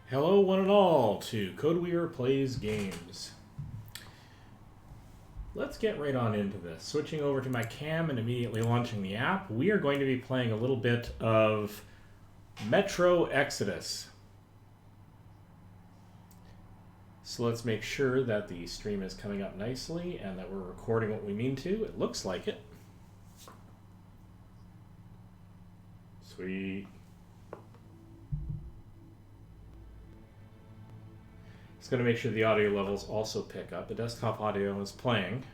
Hello, one and all, to CodeWeaver Plays Games. Let's get right on into this. Switching over to my cam and immediately launching the app, we are going to be playing a little bit of Metro Exodus. So let's make sure that the stream is coming up nicely and that we're recording what we mean to. It looks like it. Sweet. It's going to make sure the audio levels also pick up. The desktop audio is playing.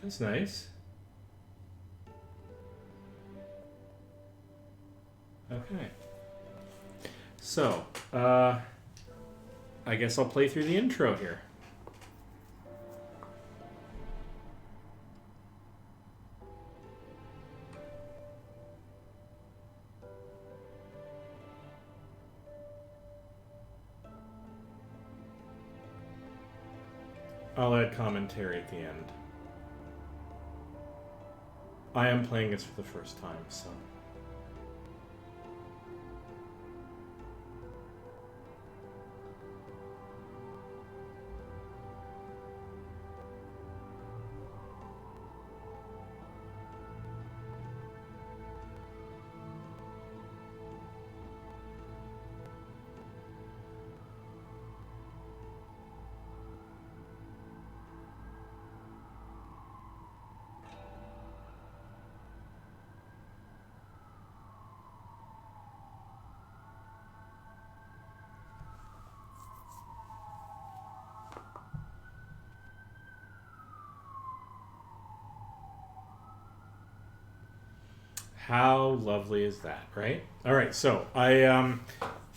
That's nice. Okay. So, I guess I'll play through the intro here. I'll add commentary at the end. I am playing this for the first time, so... How lovely is that, right? All right, so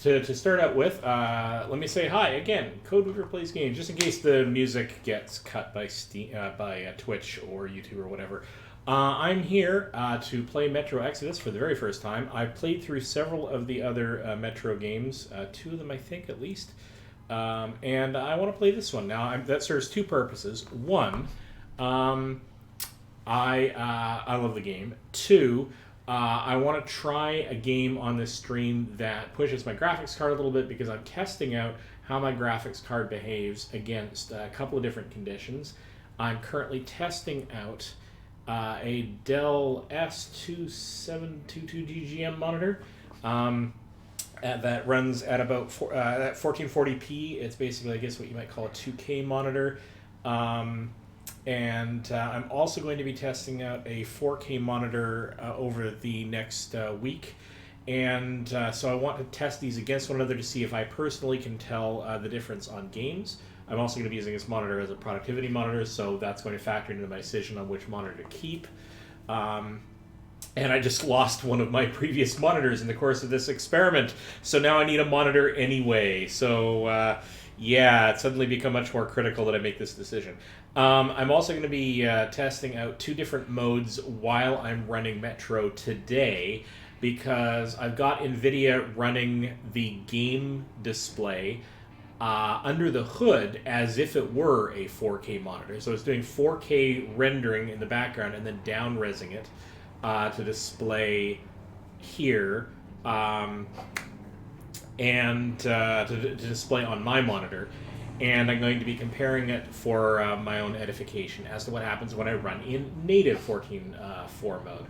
to start out with, let me say hi again. CodeWeaver Plays Games, just in case the music gets cut by Twitch or YouTube or whatever. I'm here to play Metro Exodus for the very first time. I've played through several of the other Metro games, two of them I think at least, and I want to play this one now. That serves two purposes. One, I love the game. Two. I want to try a game on this stream that pushes my graphics card a little bit because I'm testing out how my graphics card behaves against a couple of different conditions. I'm currently testing out a Dell S2722 GGM monitor that runs at about 1440p. It's basically, I guess, what you might call a 2K monitor. And I'm also going to be testing out a 4K monitor over the next week. And so I want to test these against one another to see if I personally can tell the difference on games. I'm also going to be using this monitor as a productivity monitor, so that's going to factor into my decision on which monitor to keep. And I just lost one of my previous monitors in the course of this experiment, so now I need a monitor anyway. So yeah, it's suddenly become much more critical that I make this decision. I'm also going to be testing out two different modes while I'm running Metro today, because I've got NVIDIA running the game display under the hood as if it were a 4K monitor. So it's doing 4K rendering in the background and then down-resing it to display here and to display on my monitor. And I'm going to be comparing it for my own edification as to what happens when I run in native 14.4 mode.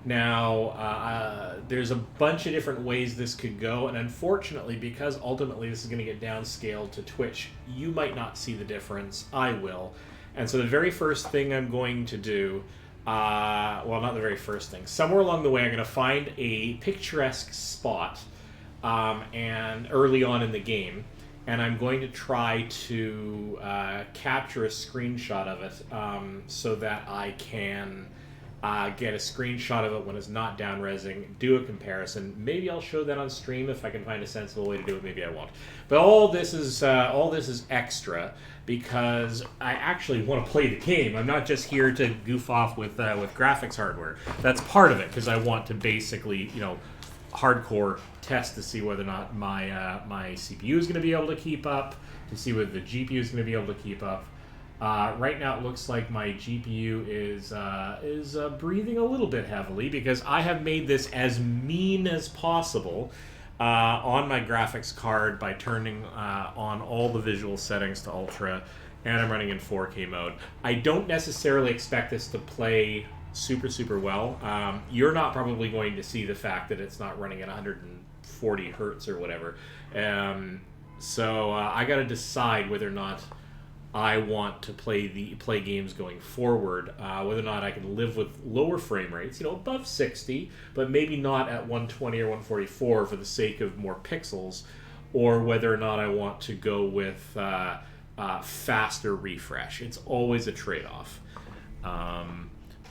Now, there's a bunch of different ways this could go, and unfortunately, because ultimately this is going to get downscaled to Twitch, you might not see the difference. I will. And so the very first thing I'm going to do, well, not the very first thing, somewhere along the way I'm going to find a picturesque spot and early on in the game, and I'm going to try to capture a screenshot of it so that I can get a screenshot of it when it's not down-resing, do a comparison. Maybe I'll show that on stream if I can find a sensible way to do it. Maybe I won't. But all this is extra because I actually want to play the game. I'm not just here to goof off with graphics hardware. That's part of it because I want to basically, hardcore test to see whether or not my CPU is going to be able to keep up, to see whether the GPU is going to be able to keep up. Right now, it looks like my GPU is breathing a little bit heavily because I have made this as mean as possible on my graphics card by turning on all the visual settings to ultra, and I'm running in 4K mode. I don't necessarily expect this to play super well. You're not probably going to see the fact that it's not running at 140 hertz or whatever. So I got to decide whether or not I want to play games going forward, whether or not I can live with lower frame rates, above 60, but maybe not at 120 or 144 for the sake of more pixels, or whether or not I want to go with faster refresh. It's always a trade-off.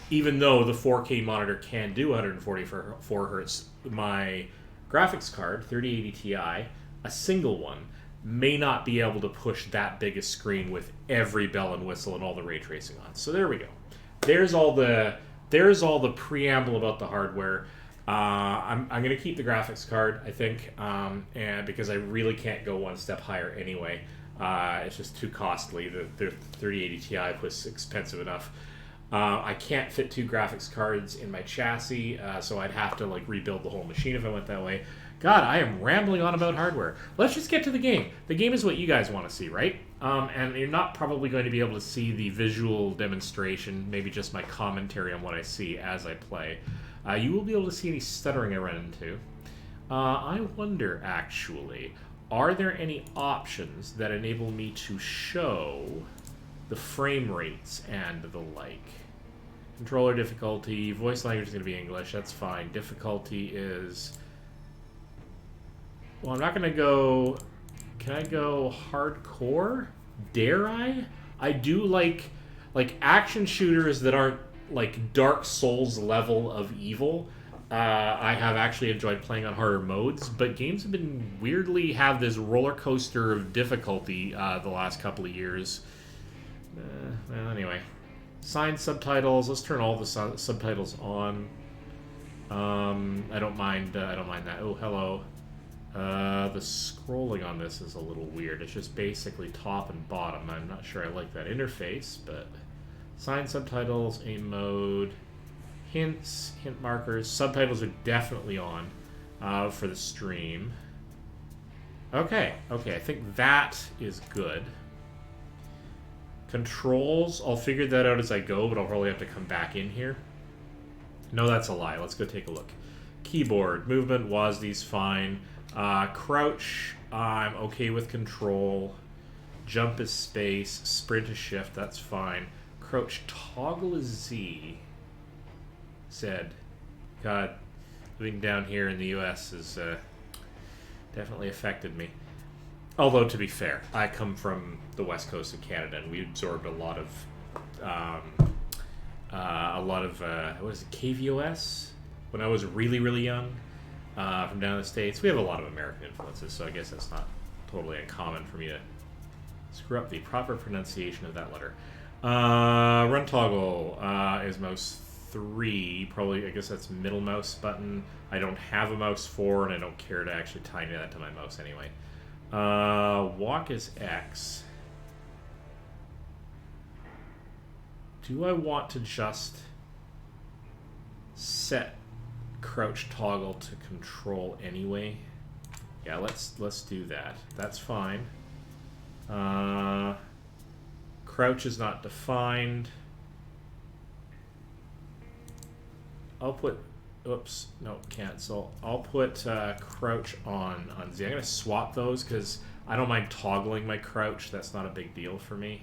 Even though the 4K monitor can do 144 hertz, my graphics card, 3080 Ti, a single one, may not be able to push that big a screen with every bell and whistle and all the ray tracing on. So there we go. There's all the preamble about the hardware. I'm going to keep the graphics card, I think, and because I really can't go one step higher anyway. It's just too costly. The 3080 Ti was expensive enough. I can't fit 2 graphics cards in my chassis, so I'd have to rebuild the whole machine if I went that way. God, I am rambling on about hardware. Let's just get to the game. The game is what you guys want to see, right? And you're not probably going to be able to see the visual demonstration, maybe just my commentary on what I see as I play. You will be able to see any stuttering I run into. I wonder, actually, are there any options that enable me to show the frame rates and the like? Controller difficulty, voice language is going to be English, that's fine. Difficulty is... Well, I'm not going to go... Can I go hardcore? Dare I? I do like action shooters that aren't Dark Souls level of evil. I have actually enjoyed playing on harder modes, but games have been weirdly have this roller coaster of difficulty the last couple of years. Well, anyway, signed subtitles. Let's turn all the subtitles on. I don't mind that. Oh, hello. The scrolling on this is a little weird. It's just basically top and bottom. I'm not sure I like that interface, but signed subtitles, aim mode, hints, hint markers. Subtitles are definitely on for the stream. Okay, I think that is good. Controls, I'll figure that out as I go, but I'll probably have to come back in here. No, that's a lie. Let's go take a look. Keyboard, movement, WASD's fine. Crouch, I'm okay with control. Jump is space. Sprint is shift, that's fine. Crouch, toggle is Z. Said. God, living down here in the US has definitely affected me. Although, to be fair, I come from the west coast of Canada, and we absorbed a lot of what is it, KVOS? When I was really young, from down in the States. We have a lot of American influences, so I guess that's not totally uncommon for me to screw up the proper pronunciation of that letter. Run toggle is mouse 3. Probably, I guess that's middle mouse button. I don't have a mouse 4, and I don't care to actually tie that to my mouse anyway. Walk is X. Do I want to just set crouch toggle to control anyway? Yeah, let's do that. That's fine. Crouch is not defined. I'll put... Oops, no, cancel. I'll put crouch on Z. I'm going to swap those because I don't mind toggling my crouch. That's not a big deal for me.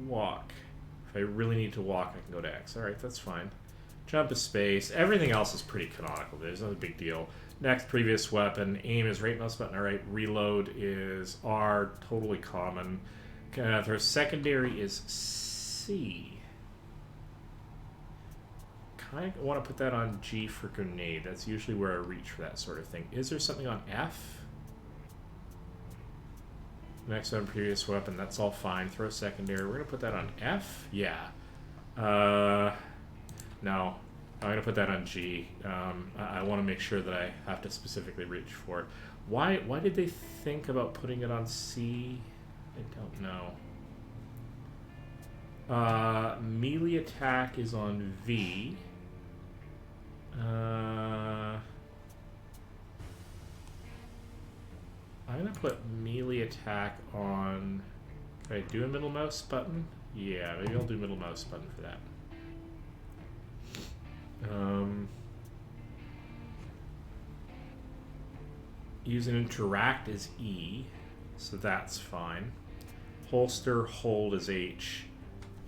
Walk. If I really need to walk, I can go to X. Alright, that's fine. Jump is space. Everything else is pretty canonical. There's no big deal. Next, previous weapon. Aim is right mouse button. Alright, reload is R. Totally common. Their secondary is C. Kind of want to put that on G for grenade. That's usually where I reach for that sort of thing. Is there something on F? Next on previous weapon, that's all fine. Throw secondary. We're gonna put that on F? Yeah. No. I'm gonna put that on G. I want to make sure that I have to specifically reach for it. Why did they think about putting it on C? I don't know. Melee attack is on V. I'm gonna put melee attack on. Can I do a middle mouse button? Yeah, maybe I'll do middle mouse button for that. Use and interact is E, so that's fine. Holster, hold is H.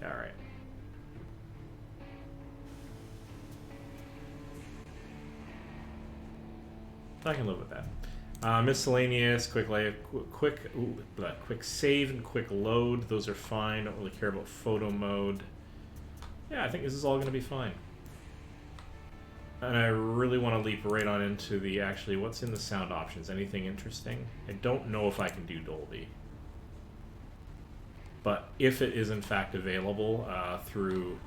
Alright. I can live with that. Miscellaneous, quick save and quick load. Those are fine. Don't really care about photo mode. Yeah, I think this is all going to be fine. And I really want to leap right on into the actually what's in the sound options. Anything interesting? I don't know if I can do Dolby. But if it is in fact available through...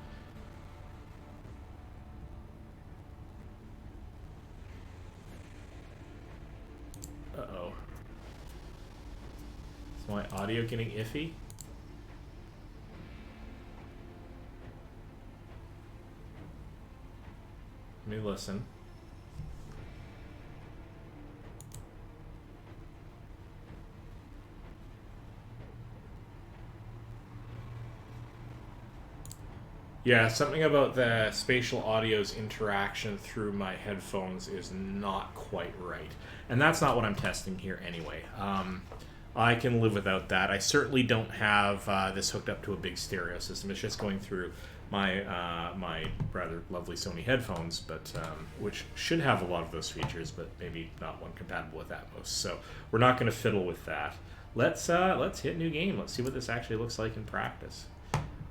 Uh-oh. Is my audio getting iffy? Let me listen. Yeah, something about the spatial audio's interaction through my headphones is not quite right. And that's not what I'm testing here anyway. I can live without that. I certainly don't have this hooked up to a big stereo system. It's just going through my my rather lovely Sony headphones, but which should have a lot of those features, but maybe not one compatible with Atmos. So we're not going to fiddle with that. Let's hit new game. Let's see what this actually looks like in practice.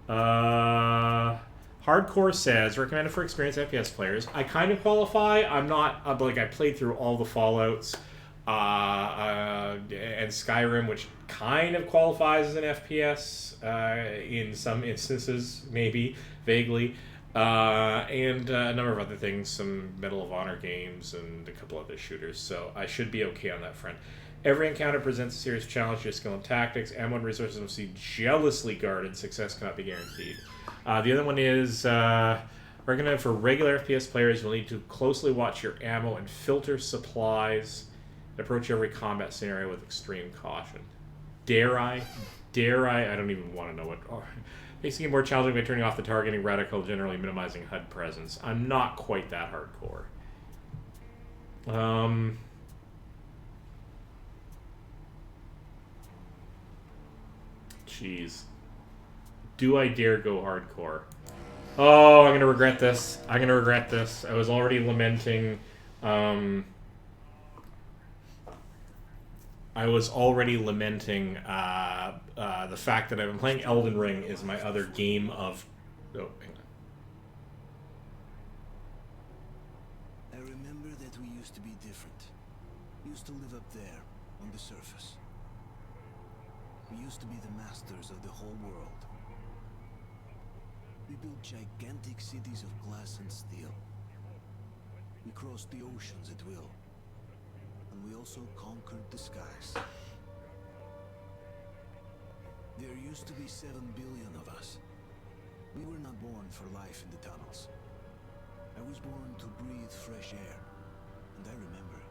Hardcore says recommended for experienced FPS players. I kind of qualify. I'm not like I played through all the Fallouts and Skyrim, which kind of qualifies as an FPS in some instances, maybe vaguely, and a number of other things, some Medal of Honor games and a couple other shooters. So I should be okay on that front. Every encounter presents a serious challenge to your skill and tactics. Ammo and resources must be jealously guarded. Success cannot be guaranteed. The other one is recommended for regular FPS players. You'll need to closely watch your ammo and filter supplies and approach every combat scenario with extreme caution. Dare I? I don't even want to know what... Oh, makes the game more challenging by turning off the targeting reticle, generally minimizing HUD presence. I'm not quite that hardcore. Jeez. Do I dare go hardcore? Oh, I'm going to regret this. I was already lamenting... the fact that I've been playing Elden Ring is my other game of... Oh, hang on. I remember that we used to be different. We used to live up there, on the surface. We used to be the masters of the whole world. We built gigantic cities of glass and steel. We crossed the oceans at will. And we also conquered the skies. There used to be 7 billion of us. We were not born for life in the tunnels. I was born to breathe fresh air, and I remember.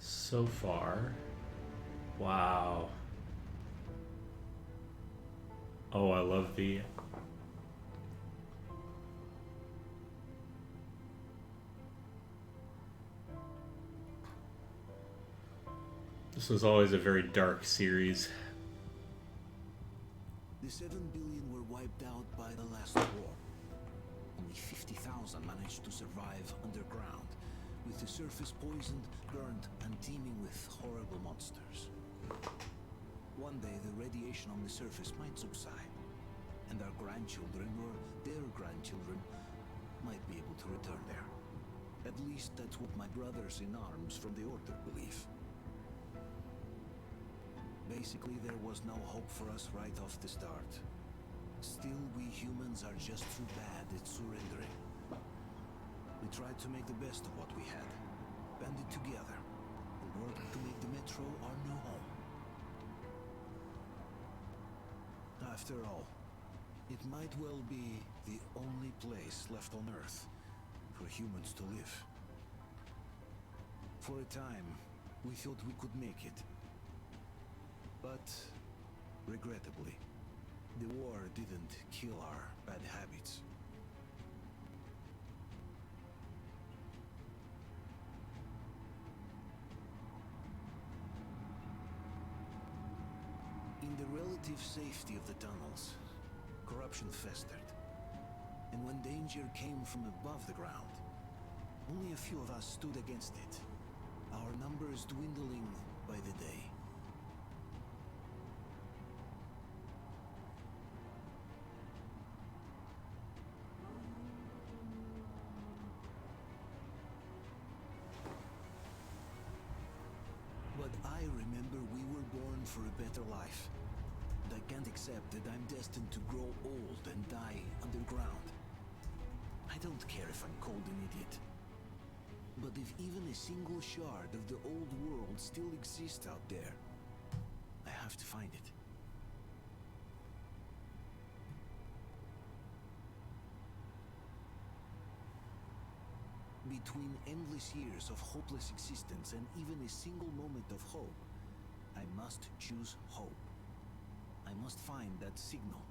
So far, wow. Oh, I love the... This was always a very dark series. The 7 billion were wiped out by the last war. Only 50,000 managed to survive underground, with the surface poisoned, burned, and teeming with horrible monsters. One day the radiation on the surface might subside, and our grandchildren or their grandchildren might be able to return there. At least that's what my brothers in arms from the Order believe. Basically, there was no hope for us right off the start. Still, we humans are just too bad at surrendering. We tried to make the best of what we had, banded together, and worked to make the Metro our new home. After all, it might well be the only place left on Earth for humans to live. For a time, we thought we could make it. But, regrettably, the war didn't kill our bad habits. In the relative safety of the tunnels, corruption festered. And when danger came from above the ground, only a few of us stood against it, our numbers dwindling by the day. But I remember we were born for a better life. And I can't accept that I'm destined to grow old and die underground. I don't care if I'm called an idiot. But if even a single shard of the old world still exists out there, I have to find it. Between endless years of hopeless existence and even a single moment of hope, I must choose hope. I must find that signal.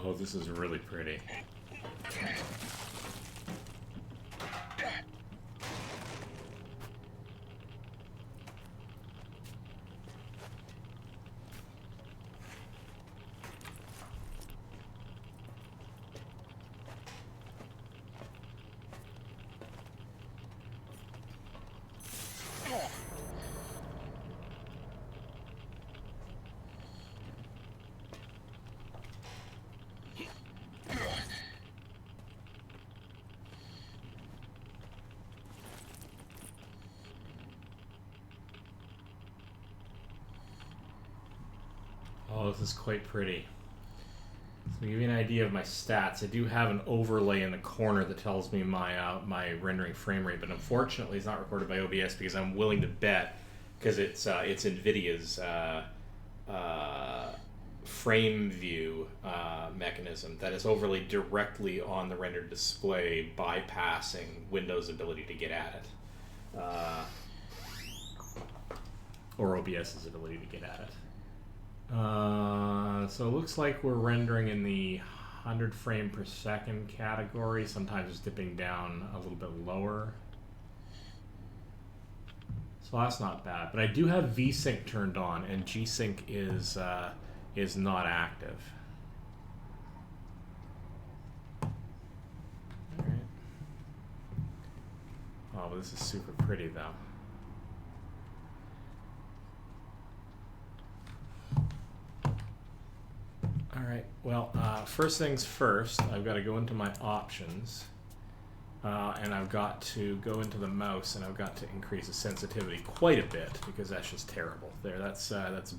Oh, this is really pretty. Oh, this is quite pretty. So to give you an idea of my stats, I do have an overlay in the corner that tells me my rendering frame rate, but unfortunately it's not recorded by OBS because I'm willing to bet, because it's NVIDIA's frame view mechanism that is overlaid directly on the rendered display, bypassing Windows' ability to get at it, or OBS's ability to get at it. So it looks like we're rendering in the 100 frame per second category. Sometimes it's dipping down a little bit lower. So that's not bad. But I do have VSync turned on, and G-Sync is not active. All right. Oh, but this is super pretty though. All Alright, well, first things first, I've got to go into my options. And I've got to go into the mouse, and I've got to increase the sensitivity quite a bit, because that's just terrible. There, that's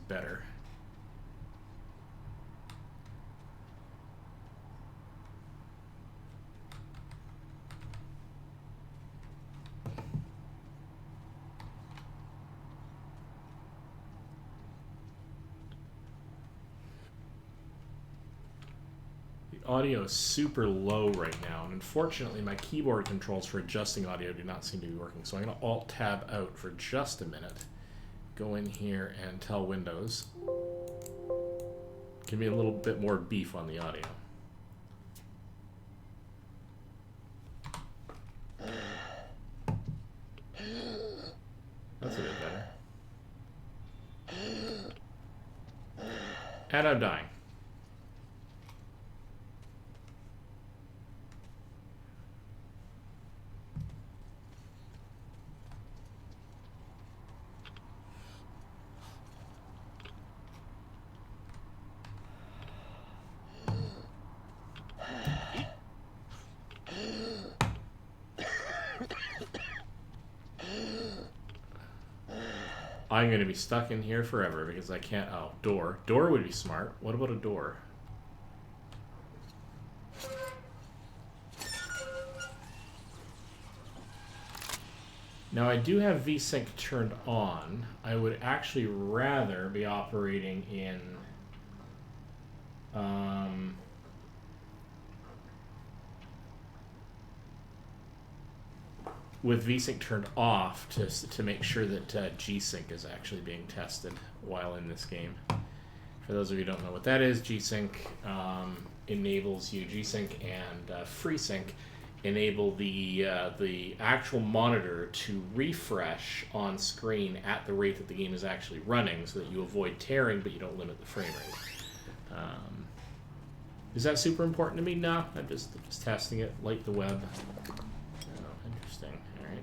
better. Audio is super low right now, and unfortunately my keyboard controls for adjusting audio do not seem to be working, so I'm going to Alt-Tab out for just a minute, go in here and tell Windows, give me a little bit more beef on the audio. That's a bit better. And I'm dying. I'm going to be stuck in here forever because I can't... Oh, door. Door would be smart. What about a door? Now, I do have VSync turned on. I would actually rather be operating in... with VSync turned off to make sure that G-Sync is actually being tested while in this game. For those of you who don't know what that is, G-Sync enables you, G-Sync and FreeSync enable the actual monitor to refresh on screen at the rate that the game is actually running, so that you avoid tearing but you don't limit the frame rate. Is that super important to me? No, I'm just testing it like the web. Interesting. All right.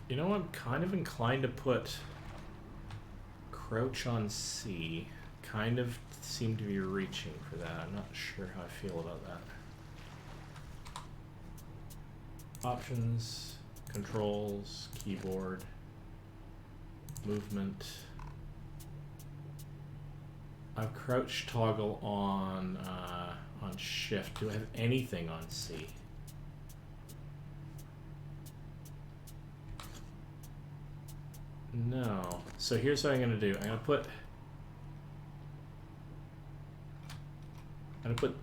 You know, I'm kind of inclined to put crouch on C. Kind of seem to be reaching for that. I'm not sure how I feel about that. Options, controls, keyboard, movement. I've crouch toggle on shift. Do I have anything on C? No. So here's what I'm going to do. I'm going to put,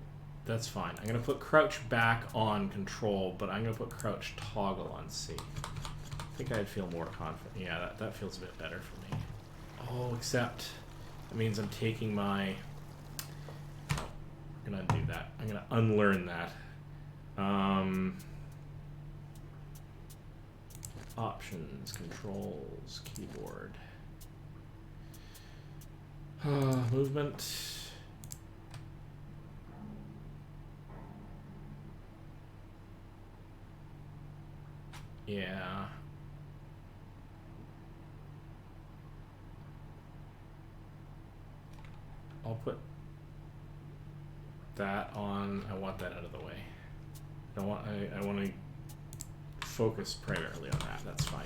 that's fine. I'm going to put crouch back on control, but I'm going to put crouch toggle on C. I think I'd feel more confident. Yeah, that feels a bit better for me. Oh, except that means I'm taking my, oh, I'm going to undo that. I'm going to unlearn that. Options, controls, keyboard, movement. Yeah. I'll put that on. I want that out of the way. I want to focus primarily on that. That's fine.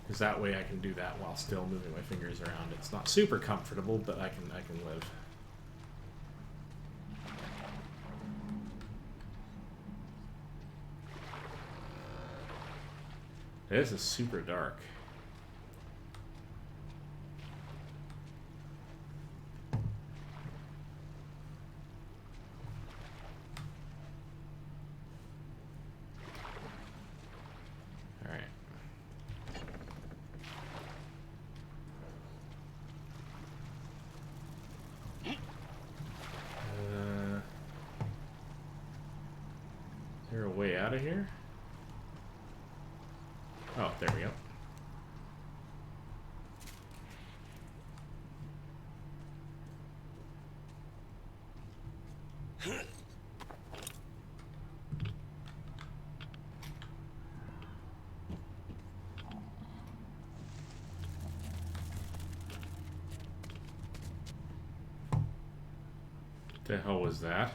Because that way I can do that while still moving my fingers around. It's not super comfortable, but I can live. This is super dark. there a way out of here? Oh, there we go. The hell was that?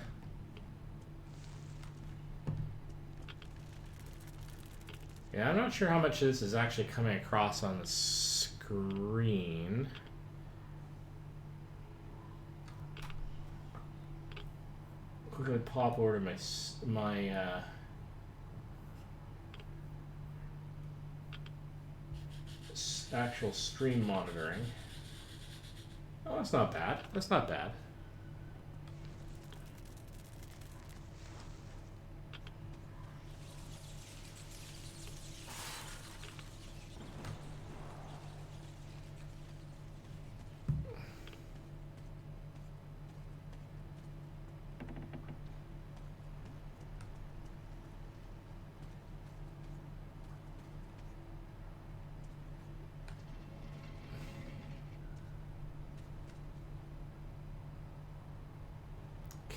Yeah, I'm not sure how much of this is actually coming across on the screen. Quickly pop over to my actual stream monitoring. Oh, that's not bad. That's not bad.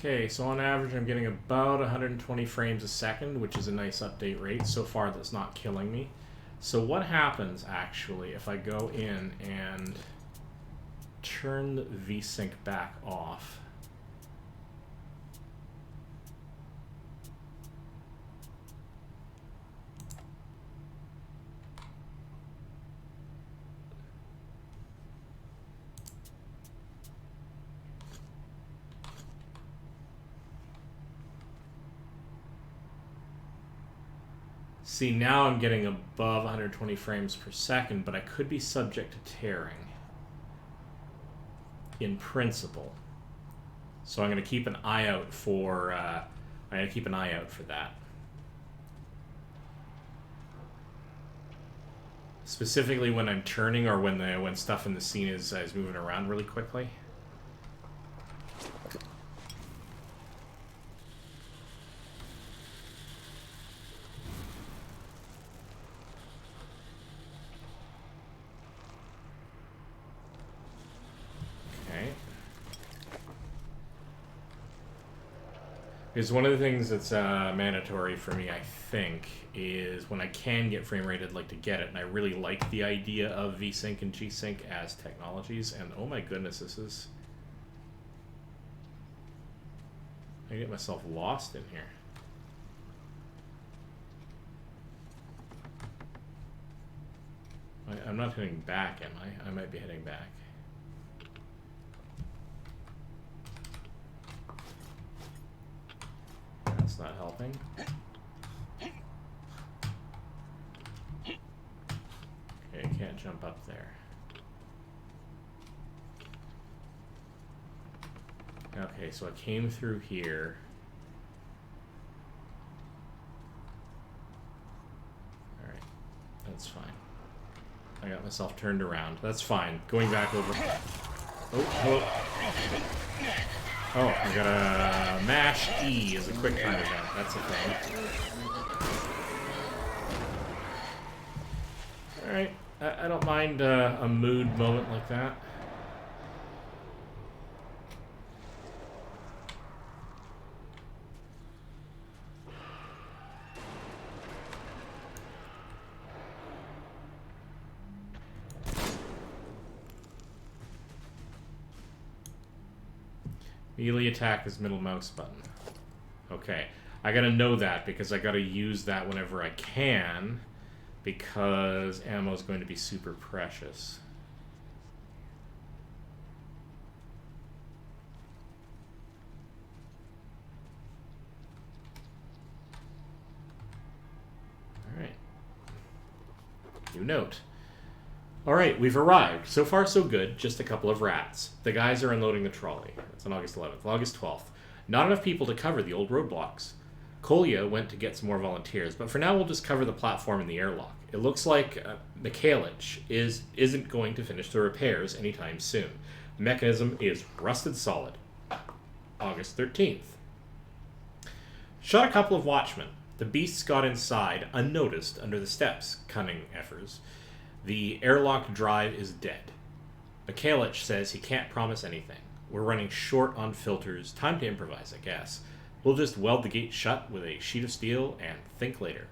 Okay, so on average I'm getting about 120 frames a second, which is a nice update rate. So far that's not killing me. So what happens actually if I go in and turn the VSync back off? See, now I'm getting above 120 frames per second, but I could be subject to tearing in principle. So I'm going to keep an eye out for that. Specifically when I'm turning or when stuff in the scene is moving around really quickly. Because one of the things that's mandatory for me, I think, is when I can get frame rate, I'd like to get it. And I really like the idea of VSync and G-Sync as technologies. And oh my goodness, this is... I get myself lost in here. I'm not heading back, am I? I might be heading back. That's not helping. Okay, I can't jump up there. Okay, so I came through here. Alright, that's fine. I got myself turned around. That's fine. Going back over. Oh, hello. Oh, I got a mash E as a quick time event. That's a thing. Alright, I don't mind a mood moment like that. Melee attack is middle mouse button. Okay, I gotta know that because I gotta use that whenever I can because ammo is going to be super precious. Alright. New note. Alright, we've arrived. So far, so good. Just a couple of rats. The guys are unloading the trolley. It's on August 11th. August 12th. Not enough people to cover the old roadblocks. Kolya went to get some more volunteers, but for now we'll just cover the platform in the airlock. It looks like Mikhailych isn't going to finish the repairs anytime soon. The mechanism is rusted solid. August 13th. Shot a couple of watchmen. The beasts got inside, unnoticed, under the steps, cunning effers. The airlock drive is dead. Mikhailych says he can't promise anything. We're running short on filters. Time to improvise, I guess. We'll just weld the gate shut with a sheet of steel and think later.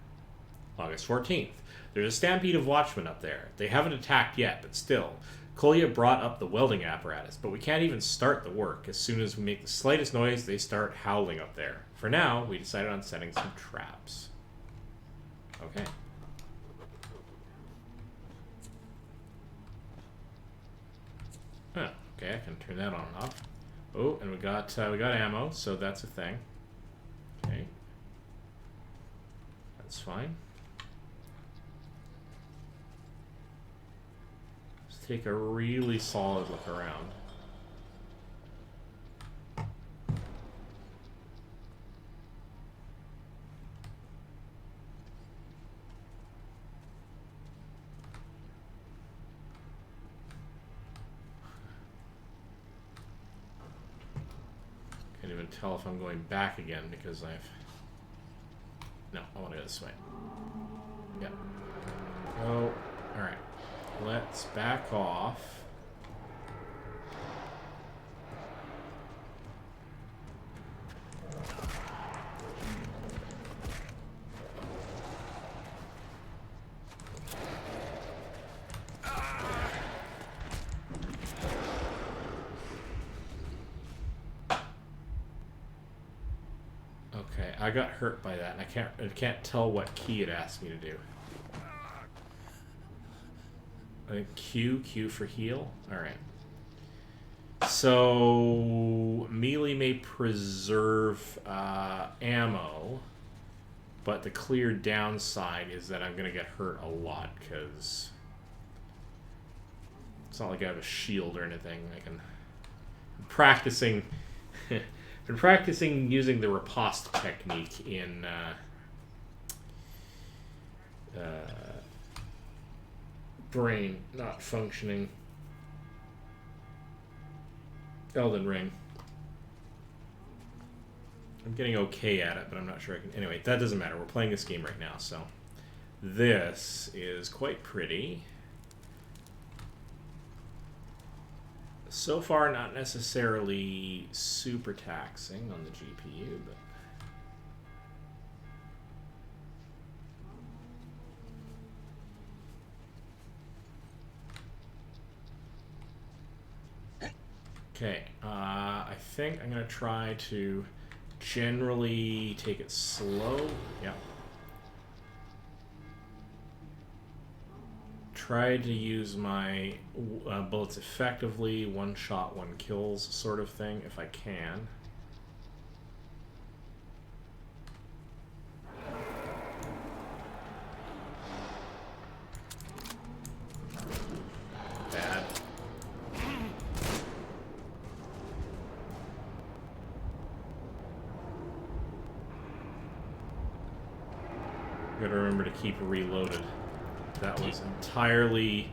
August 14th. There's a stampede of watchmen up there. They haven't attacked yet, but still. Kolya brought up the welding apparatus, but we can't even start the work. As soon as we make the slightest noise, they start howling up there. For now, we decided on setting some traps. Okay. Oh, okay, I can turn that on and off. Oh, and we got ammo, so that's a thing. Okay. That's fine. Let's take a really solid look around. Can't even tell if I'm going back again because no, I want to go this way. Yep. Go. Alright. Let's back off. Okay, I got hurt by that, and I can't tell what key it asked me to do. I think Q for heal. All right. So melee may preserve ammo, but the clear downside is that I'm gonna get hurt a lot because it's not like I have a shield or anything. I'm practicing. Been practicing using the riposte technique in brain not functioning. Elden Ring. I'm getting okay at it, but I'm not sure I can. Anyway, that doesn't matter. We're playing this game right now, so this is quite pretty. So far, not necessarily super taxing on the GPU, but... Okay, I think I'm going to try to generally take it slow. Yeah. Try to use my bullets effectively, one shot, one kills sort of thing, if I can. Bad. Gotta remember to keep reloaded. That was entirely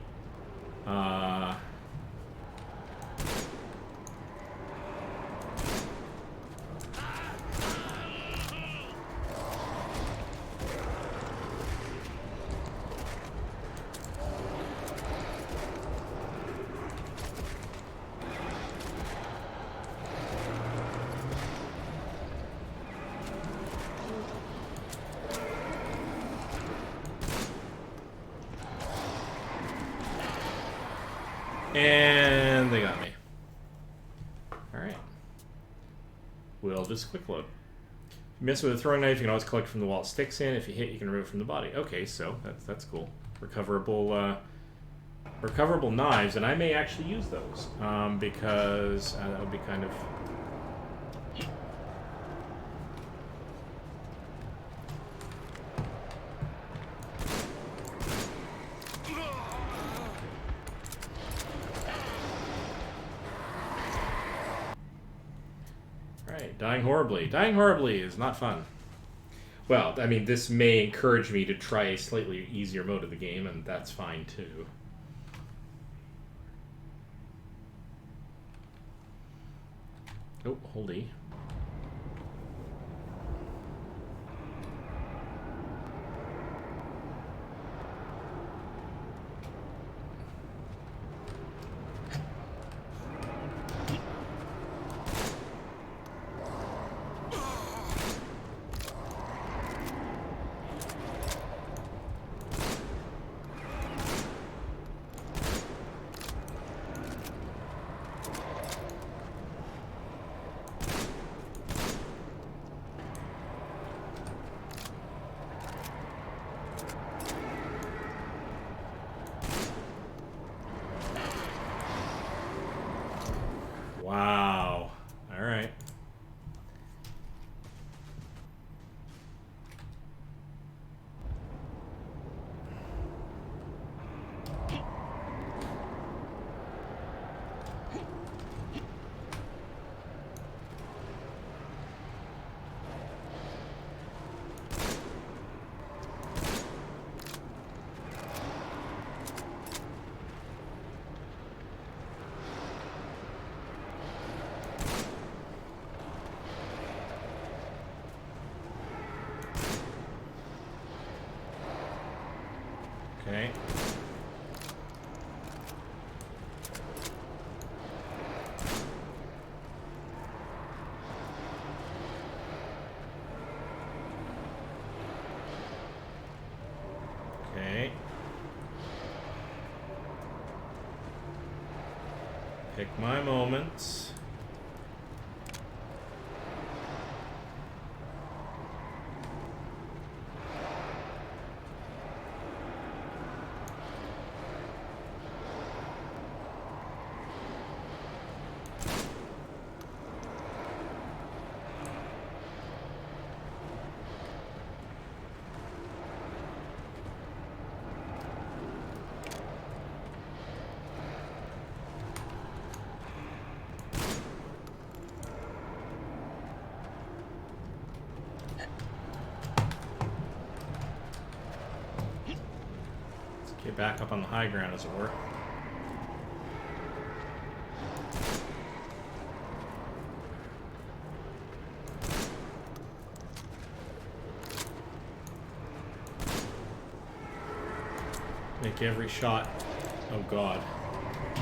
and they got me. Alright. We'll just quick load. If you miss with a throwing knife, you can always collect from the wall it sticks in. If you hit, you can remove it from the body. Okay, so that's cool. Recoverable knives, and I may actually use those because that would be kind of... Dying horribly. Dying horribly is not fun. Well, I mean, this may encourage me to try a slightly easier mode of the game, and that's fine too. Oh, holdy. Okay. Okay. Pick my moments. Get back up on the high ground, as it were. Make every shot. Oh God. I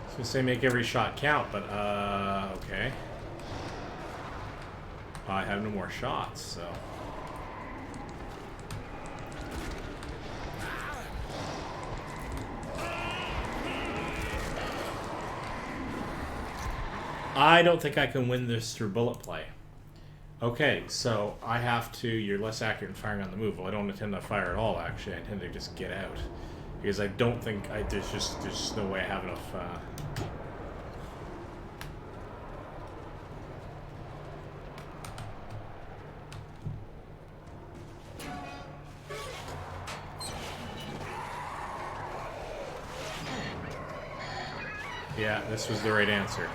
was gonna say make every shot count, but okay. I have no more shots, so. I don't think I can win this through bullet play. Okay, so I have to... You're less accurate in firing on the move. Well, I don't intend to fire at all, actually. I intend to just get out. Because I don't think... There's just no way I have enough... Yeah, this was the right answer.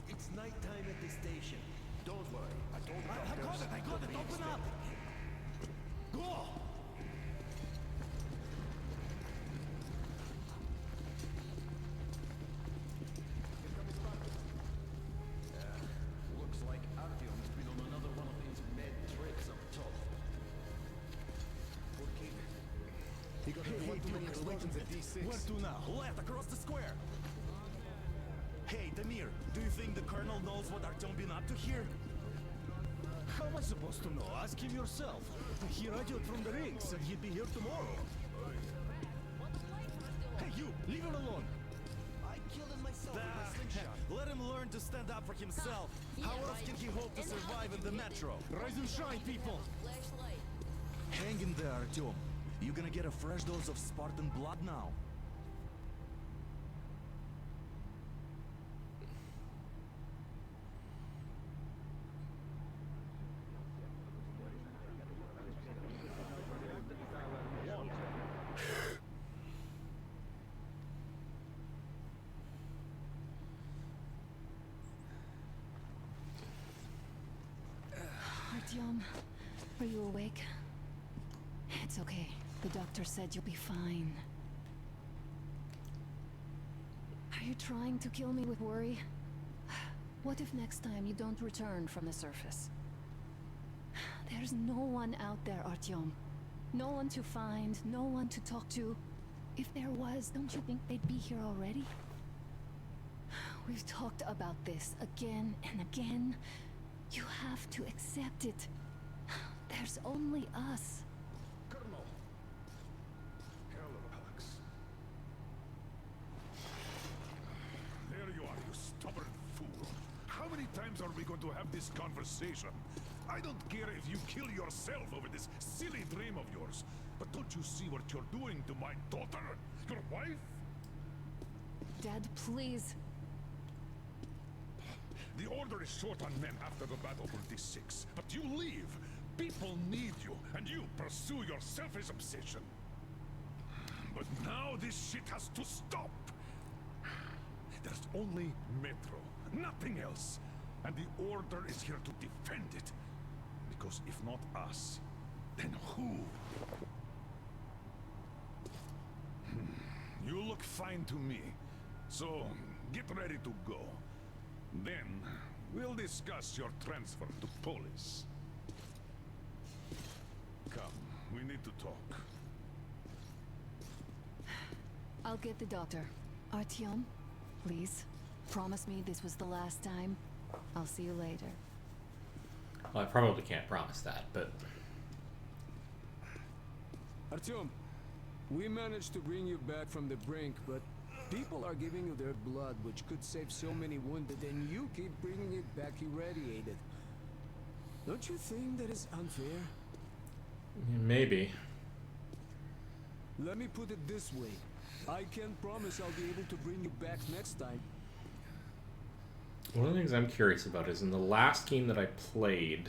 It's nighttime at the station. Don't worry. I got it. Open up. Go. Looks like Artyom's been on another one of his mad tricks up top. Okay. He got one too many explosions at D6. Where to now? Left across the square. Hey, Damir, do you think the Colonel knows what Artyom been up to here? How am I supposed to know? Ask him yourself. He radioed from the ring, said he'd be here tomorrow. Hey, you! Leave him alone! I killed him myself with my slingshot. Let him learn to stand up for himself. How else can he hope to survive in the metro? Rise and shine, people! Hang in there, Artyom. You gonna get a fresh dose of Spartan blood now. Artyom, are you awake? It's okay. The doctor said you'll be fine. Are you trying to kill me with worry? What if next time you don't return from the surface? There's no one out there, Artyom. No one to find, no one to talk to. If there was, don't you think they'd be here already? We've talked about this again and again. You have to accept it. There's only us. Colonel. Hello, Alex. There you are, you stubborn fool. How many times are we going to have this conversation? I don't care if you kill yourself over this silly dream of yours, but don't you see what you're doing to my daughter? Your wife? Dad, please. The Order is short on men after the battle for D6, but you leave. People need you, and you pursue your selfish obsession. But now this shit has to stop. There's only Metro, nothing else. And the Order is here to defend it. Because if not us, then who? You look fine to me. So, get ready to go. Then, we'll discuss your transfer to Polis. Come, we need to talk. I'll get the doctor. Artyom, please. Promise me this was the last time. I'll see you later. Well, I probably can't promise that, but... Artyom, we managed to bring you back from the brink, but people are giving you their blood, which could save so many wounded, and you keep bringing it back irradiated. Don't you think that is unfair? Maybe. Let me put it this way. I can't promise I'll be able to bring you back next time. One of the things I'm curious about is in the last game that I played...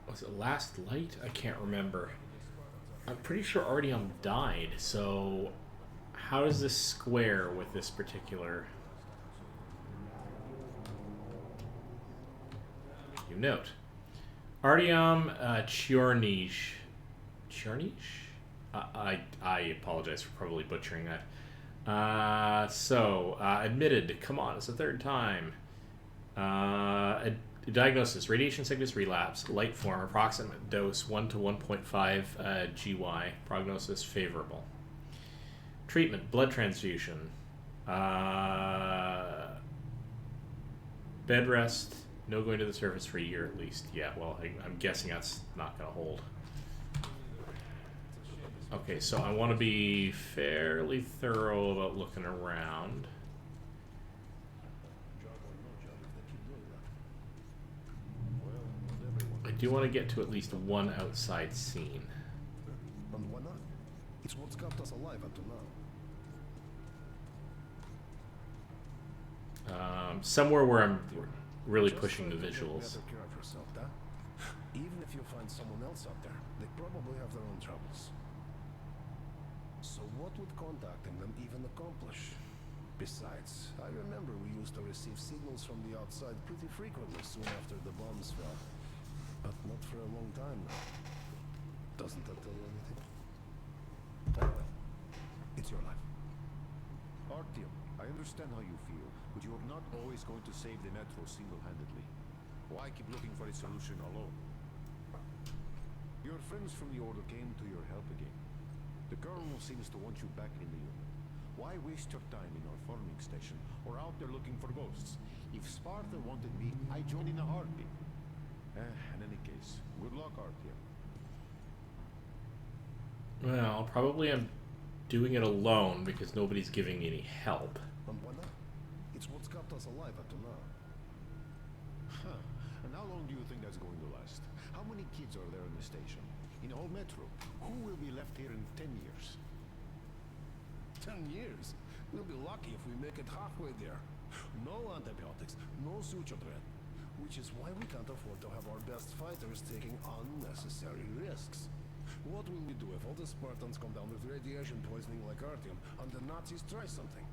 Was it Last Light? I can't remember. I'm pretty sure Artyom died, so... How does this square with this particular... You note. Artyom Chornij. Chornij? I apologize for probably butchering that. Admitted. Come on, it's the third time. A diagnosis: radiation sickness relapse, light form, approximate dose 1 to 1.5 GY. Prognosis favorable. Treatment: blood transfusion. Bed rest. No going to the surface for a year at least. Yeah, well, I'm guessing that's not going to hold. Okay, so I want to be fairly thorough about looking around. I do want to get to at least one outside scene. And why not? It's what's kept us alive until now. Somewhere where I'm really Just pushing the try to take visuals. better care of yourself, huh? Even if you find someone else out there, they probably have their own troubles. So what would contacting them even accomplish? Besides, I remember we used to receive signals from the outside pretty frequently soon after the bombs fell. But not for a long time now. Doesn't that tell you anything? Anyway, it's your life. Artyom, I understand how you feel, but you're not always going to save the Metro single-handedly. Why keep looking for a solution alone? Your friends from the Order came to your help again. The Colonel seems to want you back in the unit. Why waste your time in our farming station or out there looking for ghosts? If Sparta wanted me, I'd join in a heartbeat. In any case, good luck, Artyom. Well, probably I'm doing it alone because nobody's giving me any help. And why not? It's what's kept us alive until now. Huh. And how long do you think that's going to last? How many kids are there in the station? In all Metro, who will be left here in 10 years? 10 years? We'll be lucky if we make it halfway there. No antibiotics, no suture thread. Which is why we can't afford to have our best fighters taking unnecessary risks. What will we do if all the Spartans come down with radiation poisoning like Artyom and the Nazis try something?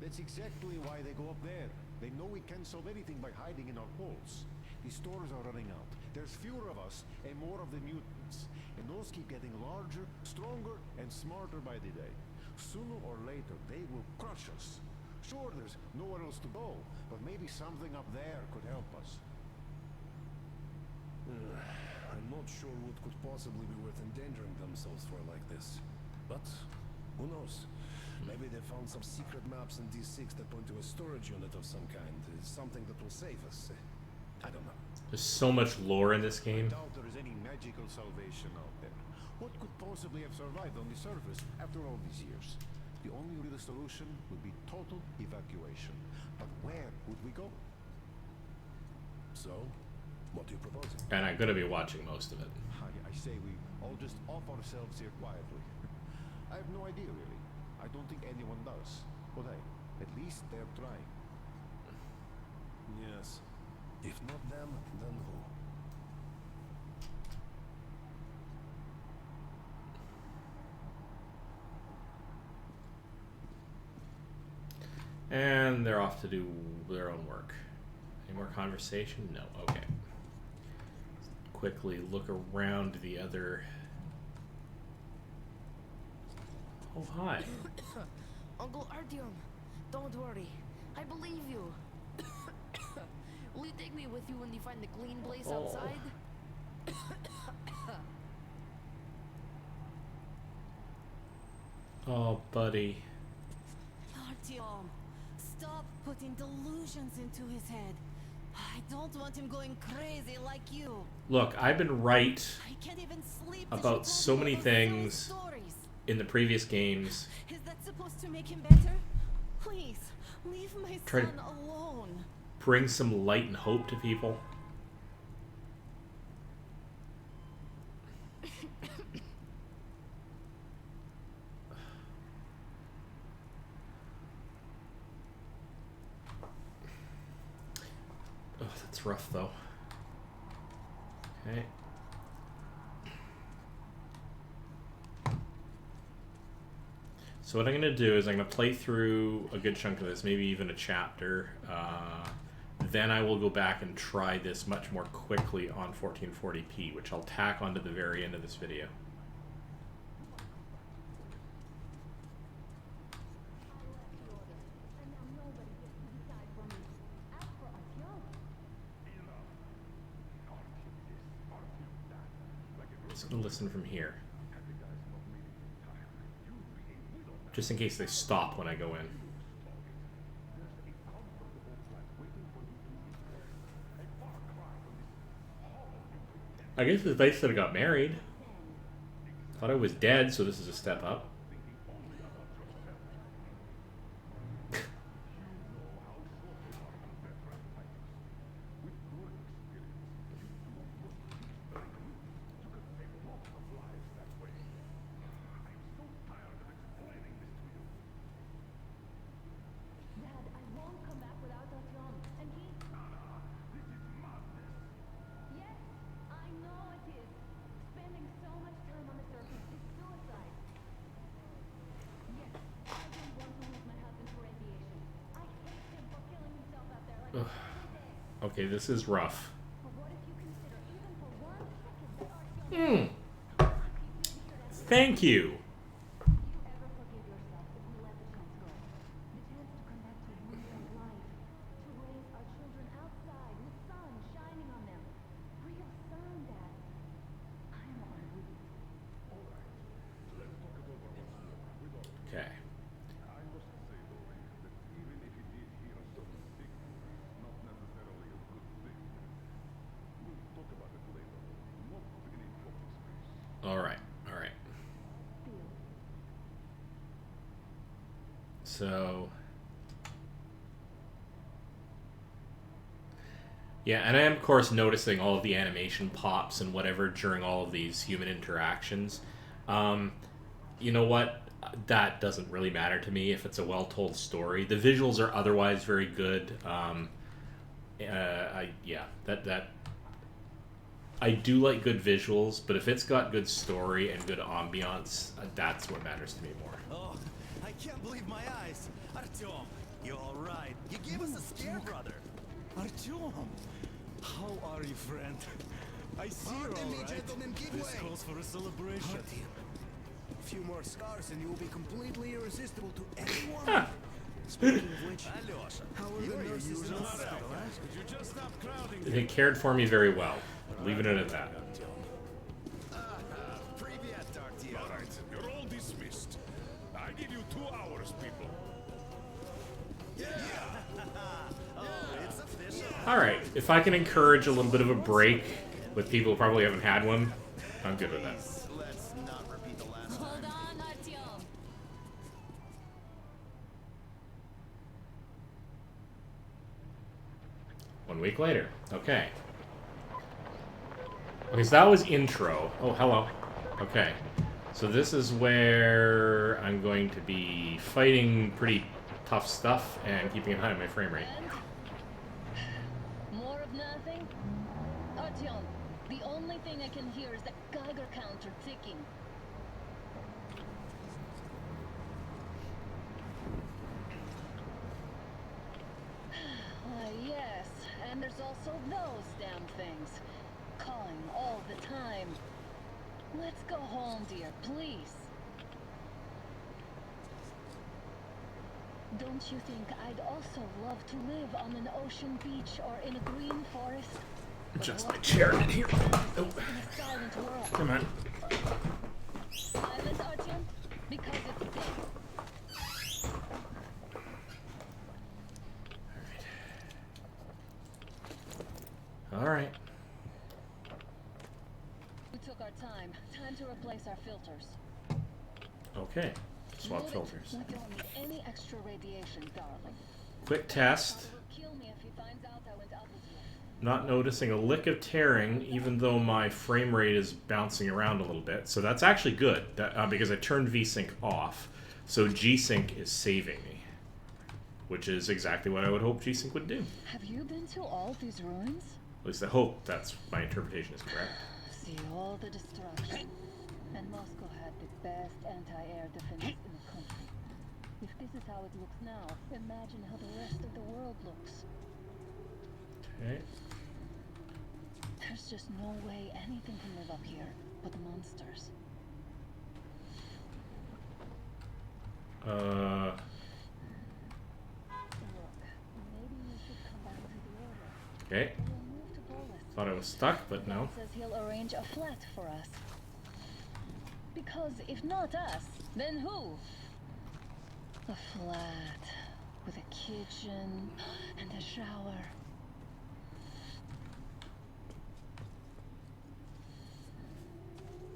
That's exactly why they go up there. They know we can't solve anything by hiding in our holes. The stores are running out. There's fewer of us and more of the mutants. And those keep getting larger, stronger, and smarter by the day. Sooner or later, they will crush us. Sure, there's nowhere else to go, but maybe something up there could help us. I'm not sure what could possibly be worth endangering themselves for like this. But who knows? Maybe they found some secret maps in D6 that point to a storage unit of some kind. Something that will save us. I don't know. There's so much lore in this game. I doubt there is any magical salvation out there. What could possibly have survived on the surface after all these years? The only real solution would be total evacuation. But where would we go? So, what are you proposing? And I'm going to be watching most of it. I say we all just off ourselves here quietly. I have no idea, really. I don't think anyone does. But hey, at least they're trying. Yes. If not them, then who? And they're off to do their own work. Any more conversation? No. Okay. Quickly look around the other... Oh, hi. Uncle Artyom, don't worry. I believe you. Will you take me with you when you find the clean place outside? Oh, buddy. Artyom, stop putting delusions into his head. I don't want him going crazy like you. Look, I've been right I can't even sleep till about she so told me many all those silly things stories. in the previous games. Is that supposed to make him better? Please, leave my Try to- son alone. Bring some light and hope to people. Oh, that's rough though. Okay. So what I'm going to do is I'm going to play through a good chunk of this, maybe even a chapter. Then I will go back and try this much more quickly on 1440p, which I'll tack onto the very end of this video. Just going to listen from here. Just in case they stop when I go in. I guess it's based that I got married. Thought I was dead, so this is a step up. Okay, this is rough. Thank you. Okay. All right. So, yeah, and I am, of course, noticing all of the animation pops and whatever during all of these human interactions. You know what? That doesn't really matter to me if it's a well-told story. The visuals are otherwise very good. I do like good visuals, but if it's got good story and good ambiance, that's what matters to me more. Oh, I can't believe my eyes. Artyom, you all right? You gave us a scare, brother. Artyom, how are you, friend? I see you're all right. Gentlemen, give this calls for a celebration. A few more scars and you will be completely irresistible to anyone. Speaking of which, Alyosha, how are the nurses in the hospital, huh? Could you just stop crowding? They cared for me very well. Leaving it at that. Alright, if I can encourage a little bit of a break with people who probably haven't had one, I'm good with that. Let's not repeat the last Hold time. on, Artyom. 1 week later. Okay. Okay, so that was intro. Oh, hello. Okay. So this is where I'm going to be fighting pretty tough stuff and keeping an eye on my frame rate. And more of nothing? Artyom, the only thing I can hear is the Geiger counter ticking. Why, yes, and there's also those damn things. Calling all the time. Let's go home, dear, please. Don't you think I'd also love to live on an ocean beach or in a green forest? Adjust my chair in here. Oh, In a silent world. come on. Silent, Artyom? Because it's dead. Alright. We took our time. Time to replace our filters. Okay. Swap Move it. filters. We don't need any extra radiation, darling. Quick test. Father will kill me if he finds out I went out with you. Not noticing a lick of tearing, even though my frame rate is bouncing around a little bit. So that's actually good, because I turned VSync off. So G-Sync is saving me, which is exactly what I would hope G-Sync would do. Have you been to all these ruins? At least I hope that's my interpretation is correct. See all the destruction. And Moscow had the best anti-air defense in the country. If this is how it looks now, imagine how the rest of the world looks. Okay. There's just no way anything can live up here but monsters. Uh, Look, maybe we should come back to the order. okay. We'll move to Polis. Thought I was stuck, but no. Dad says he'll arrange a flat for us. Because if not us, then who? A flat with a kitchen and a shower.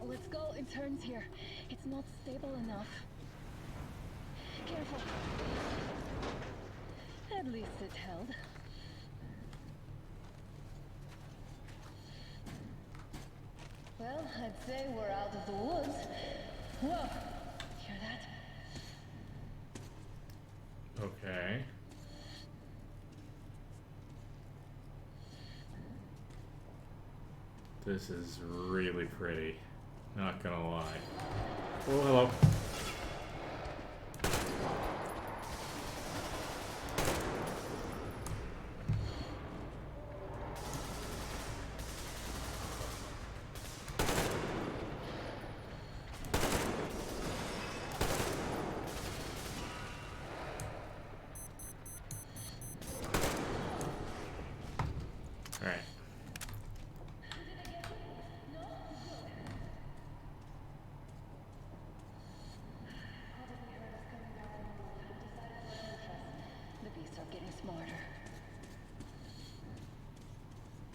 Let's go, it turns here. It's not stable enough. Careful. At least it held. Well, I'd say we're out of the woods. Whoa! Hear that? Okay. This is really pretty. Not gonna lie. Oh, hello. Alright. The beasts are getting smarter.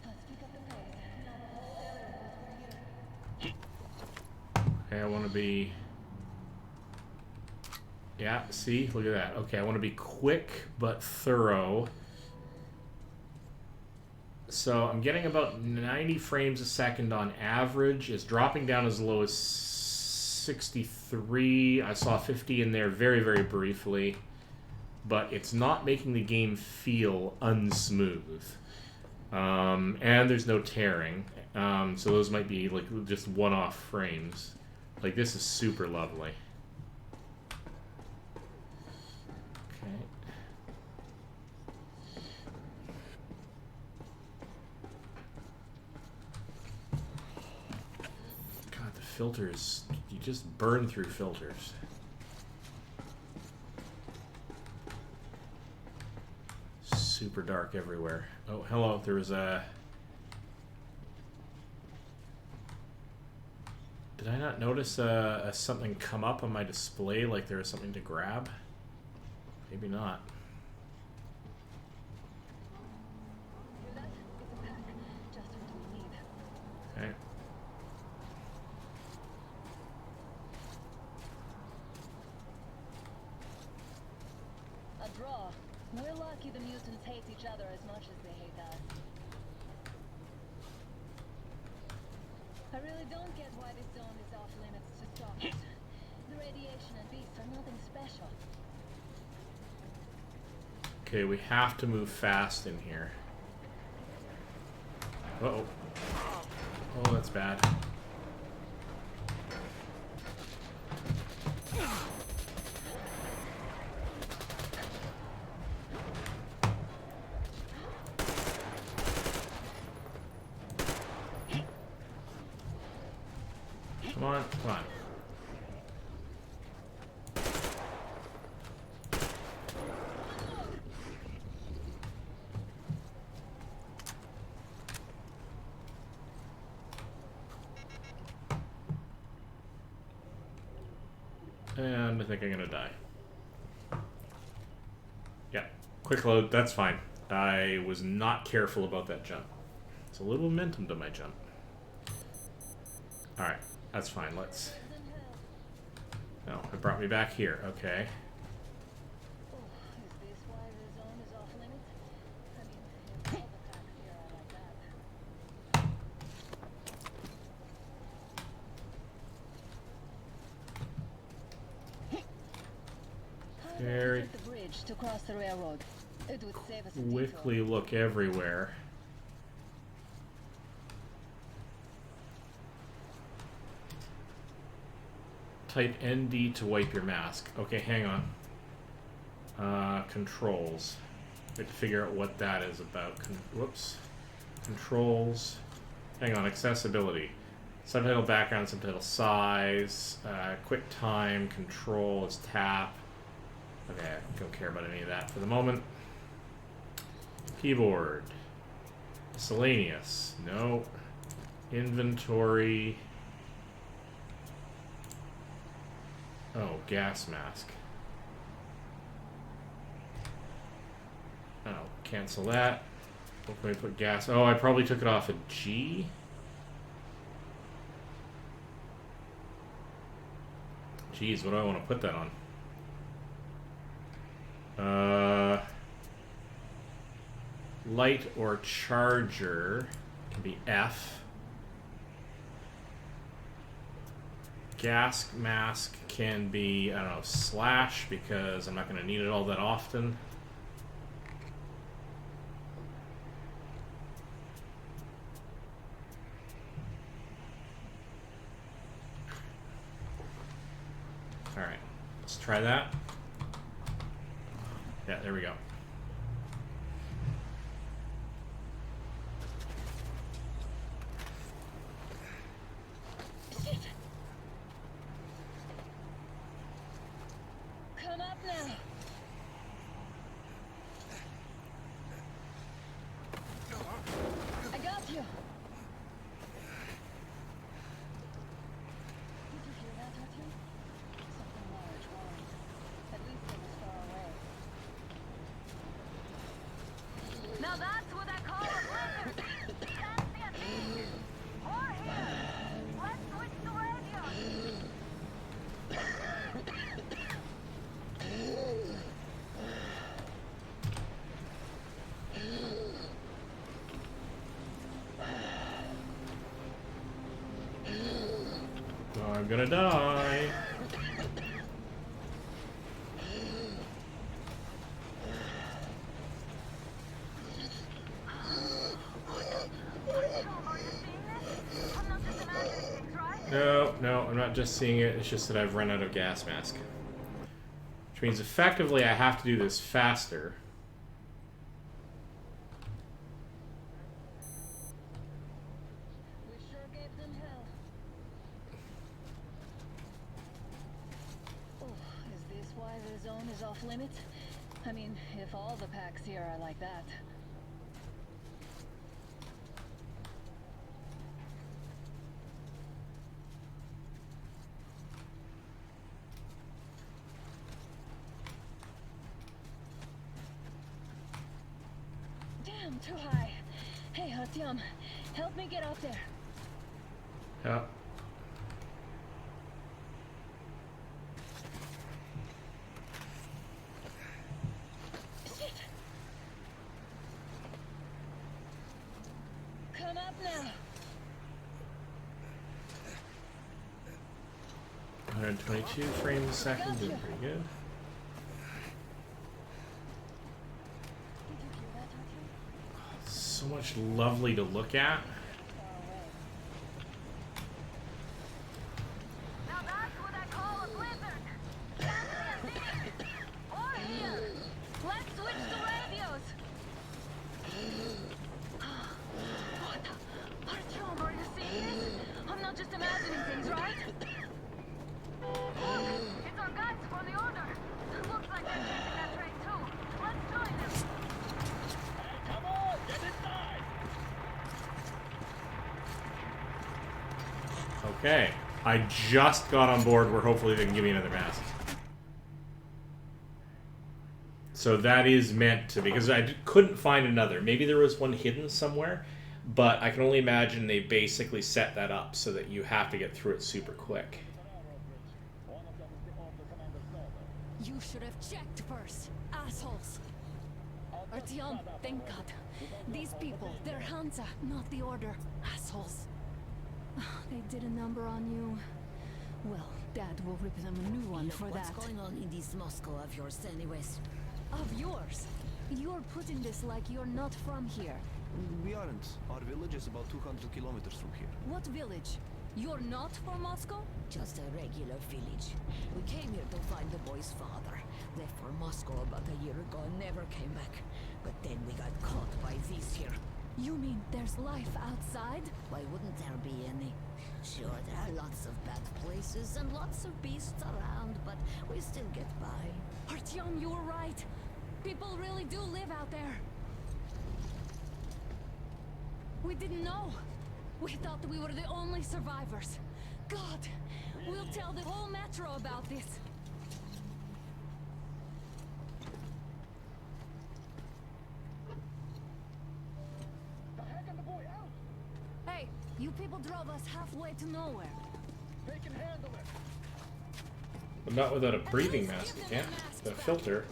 Let's pick up the pace. Now the whole area knows we're here. Okay, I want to be... Yeah, see? Look at that. Okay, I want to be quick but thorough. So I'm getting about 90 frames a second on average. It's dropping down as low as 63. I saw 50 in there very, very briefly. But it's not making the game feel unsmooth. And there's no tearing. So those might be like just one-off frames. Like this is super lovely. Okay. God, the filters, you just burn through filters. Super dark everywhere. Oh, hello, there was a... Did I not notice something come up on my display like there was something to grab? Maybe not. draw. We're lucky the mutants hate each other as much as they hate us. I really don't get why this zone is off limits to stalkers. The radiation and beasts are nothing special. Okay, we have to move fast in here. Uh-oh. Oh, that's bad. Come on, come on. And I think I'm gonna die. Yeah, quick load, that's fine. I was not careful about that jump. It's a little momentum to my jump. Alright, that's fine, let's... No, it brought me back here, okay. Oh, is this why the zone is off limits? I mean, if all the packs here are like that. Very Take the bridge to cross the railroad. It would save us a quickly detour. look everywhere. Type ND to wipe your mask. Okay, hang on. Controls. We have to figure out what that is about. Whoops. Controls. Hang on, accessibility. Subtitle background, subtitle size, quick time, control is tap. Okay, I don't care about any of that for the moment. Keyboard. Miscellaneous. No. Inventory. Oh, gas mask. Oh, cancel that. What can we put gas? Oh, I probably took it off a G. Jeez, what do I want to put that on? Light or charger can be F. Gas mask can be, I don't know, slash, because I'm not going to need it all that often. Alright, let's try that. Yeah, there we go. Come up now. I got you. Did you hear that, Artyom? Something large was. At least it was far away. Now that's what I call a blizzard. Can't see a thing. Or here. Let's switch to radio. I'm gonna die. No, I'm not just seeing it. It's just that I've run out of gas mask. Which means effectively I have to do this faster. We sure gave them hell. Oh, is this why the zone is off limits? I mean, if all the packs here are like that. Damn, too high. Hey, Artyom, help me get up there. Yeah. shrapnel. 122 frames a second, doing pretty good. So much lovely to look at. Now that's what I call a blizzard. Or here. Let's switch to radios. What? Artyom, are you seeing this? I'm not just imagining things, right? It's our guys for the order. Looks like they're chasing that train too. Let's join them. Hey, come on, get inside. Okay, I just got on board where hopefully they can give me another mask. So that is meant to, because I couldn't find another. Maybe there was one hidden somewhere, but I can only imagine they basically set that up so that you have to get through it super quick. You should have checked first, assholes. Artyom, thank God. These people, they're Hansa, not the Order. Assholes. They did a number on you. Well, Dad will rip them a new one for that. What's going on in this Moscow of yours anyways? Of yours. You're putting this like you're not from here. We aren't. Our village is about 200 kilometers from here. What village? You're not from Moscow? Just a regular village. We came here to find the boy's father. Left for Moscow about a year ago and never came back. But then we got caught by these here. You mean there's life outside? Why wouldn't there be any? Sure, there are lots of bad places and lots of beasts around, but we still get by. Artyom, you were right. People really do live out there. We didn't know. We thought we were the only survivors. God, we'll tell the whole metro about this. Hey, you people drove us halfway to nowhere. They can handle it. But not without a breathing mask, you can't. The filter.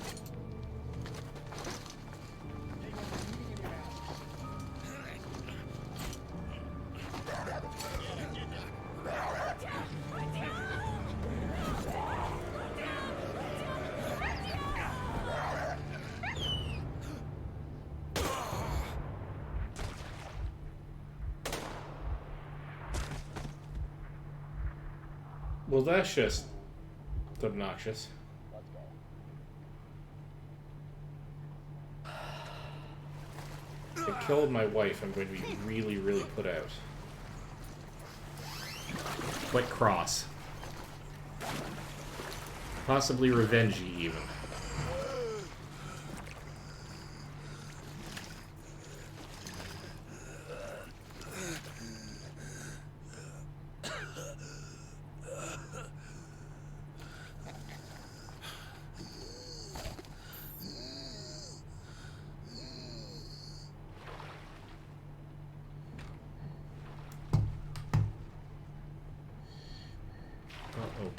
Well, that's just obnoxious. If I killed my wife, I'm going to be really, really put out. Quite cross. Possibly revengey, even.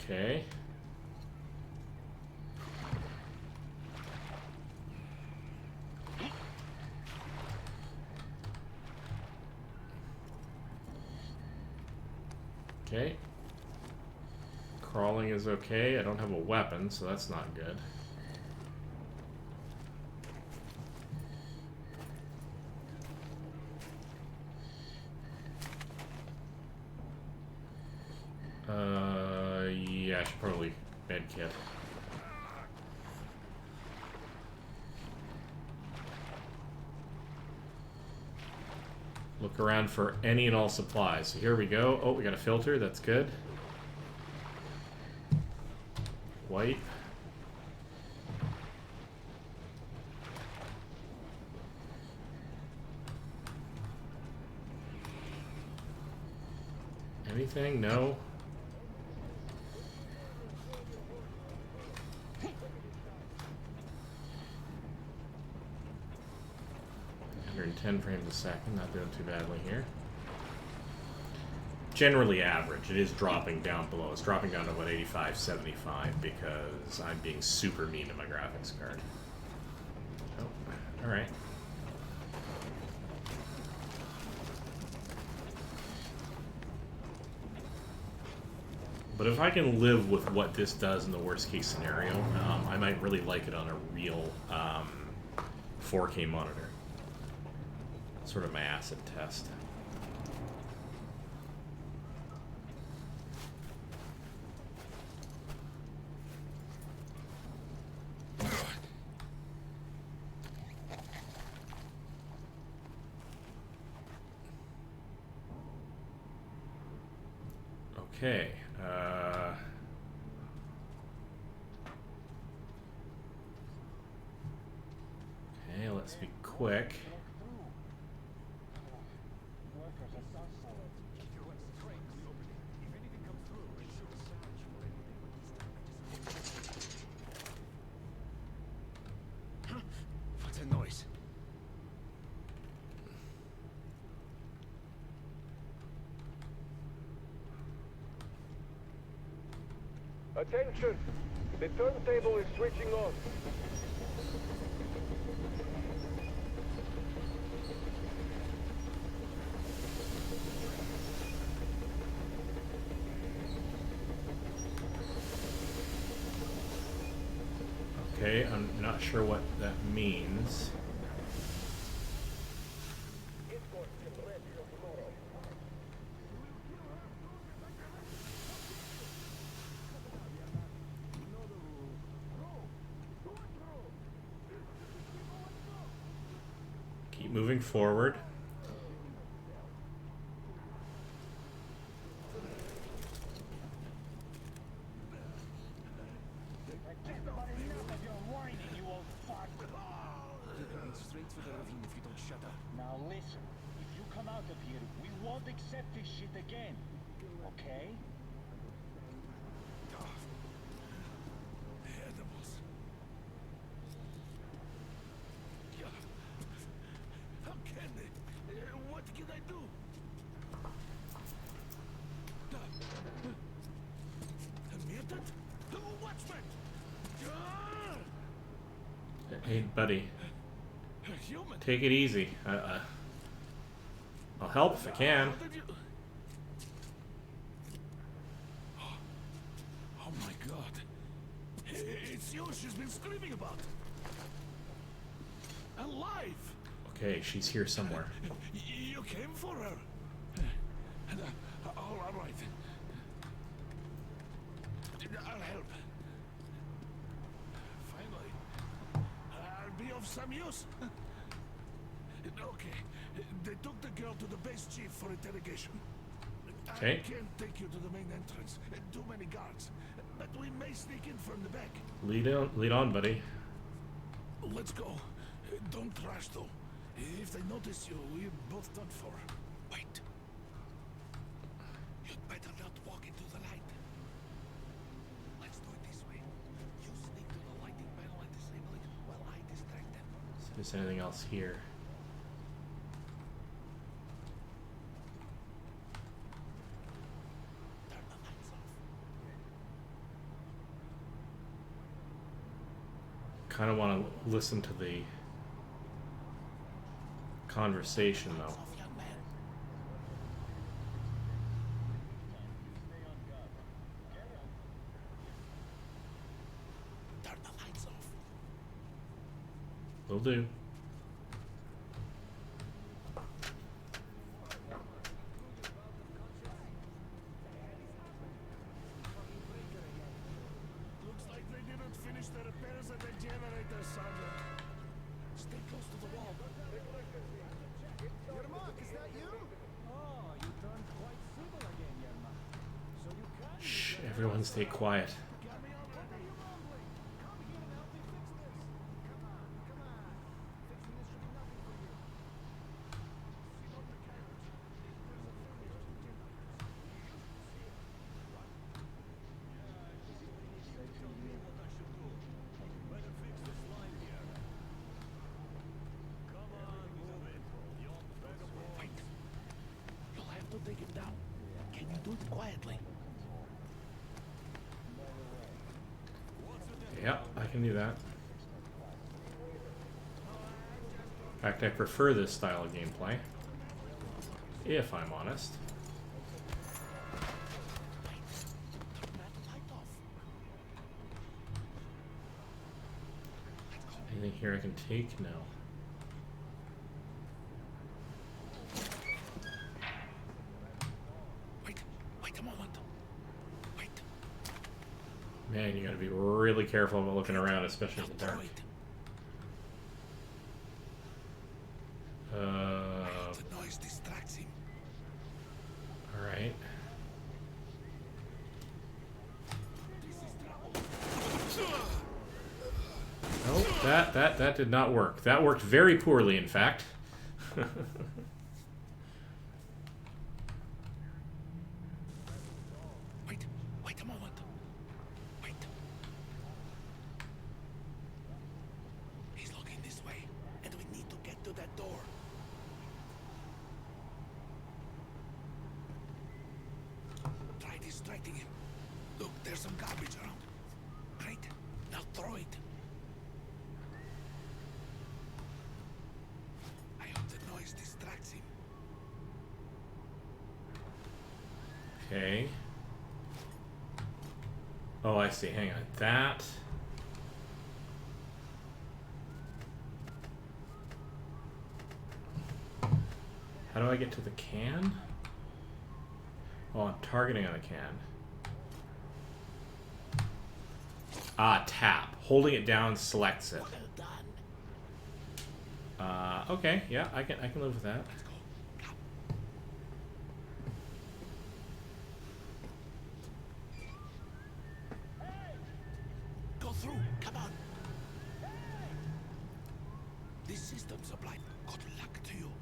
Okay. Okay. Crawling is okay. I don't have a weapon, so that's not good. Yeah, I should probably medkit. Look around for any and all supplies. So here we go. Oh, we got a filter. That's good. Wipe. Anything? No. And 10 frames a second, not doing too badly here. Generally average. It is dropping down below. It's dropping down to about 85, 75 because I'm being super mean to my graphics card. Oh, alright. But if I can live with what this does in the worst case scenario, I might really like it on a real 4K monitor. Sort of my acid test. Okay. Okay, let's be quick. What's a noise? Attention! The turntable is switching on. Okay, I'm not sure what that means. Keep moving forward. Straight for the ravine if you don't shut up. Now listen, if you come out of here, we won't accept this shit again. Okay? Animals. How can they? What can I do? A mutant? Watchman! Hey, buddy. Human. Take it easy. I'll help if I can. How did you... Oh my god. It's you she's been screaming about. Alive! Okay, she's here somewhere. You came for her. All right. I'll help. Finally. I'll be of some use. Okay. They took the girl to the base chief for interrogation. Okay. I can't take you to the main entrance. Too many guards. But we may sneak in from the back. Lead on, buddy. Let's go. Don't rush, though. If they notice you, we're both done for. Wait. You'd better not walk into the light. Let's do it this way. You sneak to the lighting panel and disable it while I distract them. See if there's anything else here. Turn the lights off. Kind of want to listen to the conversation, though. Off, young man. Turn the lights off. Will do. Looks like they didn't finish the repairs at the generator, Sergeant. Stay close to the wall. Yermak, is that you? Oh, you turned quite civil again, Yermak. So you can... Shh, everyone stay quiet. Got me already. Come here and help me fix this. Come on, come on. Fixing this should be nothing for you. Wait. You'll have to take him down. Can you do it quietly? Yeah, I can do that. In fact, I prefer this style of gameplay. If I'm honest. Anything here I can take? No. Wait a moment. Wait. Man, you gotta be really careful about looking around, especially in the dark. The noise distracts him. Alright. Oh, that did not work. That worked very poorly, in fact. Wait a moment. Wait. He's looking this way, and we need to get to that door. Try distracting him. Look, there's some garbage around. Great. Now throw it. I hope the noise distracts him. Okay. Oh, I see. Hang on. That. How do I get to the can? Oh, I'm targeting on the can. Ah, tap. Holding it down selects it. Okay. Yeah, I can live with that. Go through. Come on. This system's applied. Good luck to you.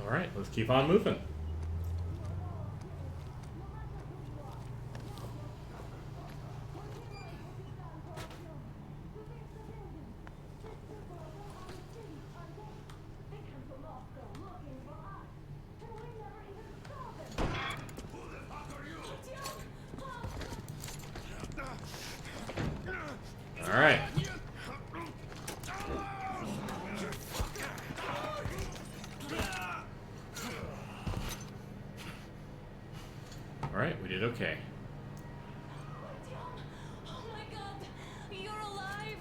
All right, let's keep on moving. All right. All right, we did okay. Oh my god, you're alive!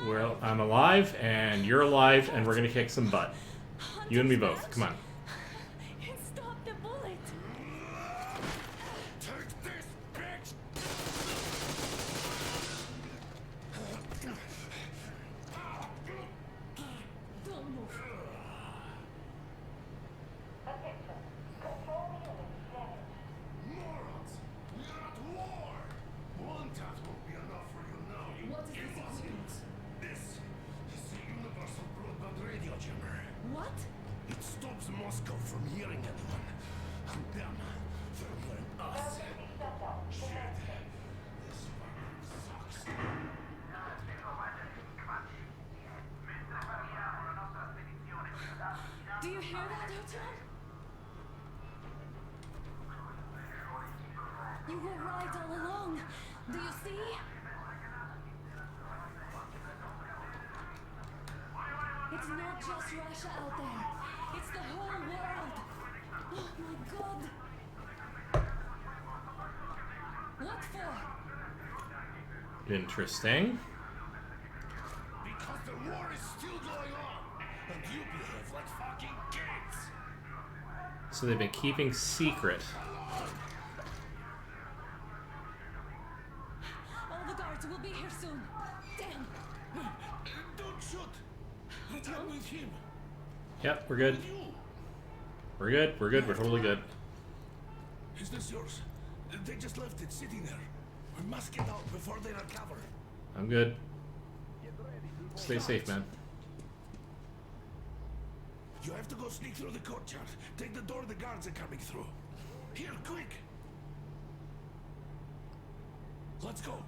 Well, I'm alive, and you're alive, and we're gonna kick some butt. You and me both. Come on. It stopped the bullet! Take this, bitch! Don't move. Morons! You're at war! One tap won't be enough for you now, you What is this experience? This is the universal broadband radio jammer. What? It stops Moscow from hearing anyone. And them from hearing us. Shit. This fucking sucks. Do you hear that, Ep1? You were right all along. Do you see? It's not just Russia out there. It's the whole world. Oh my god. What for? Interesting. Because the war is still going on. And you behave like fucking kids. So they've been keeping secret. All the guards will be here soon. Damn. Don't shoot! I'm with him. Yep, we're good. We're good. We're good. We're totally good. Is this yours? They just left it sitting there. We must get out before they recover. I'm good. Stay safe, man. You have to go sneak through the courtyard. Take the door the guards are coming through. Here, quick! Let's go.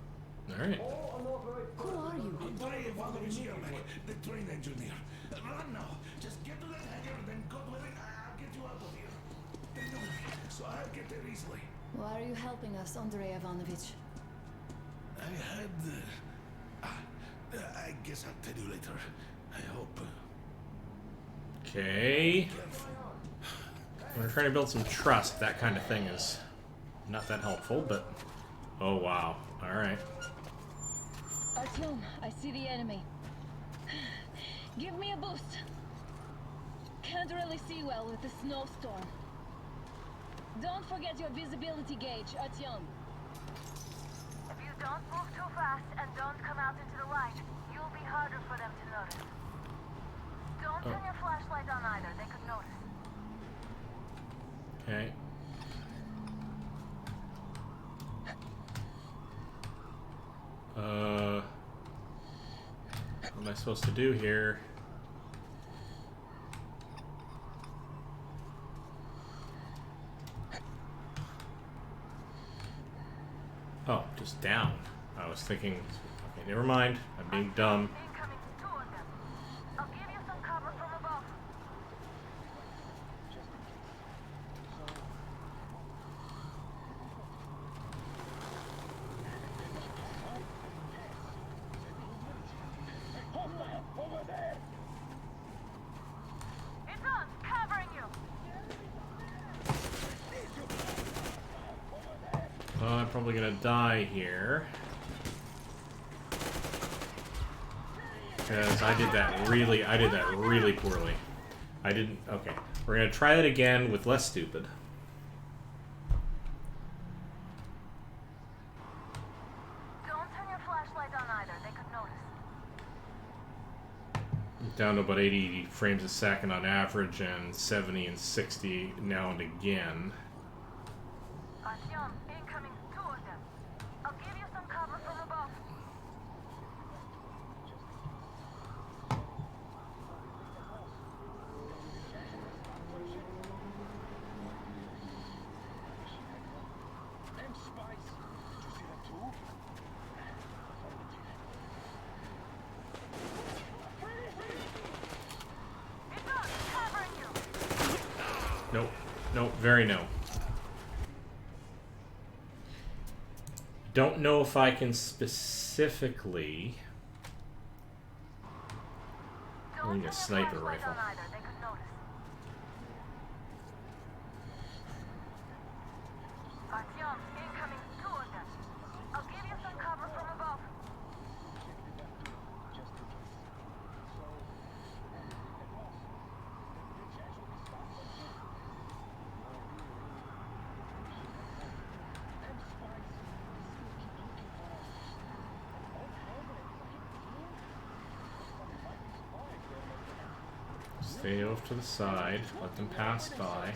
All right. Who are you? Andrei Ivanovich Yermak, the train engineer. Run now. Just get to that hangar, then God willing, I'll get you out of here. They know me, so I'll get there easily. Why are you helping us, Andrei Ivanovich? I had... I guess I'll tell you later. I hope. Okay. When we're trying to build some trust, that kind of thing is not that helpful, but... Oh, wow. All right. Artyom, I see the enemy. Give me a boost. Can't really see well with the snowstorm. Don't forget your visibility gauge, Artyom. If you don't move too fast and don't come out into the light, you'll be harder for them to notice. Don't turn your flashlight on either, they could notice. Okay. What am I supposed to do here? Oh, just down. I was thinking, okay, never mind. I'm being dumb. Incoming, 2 of them. I'll give you some cover from above. Over there! It's on, covering you. Well, I'm probably gonna die here. Because I did that really poorly. I didn't, okay. We're gonna try it again with less stupid. Don't turn your flashlight on either, they could notice. Down to about 80 frames a second on average and 70 and 60 now and again. Artyom, incoming, 2 of them. I'll give you some cover from above. Them spies! Did you see them too? It's on, covering you. Nope. Nope. Very no. Don't know if I can specifically Don't need turn a your sniper flashlight rifle. on either, they could notice. Artyom, incoming, 2 of them. I'll give you some cover from above. Stay off to the side. Let them pass by.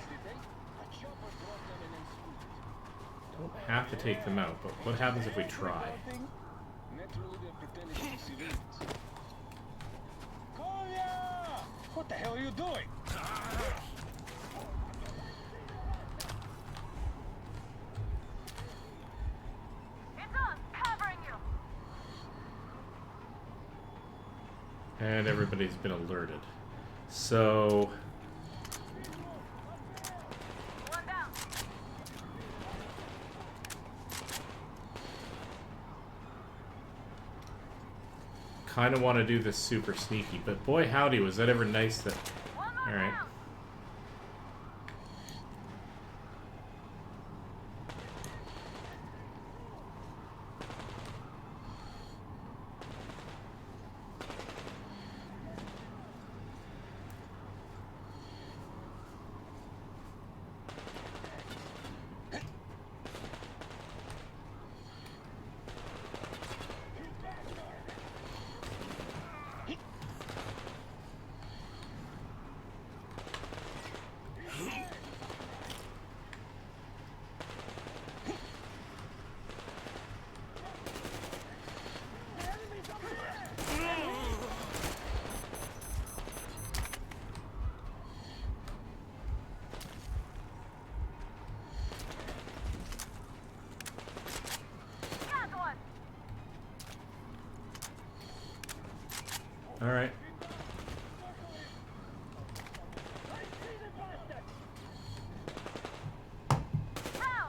Don't have to take them out, but what happens if we try? Naturally, they're pretending to be civilians. Kolya! What the hell are you doing? It's on, covering you. And everybody's been alerted. So One down. kind of want to do this super sneaky, but boy howdy, was that ever nice that... One more Alright. down. Got one. Alright. Down.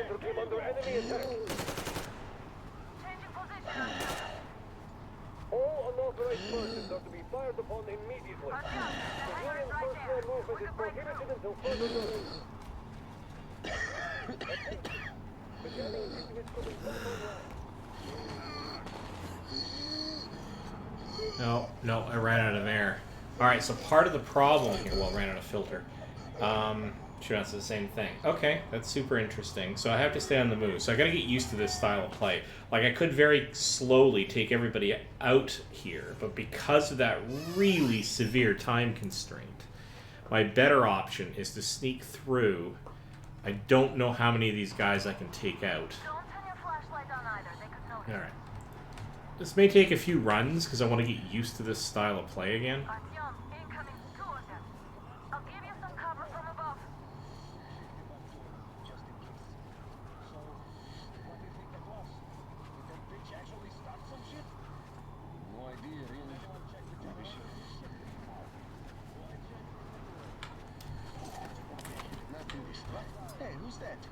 center came under enemy attack. Changing position. All unauthorized persons are to be fired upon immediately. Artyom, the hangar is right there. Personnel movement We is can break prohibited through. until further notice. The jamming system is coming back online. No, I ran out of air. Alright, so part of the problem here... Well, ran out of filter. Sure, that's the same thing. Okay, that's super interesting. So I have to stay on the move. So I gotta get used to this style of play. Like, I could very slowly take everybody out here, but because of that really severe time constraint, my better option is to sneak through. I don't know how many of these guys I can take out. Don't turn your flashlight on either. They could notice. Alright. This may take a few runs, because I want to get used to this style of play again. Artyom, incoming. Two of them. I'll give you some cover from above. Just in case. So, what do you think that was? Did that bitch actually start some shit? No idea, really. Maybe she... Not do this. Hey, who's that?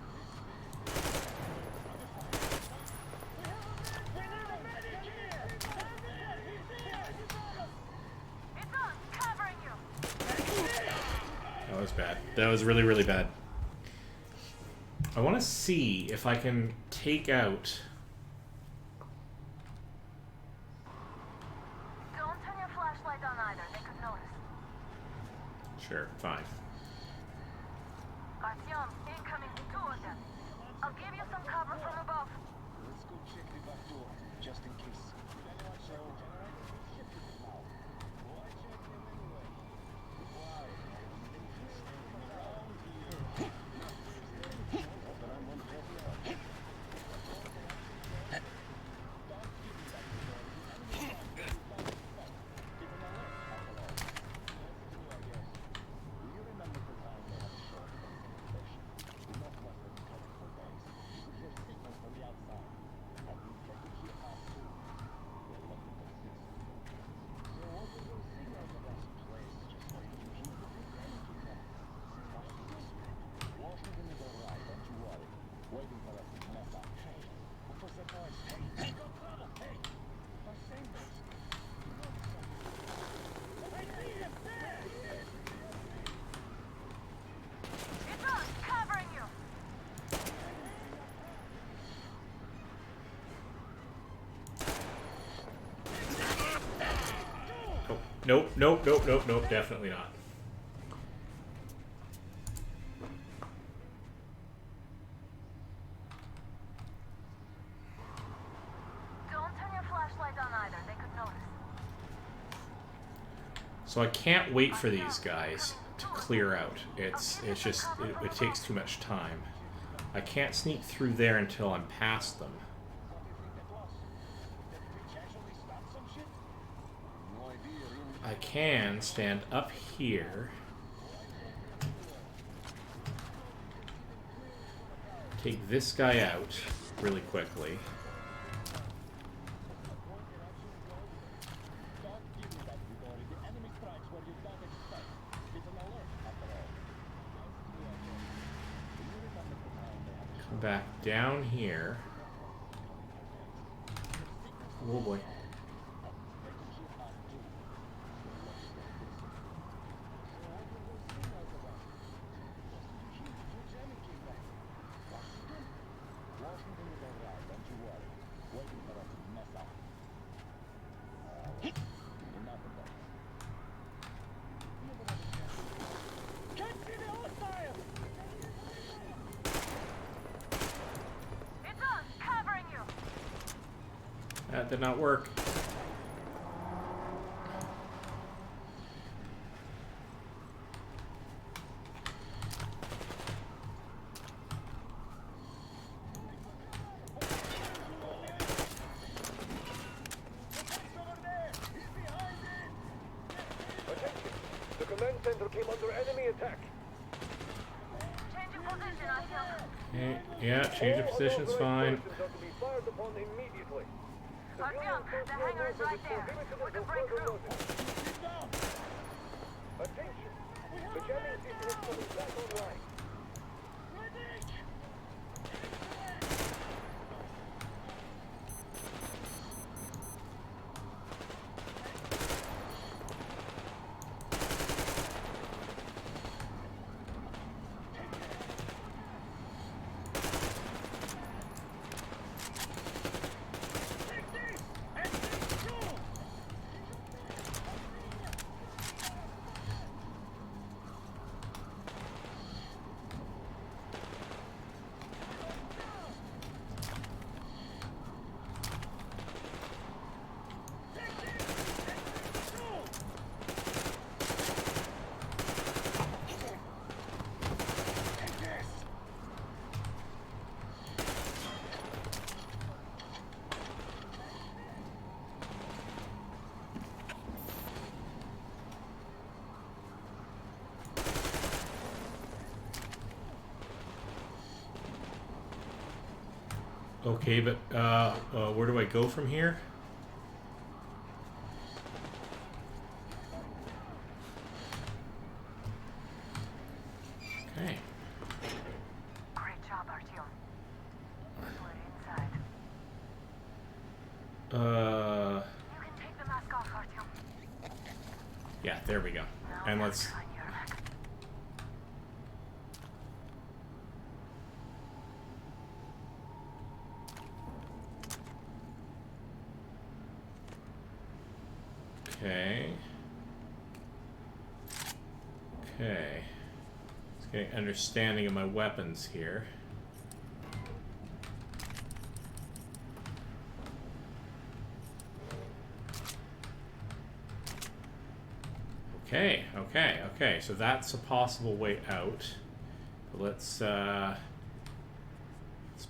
It's on. Covering you. That was bad. That was really, really bad. I want to see if I can take out... Don't turn your flashlight on either. They could notice. Sure, fine. Artyom, incoming. Two of them. I'll give you some cover from above. Let's go check the back door, just in case. So... It's on. Covering you. Oh, nope, definitely not. Don't turn your flashlight on either. They could notice. So I can't wait for these guys to clear out. It's just, it takes too much time. I can't sneak through there until I'm past them. I can stand up here, take this guy out really quickly. Come back down here. Oh boy. It's on. Covering you. That did not work. Attention! The command center came under enemy attack. Changing position, Artyom. Okay, yeah, change of position's fine. Persons are to be fired upon immediately. Artyom, the hangar is right there. We can break through. Attention! The jamming system is coming back online. Okay, but where do I go from here? Okay. Great job, Artyom. We're inside. You can take the mask off, Artyom. Yeah, there we go. Now And let's... on your neck. Okay. Okay. Let's get an understanding of my weapons here. Okay. So that's a possible way out. But let's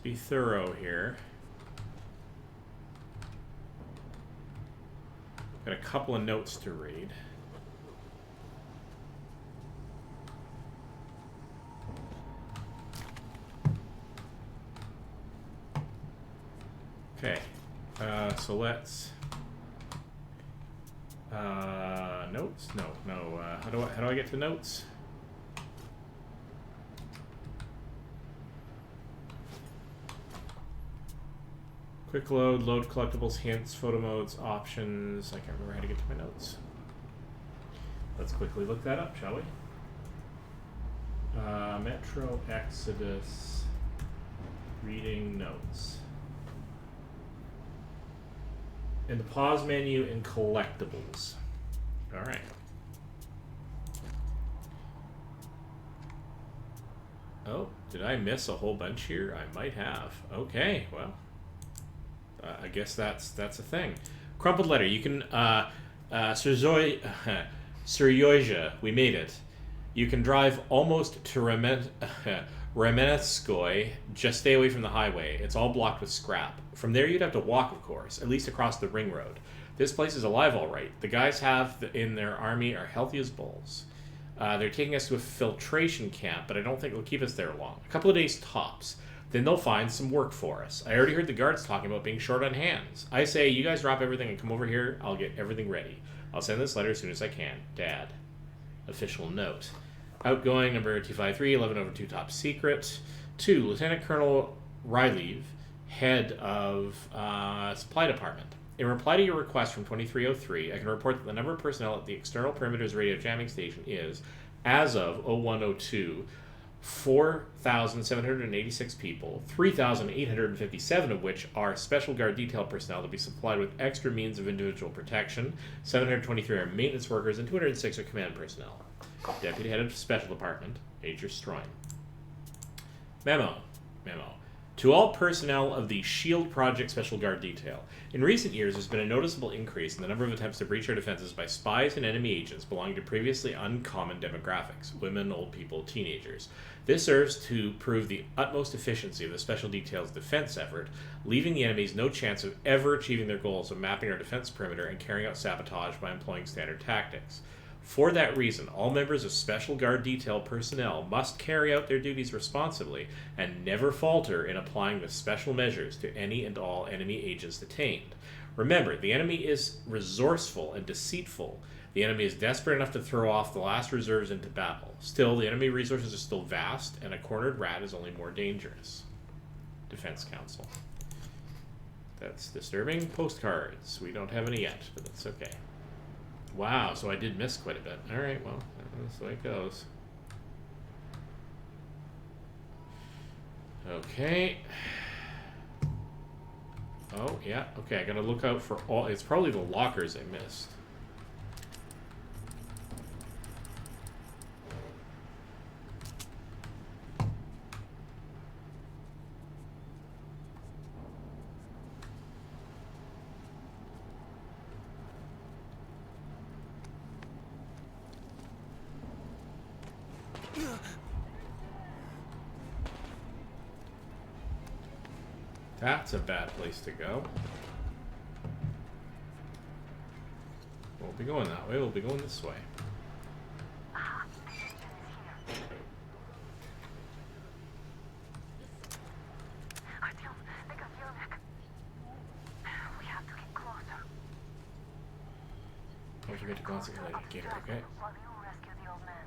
be thorough here. Got a couple of notes to read. Okay, so let's notes? No. How do I get to notes? Quick load collectibles, hints, photo modes, options. I can't remember how to get to my notes. Let's quickly look that up, shall we? Metro Exodus reading notes. In the pause menu in collectibles. Alright. Oh, did I miss a whole bunch here? I might have. Okay, well. I guess that's a thing. Crumpled letter. You can Seryoja, we made it. You can drive almost to Remenskoy. Just stay away from the highway. It's all blocked with scrap. From there you'd have to walk, of course, at least across the ring road. This place is alive all right. The guys in their army are healthy as bulls. They're taking us to a filtration camp, but I don't think it'll keep us there long. A couple of days tops. Then they'll find some work for us. I already heard the guards talking about being short on hands. I say, you guys drop everything and come over here. I'll get everything ready. I'll send this letter as soon as I can. Dad. Official note. Outgoing, number 253, 11/2, top secret. 2, Lieutenant Colonel Ryleave, head of Supply Department. In reply to your request from 2303, I can report that the number of personnel at the external perimeters radio jamming station is, as of 0102, 4,786 people, 3,857 of which are Special Guard detail personnel to be supplied with extra means of individual protection, 723 are maintenance workers, and 206 are command personnel. Deputy Head of Special Department, Major Stroin. Memo. To all personnel of the SHIELD Project Special Guard Detail. In recent years, there's been a noticeable increase in the number of attempts to breach our defenses by spies and enemy agents belonging to previously uncommon demographics, women, old people, teenagers. This serves to prove the utmost efficiency of the Special Detail's defense effort, leaving the enemies no chance of ever achieving their goals of mapping our defense perimeter and carrying out sabotage by employing standard tactics. For that reason, all members of Special Guard Detail personnel must carry out their duties responsibly and never falter in applying the special measures to any and all enemy agents detained. Remember, the enemy is resourceful and deceitful. The enemy is desperate enough to throw off the last reserves into battle. Still, the enemy resources are still vast, and a cornered rat is only more dangerous. Defense Council. That's disturbing. Postcards. We don't have any yet, but that's okay. Wow, so I did miss quite a bit. Alright, well, that's the way it goes. Okay. Oh, yeah, okay, I gotta look out for all... It's probably the lockers I missed. That's a bad place to go. Won't be going that way, we'll be going this way. Artyom, they got your Don't forget to constantly light the gator, okay? While you rescue the old man.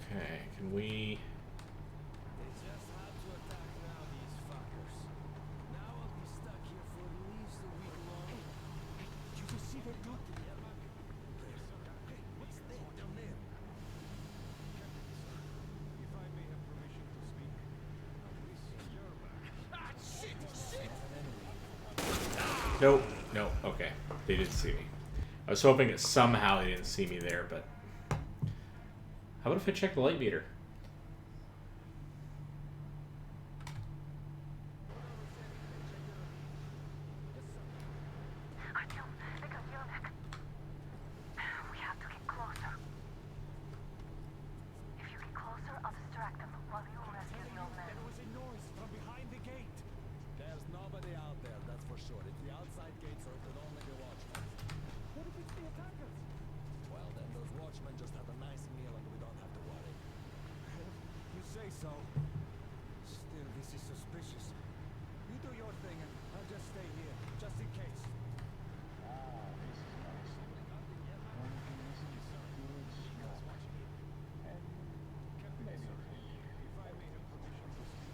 Okay, can we... They just had to attack now, these fuckers. Now I'll be stuck here for at least a week long. Hey, you can see that dude? Hey, what's that down there? If I may have permission to speak, you're back. Ah, shit, shit! Nope. No, okay. They didn't see me. I was hoping that somehow they didn't see me there, but... How about if I check the light meter? Artyom, they got Yonek. We have to get closer. If you get closer, I'll distract them while you rescue the old man. There was a noise from behind the gate. There's nobody out there, that's for sure. If the outside gates are open, only the watchmen. What if it's the attackers? Well, then those watchmen just had a nice meal and we don't have to worry. You say so. Still, this is suspicious. You do your thing and I'll just stay here, just in case. Ah, this is nice. One can listen to some good smoke. And maybe a drink. If I may have permission to speak.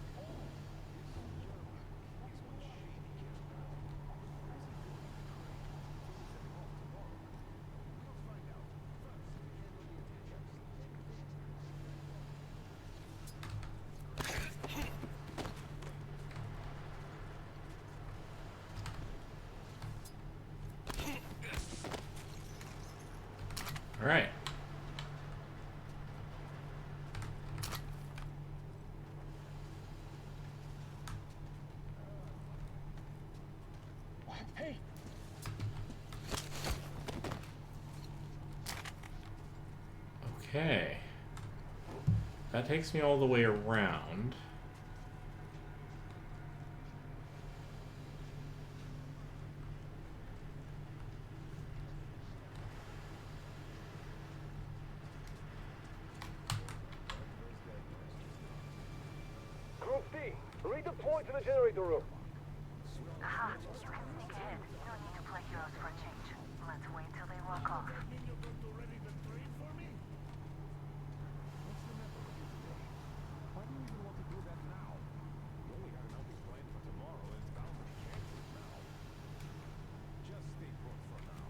All right. What? Hey! Okay. That takes me all the way around. Group D, redeploy to the generator room. Aha, you can sneak ahead. No need to play heroes for a change. Let's wait till they walk off. Why do you even want to do that now? You only got an outing planned for tomorrow and it's bound to be canceled now. Just stay put for now.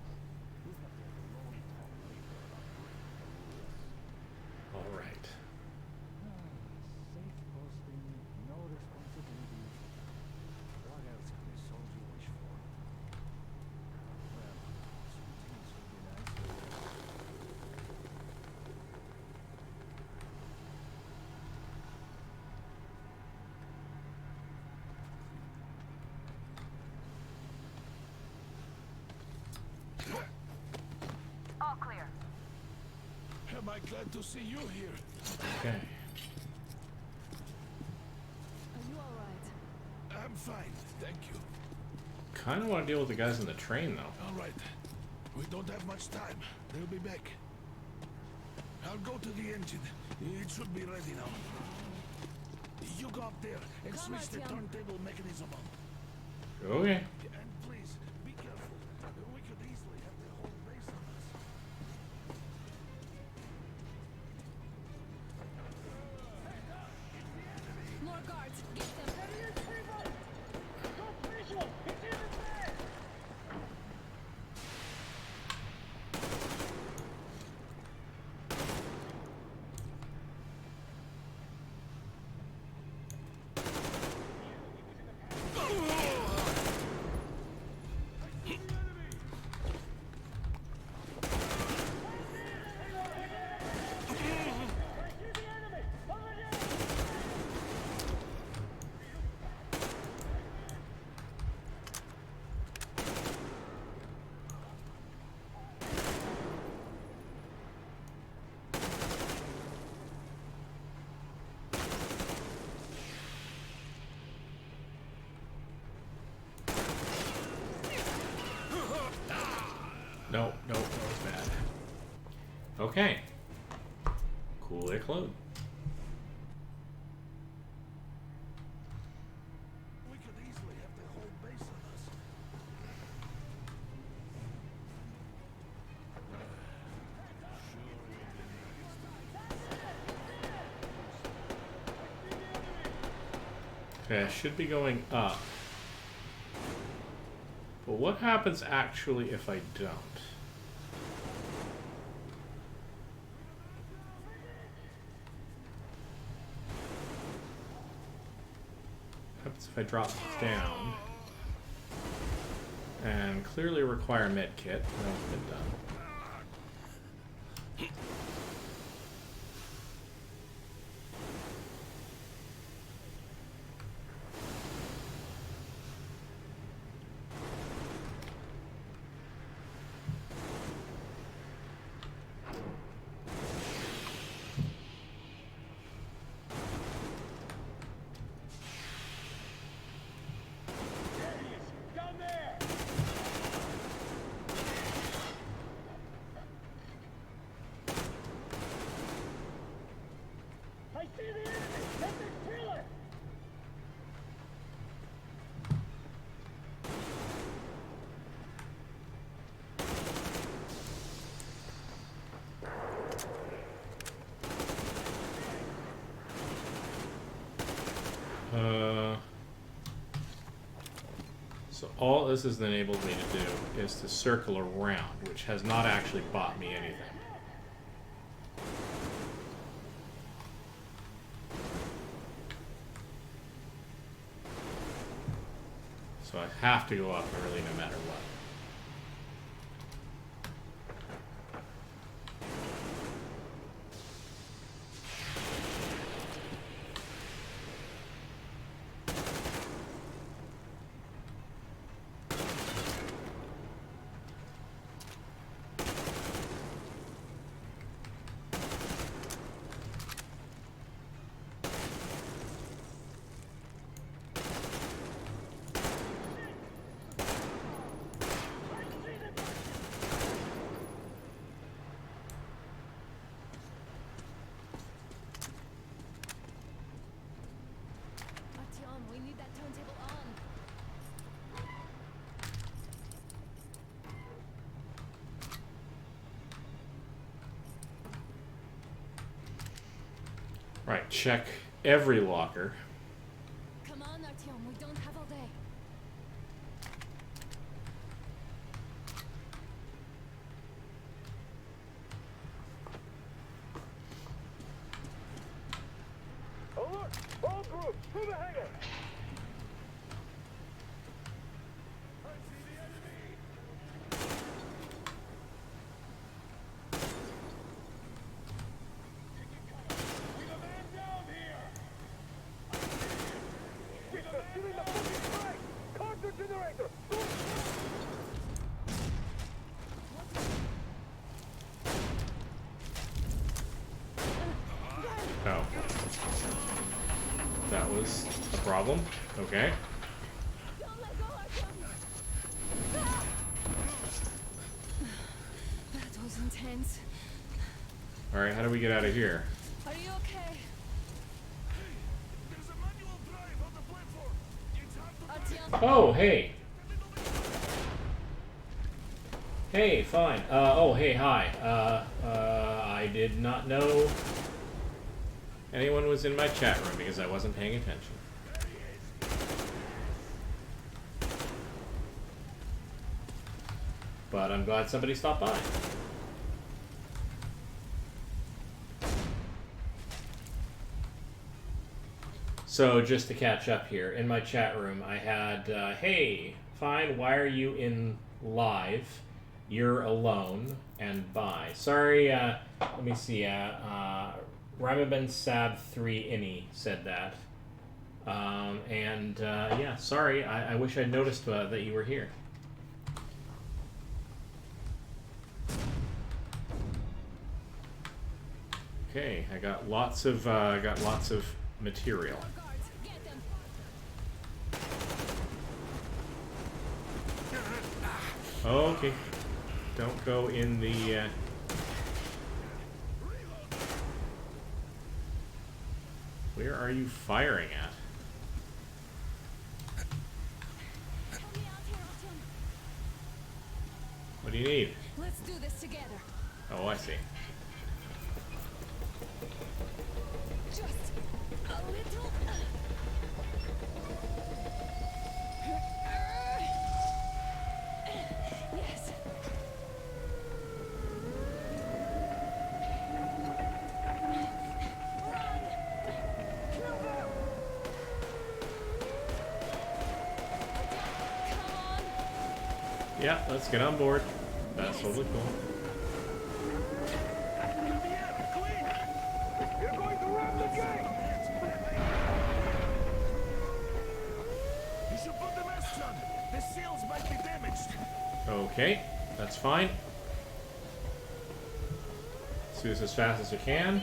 We'll have to have a long talk later about breaking the rules. All right. Safe posting, no responsibility. What else can a soldier wish for? Well, some things would be nice. All clear. Am I glad to see you here? Okay. Are you alright? I'm fine, thank you. Kind of want to deal with the guys in the train, though. All right. We don't have much time. They'll be back. I'll go to the engine. It should be ready now. You go up there and Come switch the on, Tim. turntable mechanism on. Okay. And please, be careful. We could easily have the whole base on us. More guards! Get them! No, that was bad. Okay. Cool explode. We could easily have the whole base on us. Okay, I should be going up. But what happens actually if I don't? What happens if I drop down? And clearly require medkit. That's been done. So all this has enabled me to do is to circle around, which has not actually bought me anything. So I have to go up early no matter what. We need that turntable on. Right, check every locker. Come on, Artyom, we don't have all day. Alert! All groups, to the hangar! Oh. That was a problem. Okay. Don't let go, Artyom! Ah! That was intense. Alright, how do we get out of here? Are you okay? There's a manual drive on the platform. It's hard to Oh, hey. Hey, fine. Oh, hey, hi. I did not know anyone was in my chat room because I wasn't paying attention. But I'm glad somebody stopped by. So just to catch up here, in my chat room I had, hey, fine, why are you in live? You're alone, and bye. Sorry, let me see, Ramaben Sab 3 Inni said that. Yeah, sorry, I wish I'd noticed that you were here. Okay, I got lots of material. Okay, don't go in the. Where are you firing at? What do you need? Let's do this together. Oh, I see. Just a little. Yeah, let's get on board. That's totally cool. You're going to ram the gate! You should put the mast on. The sails might be damaged. Okay, that's fine. Let's do this as fast as we can.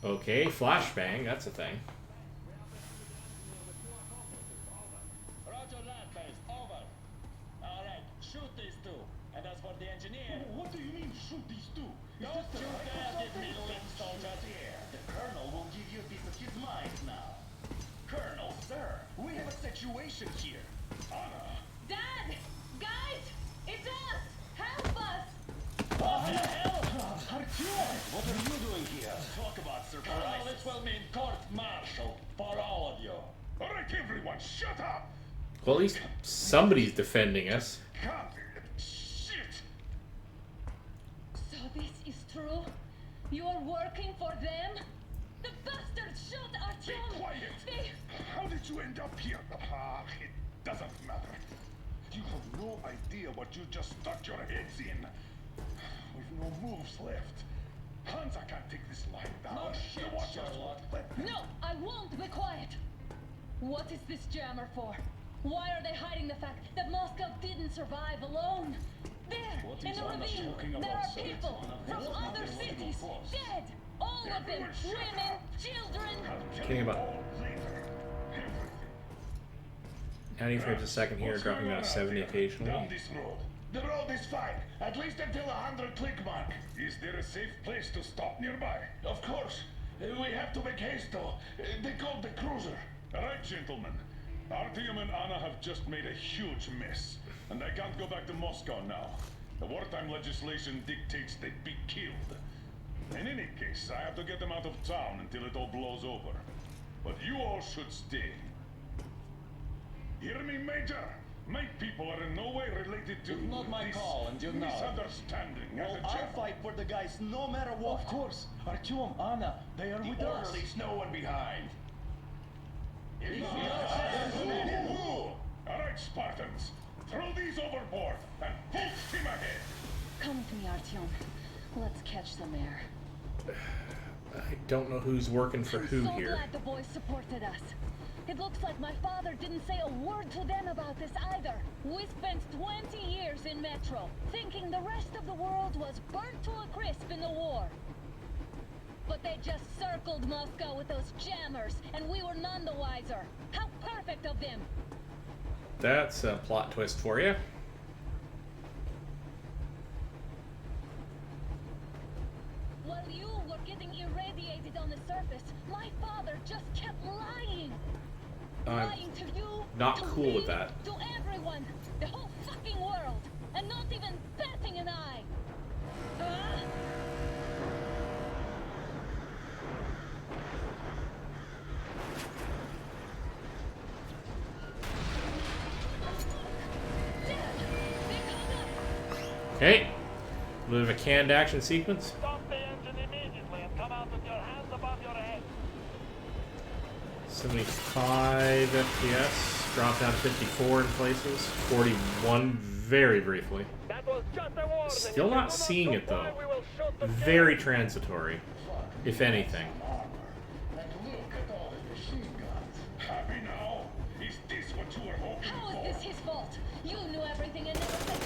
Okay, flashbang, that's a thing. Roger that, base. Over. Alright, shoot these two. And as for the engineer... What do you mean, shoot these two? Don't you dare give me lip, soldier. The Colonel will give you a piece of his mind now. Colonel, sir, we have a situation here. Anna. Dad! Guys! It's us! Help us! What the hell? Artyom, what are you doing here? Talk about surprise. Colonel, this will mean court-martial for all of you. All right, everyone, shut up! Well, at least somebody's defending us. Can't. Shit! So this is true? You're working for them? The bastards shot Be Artyom! quiet! They... How did you end up here? It doesn't matter. You have no idea what you just stuck your heads in. We've no moves left. Hansa can't take this line down. No shit, The watchers Sherlock. won't let them. No, I won't be quiet! What is this jammer for? Why are they hiding the fact that Moscow didn't survive alone? There, What in is the Anna ravine, talking there about, are sir? people from What other is the cities, force? dead! All of them, Everyone shut women, up. children! Getting about All later. Everything. 90 frames a second here, What's dropping going down to on 70 out here? occasionally. Down this road. The road is fine, at least until 100 click mark. Is there a safe place to stop nearby? Of course. We have to make haste though. They called the cruiser. All right, gentlemen. Artyom and Anna have just made a huge mess, and I can't go back to Moscow now. The wartime legislation dictates they be killed. In any case, I have to get them out of town until it all blows over. But you all should stay. Hear me, Major? My people are in no way related to It's not my this call, and you know. misunderstanding. Well, as a I'll general. fight for the guys no matter what. Of course. Artyom, Anna, they are with us. Leaves no one behind. All right, Spartans, throw these overboard and full steam ahead. Come with me, Artyom. Let's catch some air. I don't know who's working for who So here. glad the boys supported us. It looks like my father didn't say a word to them about this either. We spent 20 years in Metro, thinking the rest of the world was burnt to a crisp in the war. But they just circled Moscow with those jammers, and we were none the wiser. How perfect of them! That's a plot twist for you. While you were getting irradiated on the surface, my father just kept lying. I'm Lying to you, not to cool me, with that. to everyone, the whole fucking world, and not even batting an eye. Ah! Dad, they hung up. Okay. A bit of a canned action sequence. Stop the engine immediately and come out with your hands above your head. 75 FPS, dropped down to 54 in places, 41 very briefly. That was just a warning. Still If you not do seeing it comply, though. we will shoot the Very transitory, if anything. And look at all the machine guns. Happy now? Is this what you were hoping How for? is this his fault? You knew everything and never said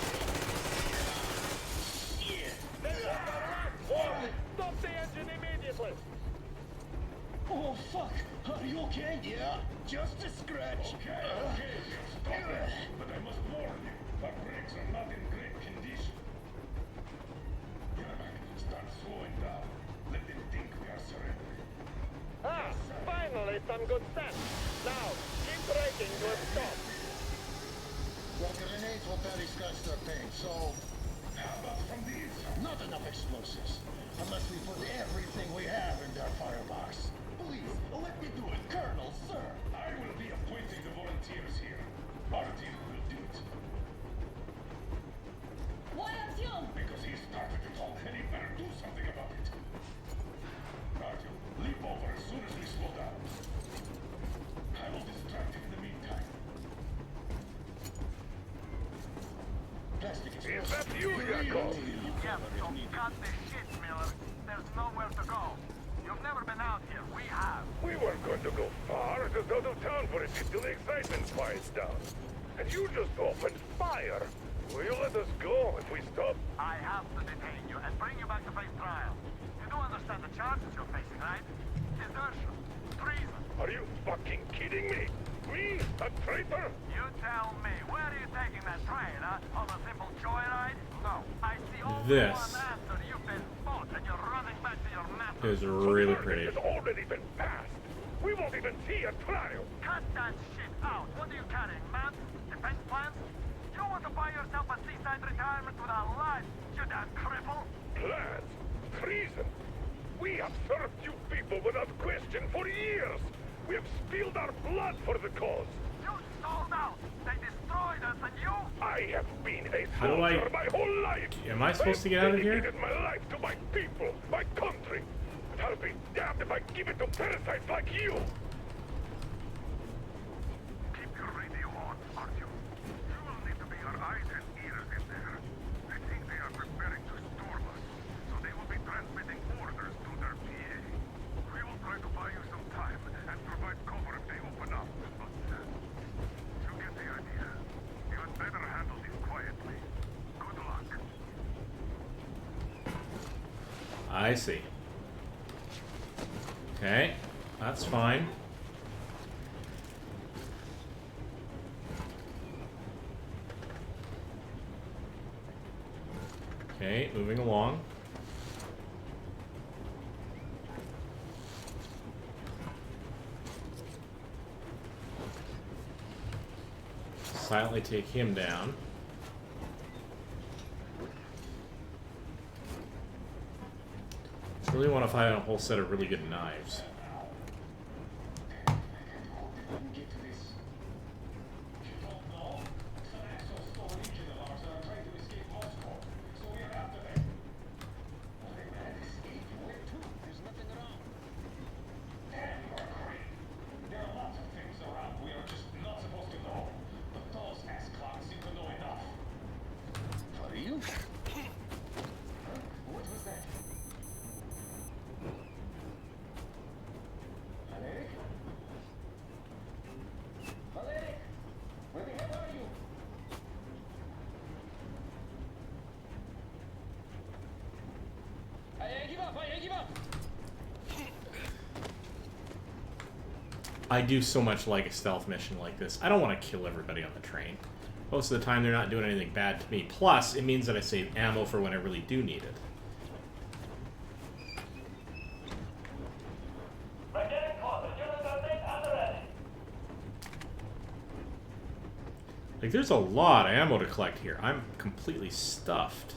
shit. Warning! Stop the engine immediately. Oh, fuck. Are you okay? Yeah, just a scratch. Okay, stop it. But I must warn you, our brakes are not in great condition. Yermak, start slowing down. Let them think we are surrendering. Ah, finally some good sense. Now, keep braking to a stop. Well, grenades will barely scratch their paint, so How about from these? not enough explosives. Unless we put everything we have in their firebox. Please, let me do it, Colonel, sir. I will be appointing the volunteers here. Our team will do it. Why Artyom? Because he started it all, and he better Is that you, Jacob? Yes, so cut the shit, Miller. There's nowhere to go. You've never been out here. We have. We weren't going to go far, just out of town for a bit till the excitement quiets down. And you just opened fire. Will you let us go if we stop? I have to detain you and bring you back to face trial. You do understand the charges you're facing, right? Desertion. Treason. Are you fucking kidding me? Me? A traitor? You tell me. Where are you taking that train, huh? On a simple joyride? No. I see only This one answer. You've been bought and you're running back to your master. is really pretty. It's already been passed. We won't even see a trial. Cut that shit out. What are you carrying, man? Defense plans? You want to buy yourself a seaside retirement without life, you damn cripple? Plans? Treason? We have served you people without question for years. We have spilled our blood for the cause. You sold out. They destroyed us and you? I have been a How do I- soldier my whole life. Am I supposed to get out of here? I've dedicated my life to my people, my country. But I'll be damned if I give it to parasites like you. Keep your radio on, aren't you? You will need to be your eyes and ears in there. I think they are preparing to storm us, so they will be transmitting orders to their PA. We will try to buy you some time and provide cover if they open up. But you get the idea. You had better handle this quietly. Good luck. I see. Okay, that's fine. Okay, moving along. Silently take him down. I really want to find a whole set of really good knives. I do so much like a stealth mission like this. I don't want to kill everybody on the train. Most of the time they're not doing anything bad to me. Plus, it means that I save ammo for when I really do need it. Like, there's a lot of ammo to collect here. I'm completely stuffed.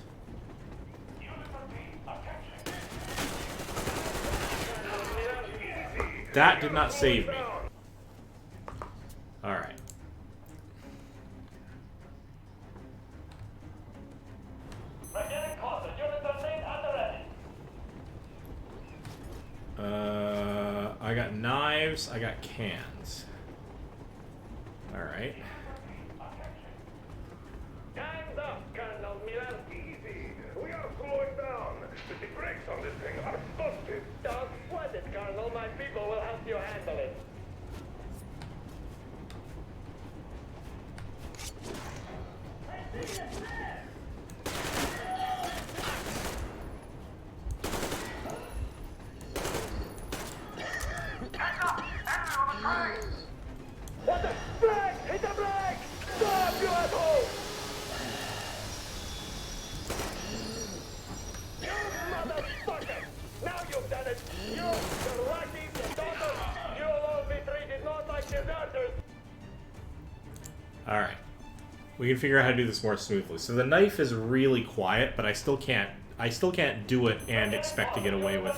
That did not save me. Alright. I got knives, I got cans. Alright. Time's up, Colonel Miller. Easy. We are slowing down. The brakes on this thing are busted. Don't sweat it, Colonel. My people will help you handle it. What the flag? Hit the flag! Stop, you asshole! You motherfucker! Now you've done it! You, the Rockies, the daughters, you'll all be treated not like deserters! Alright. We can figure out how to do this more smoothly. So the knife is really quiet, but I still can't do it and expect to get away with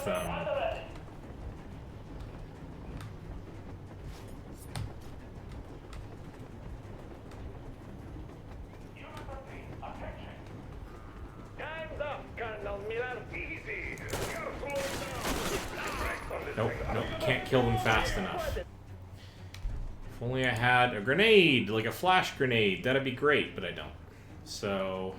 Time's up, Colonel Miller. Easy. We are slowing down. Nope, can't kill them fast enough. If only I had a grenade, like a flash grenade, that'd be great, but I don't. So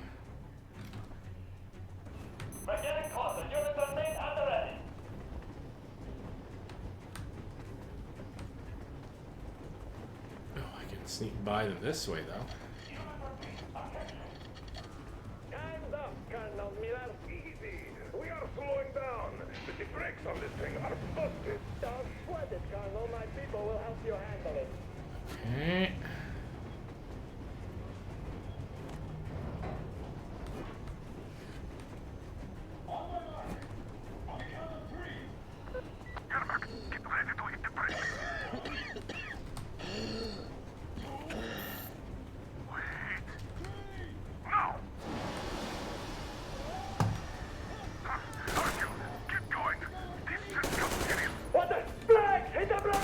Sneak by them this way, though. Time's up, Colonel Miller. Easy. We are slowing down. But the brakes on this thing are busted. Don't sweat it, Colonel. My people will help you handle it. Okay. What the? Brakes! Hit the brakes!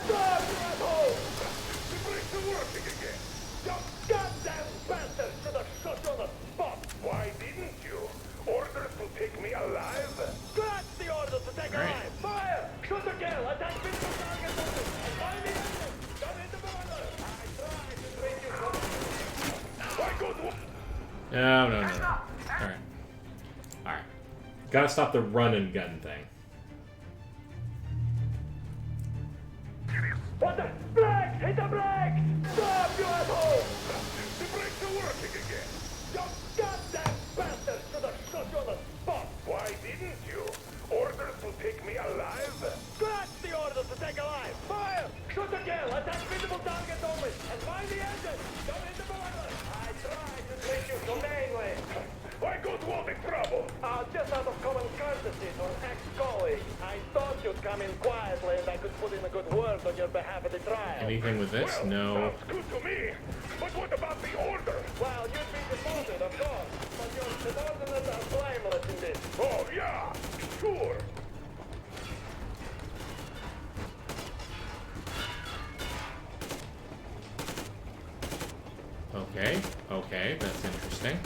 Stop, you asshole! The brakes are working again. You goddamn bastards should have shot you on the spot. Why didn't you? Orders to take me alive? That's the order to take alive. Fire! Shoot to kill! Attack pistol target only. And find the engine. Don't hit the border. I tried to train you for Why go to... No. Alright. Alright. Gotta stop the run and gun thing. What the? Brakes! Hit the brakes! Stop, you asshole! The brakes are working again. You goddamn bastard should have shot you on the spot. Why didn't you? Orders to take me alive? That's the order to take alive. Fire! Shoot to kill. Attack visible target only. And find the engine. Don't hit the boiler. I tried to treat you humanely. Why go to all the trouble? Just out of common courtesy to an ex-colleague. I thought you'd come in quietly and I could put in a good word on your behalf at the trial. Anything with this? Well, No. sounds good to me. But what about the order? Well, you'd be demoted, of course. But your subordinates are blameless in this. Oh, yeah. Sure. Okay, that's interesting.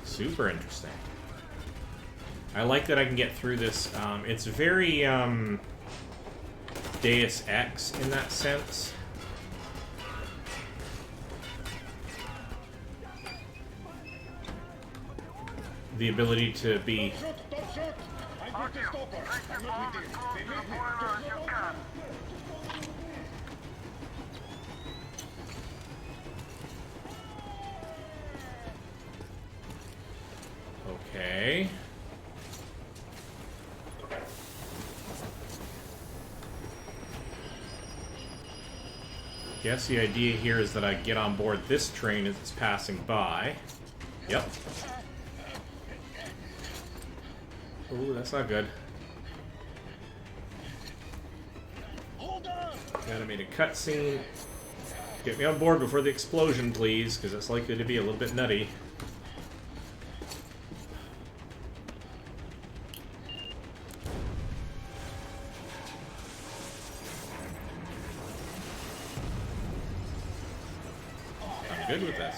Super interesting. I like that I can get through this. It's very Deus Ex in that sense. The ability to be okay. Guess the idea here is that I get on board this train as it's passing by. Yep. Ooh, that's not good. Animated cutscene. Get me on board before the explosion, please, because it's likely to be a little bit nutty. I'm good with this.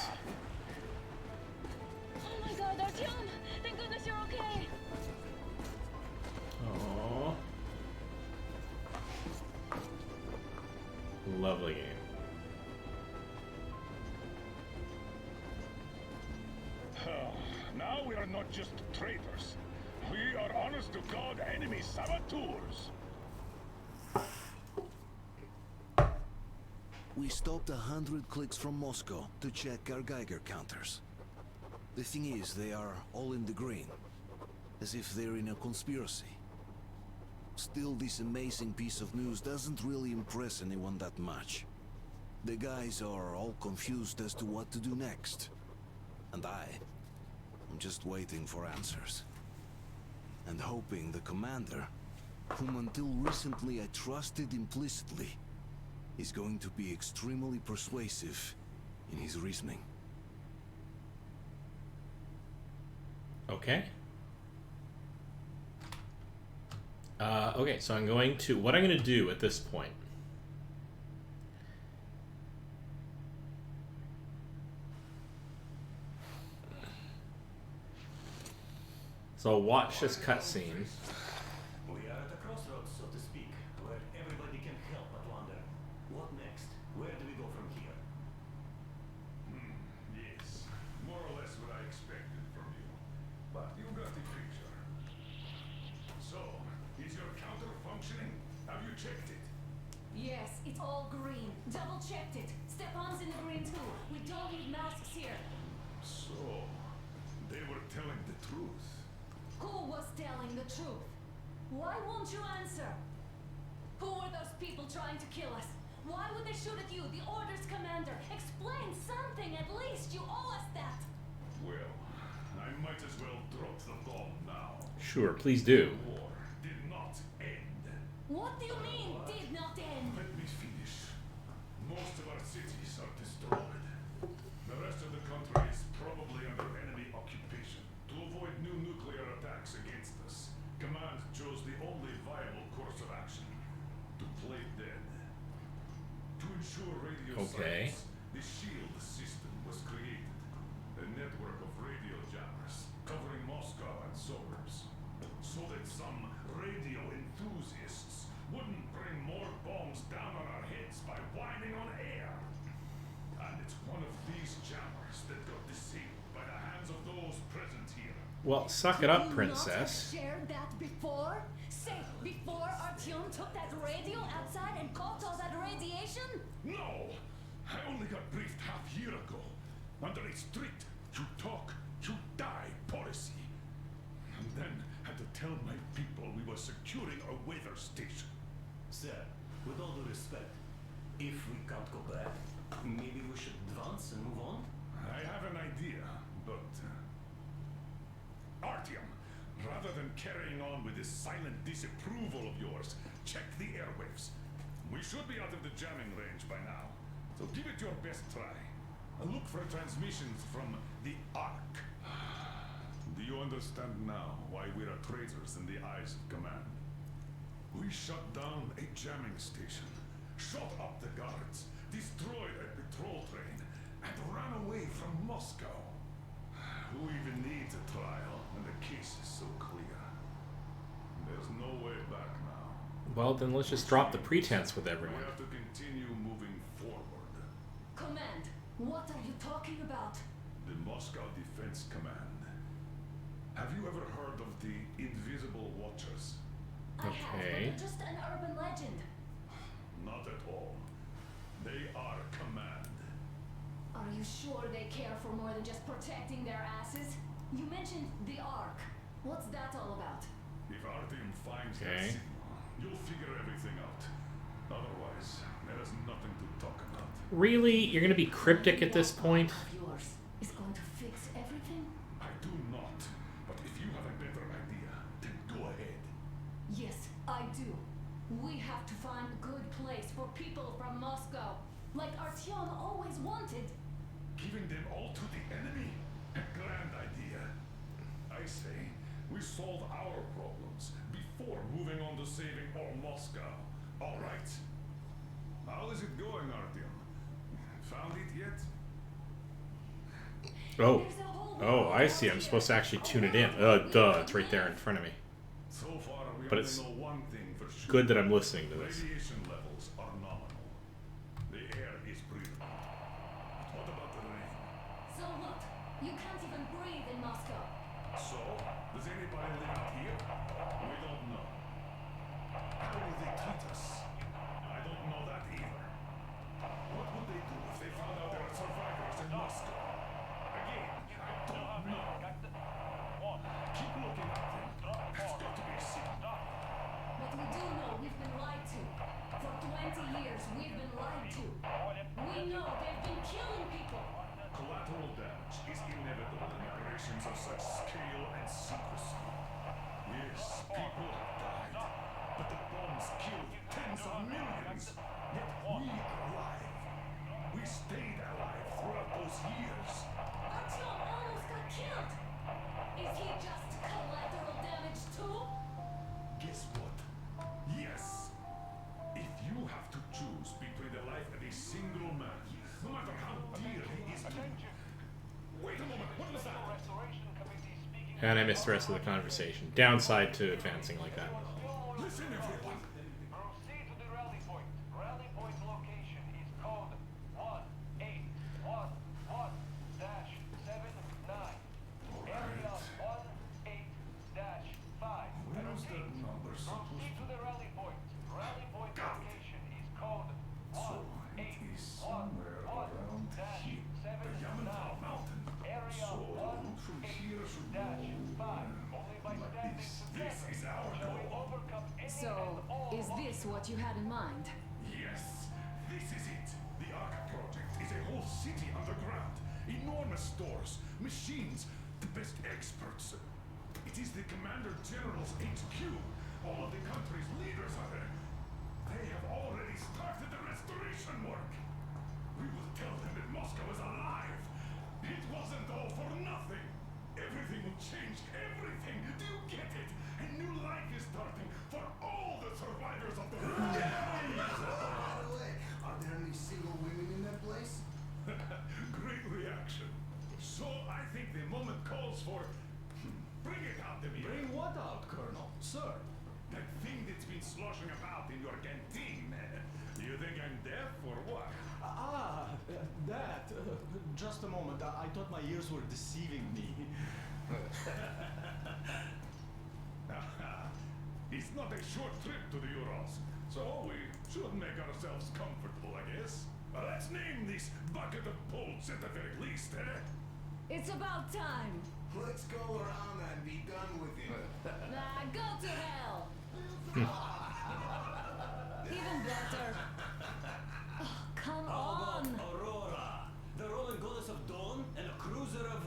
Oh my god, Artyom! Thank goodness you're okay! Aww. Lovely game. Now we are not just traitors. We are honest to God enemy saboteurs. We stopped 100 clicks from Moscow to check our Geiger counters. The thing is, they are all in the green, as if they're in a conspiracy. Still, this amazing piece of news doesn't really impress anyone that much. The guys are all confused as to what to do next. And I'm just waiting for answers. And hoping the commander, whom until recently I trusted implicitly, is going to be extremely persuasive in his reasoning. Okay. Okay, so I'm going to... What I'm going to do at this point... So I'll watch this cutscene. We are at a crossroads, so to speak, where everybody can help but wonder. What next? Where do we go from here? Yes, more or less what I expected from you. But you got the picture. It's all green. Double checked it. Stepan's in the green too. We don't need masks here. So, they were telling the truth. Who was telling the truth? Why won't you answer? Who are those people trying to kill us? Why would they shoot at you, the Order's commander? Explain something at least. You owe us that. Well, I might as well drop the bomb now. Sure, please do. The war did not end. What do you mean, did not end? Let me finish. Most of our cities are destroyed. The rest of the country is probably under enemy occupation. To avoid new nuclear attacks against us, Command chose the only viable course of action. To play dead. To ensure radio Okay. silence, the SHIELD system was created. A network of radio jammers covering Moscow and suburbs. So that some radio enthusiasts wouldn't bring more bombs down on our heads by whining on air. And it's one of these jammers that got disabled by the hands of those present here. Well, suck it up, Could you princess. not have shared that before? Say, before Artyom took that radio outside and caught all that radiation? No! I only got briefed half year ago. Under a strict you talk, you die policy. And then had to tell my people we were securing a weather station. Sir, with all due respect, if we can't go back, maybe we should advance and move on? I have an idea, but... Artyom, rather than carrying on with this silent disapproval of yours, check the airwaves. We should be out of the jamming range by now, so give it your best try. Look for transmissions from the Ark. Do you understand now why we are traitors in the eyes of Command? We shut down a jamming station, shot up the guards, destroyed a patrol train, and ran away from Moscow. Who even needs a trial when the case is so clear? There's no way back now. Well, then let's just drop the pretense with We everyone. have to continue moving forward. Command, what are you talking about? The Moscow Defense Command. Have you ever heard of the Invisible Watchers? I have, but Okay. they're just an urban legend. Not at all. They are command. Are you sure they care for more than just protecting their asses? You mentioned the Ark. What's that all about? If Artyom finds that Okay. signal, you'll figure everything out. Otherwise, there is nothing to talk about. Really? You're gonna be cryptic at this point? Of yours is going to fix everything? I do not. But if you have a better idea, then go ahead. Yes, I do. We have to find a good place for people from Moscow, like Artyom always wanted. Giving them all to the enemy? A grand idea. I say, we solve our problems before moving on to saving all Moscow. All right? How is it going, Artyom? Found it yet? Oh. There's a whole Oh, world I see. out I'm here. supposed to actually tune it in. Already Duh. It's right there in front of me. So far, we But only it's know one thing for sure. Good that I'm listening to this. Radiation levels are nominal. The air is breathable. But what about the rain? So what? You can't even breathe in Moscow. So, does anybody live out here? We don't know. How will they treat us? I don't know that either. What would they do if they found out there are survivors in Moscow? Again, I don't know. Keep looking at them. There's got to be a signal. But we do know we've been lied to. For 20 years, we've been lied to. We know they've been killing people. Collateral damage is inevitable in operations of such scale and secrecy. Yes, people have died, but the bombs killed tens of millions. Yet we are alive. We stayed alive throughout those years. Artyom almost got killed. Is he just collateral damage too? Guess what? Yes. If you have to choose between the life of a single man, no matter how dear he is to you. Wait a moment, what was that? And I missed the rest of the conversation. Downside to advancing like that. Listen, everyone. Proceed to the rally point. Rally point location is code 1811-79. Area 18-5. Where is that number supposed Proceed to the rally point. Rally point location is code is this what you had in mind? Yes, this is it. The Ark Project is a whole city underground. Enormous stores, machines, the best experts. It is the Commander General's HQ. All of the country's leaders are there. They have already started the restoration work. We will tell them that Moscow is alive. It wasn't all for nothing. Everything will change. Everything. Do you get it? A new life is starting for all the survivors of the war. By the way, are there any single women in that place? Great reaction. So I think the moment calls for... Bring it out to me. Bring what out, Colonel? Sir? That thing that's been sloshing about in your canteen. You think I'm deaf or what? That. Just a moment. I thought my ears were deceiving me. It's not a short trip to the Urals, so we should make ourselves comfortable, I guess. Let's name this bucket of bolts at the very least, eh? It's about time. Let's go around and be done with it. Nah, go to hell. Even better. Oh, come How on. about Aurora? The Roman goddess of dawn and a cruiser of,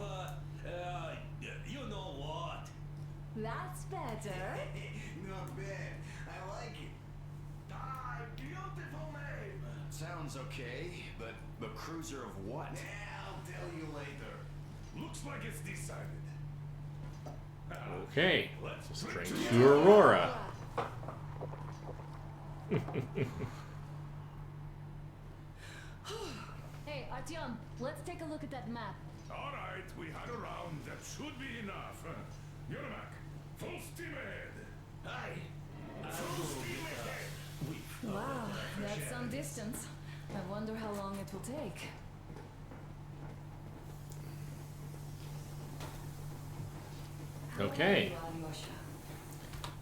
you know what? That's better. Not bad. I like it. Ah, beautiful name. Sounds okay, but the cruiser of what? Yeah, I'll tell you later. Looks like it's decided. Okay. Let's Straight drink to Aurora. Hey, Artyom, let's take a look at that map. All right, we had a round. That should be enough. Yermak, full steam ahead. Aye. Full steam ahead. Wow, that's some distance. I wonder how long it will take. Okay.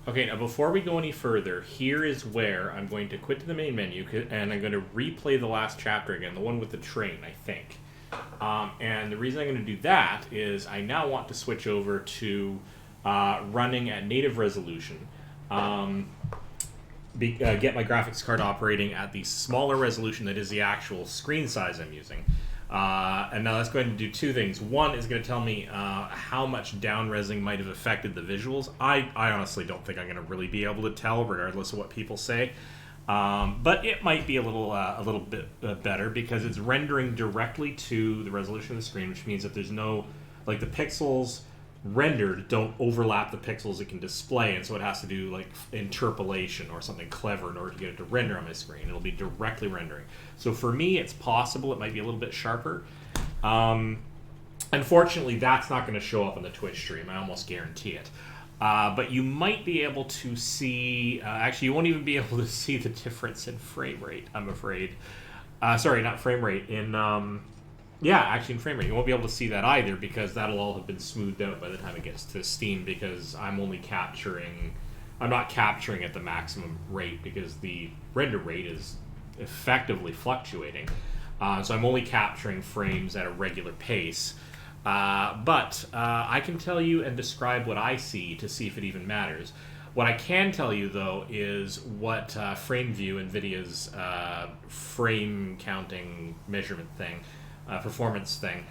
Okay, now before we go any further, here is where I'm going to quit to the main menu, and I'm going to replay the last chapter again, the one with the train, I think. And the reason I'm going to do that is I now want to switch over to running at native resolution. Get my graphics card operating at the smaller resolution that is the actual screen size I'm using. And now that's going to do two things. One is going to tell me how much down-resing might have affected the visuals. I honestly don't think I'm going to really be able to tell, regardless of what people say. But it might be a little bit better because it's rendering directly to the resolution of the screen, which means that there's no, like, the pixels rendered don't overlap the pixels it can display, and so it has to do like interpolation or something clever in order to get it to render on my screen. It'll be directly rendering. So for me, it's possible it might be a little bit sharper. Unfortunately, that's not going to show up on the Twitch stream. I almost guarantee it. But you might be able to see... actually, you won't even be able to see the difference in frame rate, I'm afraid. Sorry, not frame rate. Yeah, actually in frame rate. You won't be able to see that either because that'll all have been smoothed out by the time it gets to Steam because I'm only capturing... I'm not capturing at the maximum rate because the render rate is effectively fluctuating. So I'm only capturing frames at a regular pace. But I can tell you and describe what I see to see if it even matters. What I can tell you, though, is what FrameView, NVIDIA's frame counting measurement thing, performance thing,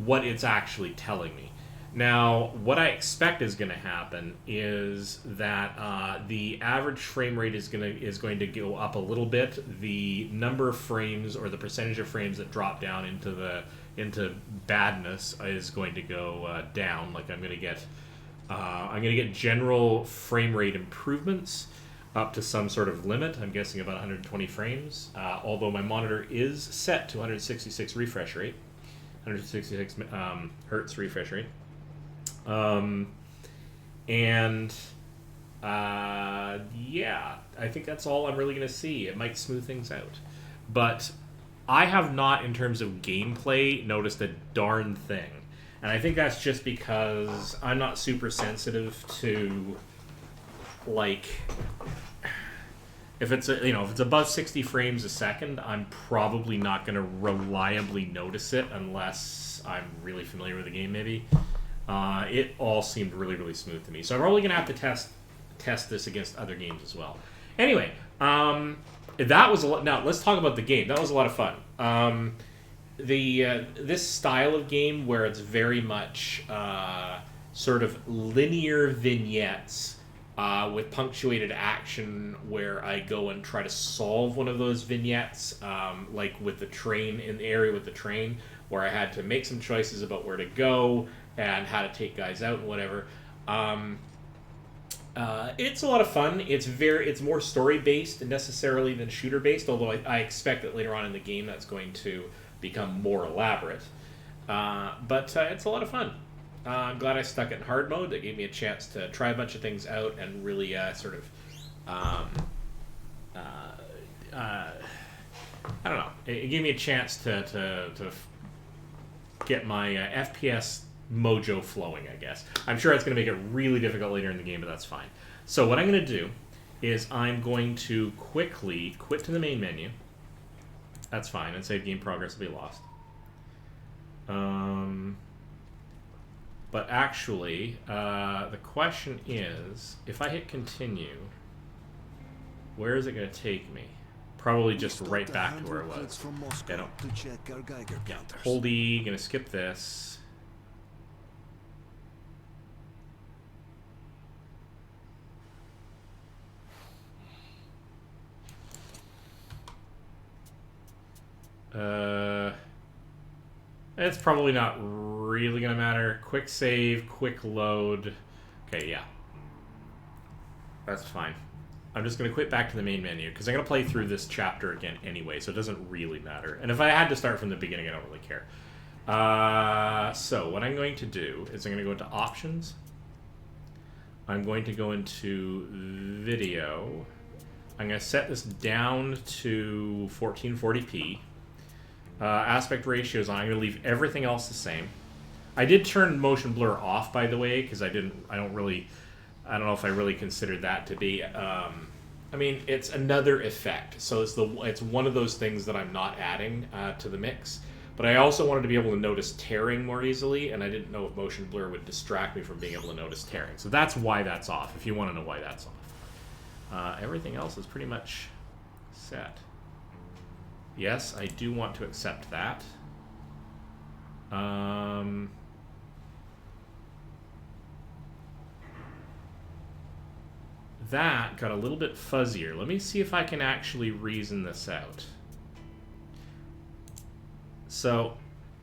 what it's actually telling me. Now, what I expect is going to happen is that the average frame rate is going to go up a little bit. The number of frames or the percentage of frames that drop down into badness is going to go down. Like I'm going to get general frame rate improvements up to some sort of limit. I'm guessing about 120 frames. Although my monitor is set to 166 refresh rate, 166 hertz refresh rate. Yeah, I think that's all I'm really going to see. It might smooth things out. But I have not, in terms of gameplay, noticed a darn thing. And I think that's just because I'm not super sensitive to, like, if it's above 60 frames a second, I'm probably not going to reliably notice it unless I'm really familiar with the game, maybe. It all seemed really, really smooth to me. So I'm probably going to have to test test this against other games as well. Anyway, that was a lot. Now let's talk about the game. That was a lot of fun. This style of game where it's very much sort of linear vignettes with punctuated action, where I go and try to solve one of those vignettes, like with the train, in the area with the train, where I had to make some choices about where to go and how to take guys out and whatever. It's a lot of fun. It's more story based necessarily than shooter based, although I expect that later on in the game that's going to become more elaborate. But it's a lot of fun. I'm glad I stuck it in hard mode. That gave me a chance to try a bunch of things out and really sort of I don't know. It gave me a chance to get my FPS mojo flowing, I guess. I'm sure it's going to make it really difficult later in the game, but that's fine. So what I'm going to do is I'm going to quickly quit to the main menu. That's fine, and save game progress will be lost. But actually, the question is, if I hit continue, where is it going to take me? Probably just right back to where it was. Hold E, going to skip this. It's probably not really going to matter. Quick save, quick load. Okay, yeah. That's fine. I'm just going to quit back to the main menu, because I'm going to play through this chapter again anyway, so it doesn't really matter. And if I had to start from the beginning, I don't really care. So what I'm going to do is I'm going to go into Options. I'm going to go into Video. I'm going to set this down to 1440p. Aspect ratios on. I'm going to leave everything else the same. I did turn motion blur off, by the way, because I don't know if I really considered that to be. I mean, it's another effect, so it's one of those things that I'm not adding to the mix. But I also wanted to be able to notice tearing more easily, and I didn't know if motion blur would distract me from being able to notice tearing. So that's why that's off. If you want to know why that's off, everything else is pretty much set. Yes, I do want to accept that. That got a little bit fuzzier. Let me see if I can actually reason this out. So,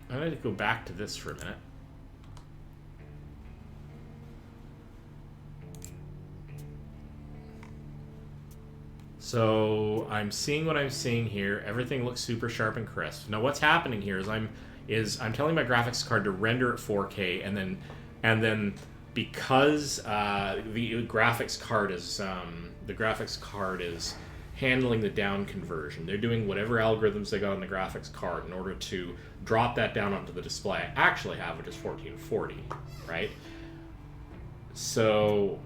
I'm going to go back to this for a minute. So I'm seeing what I'm seeing here. Everything looks super sharp and crisp. Now what's happening here is I'm telling my graphics card to render at 4K, and then because the graphics card is handling the down conversion. They're doing whatever algorithms they got on the graphics card in order to drop that down onto the display I actually have, which is 1440, right? So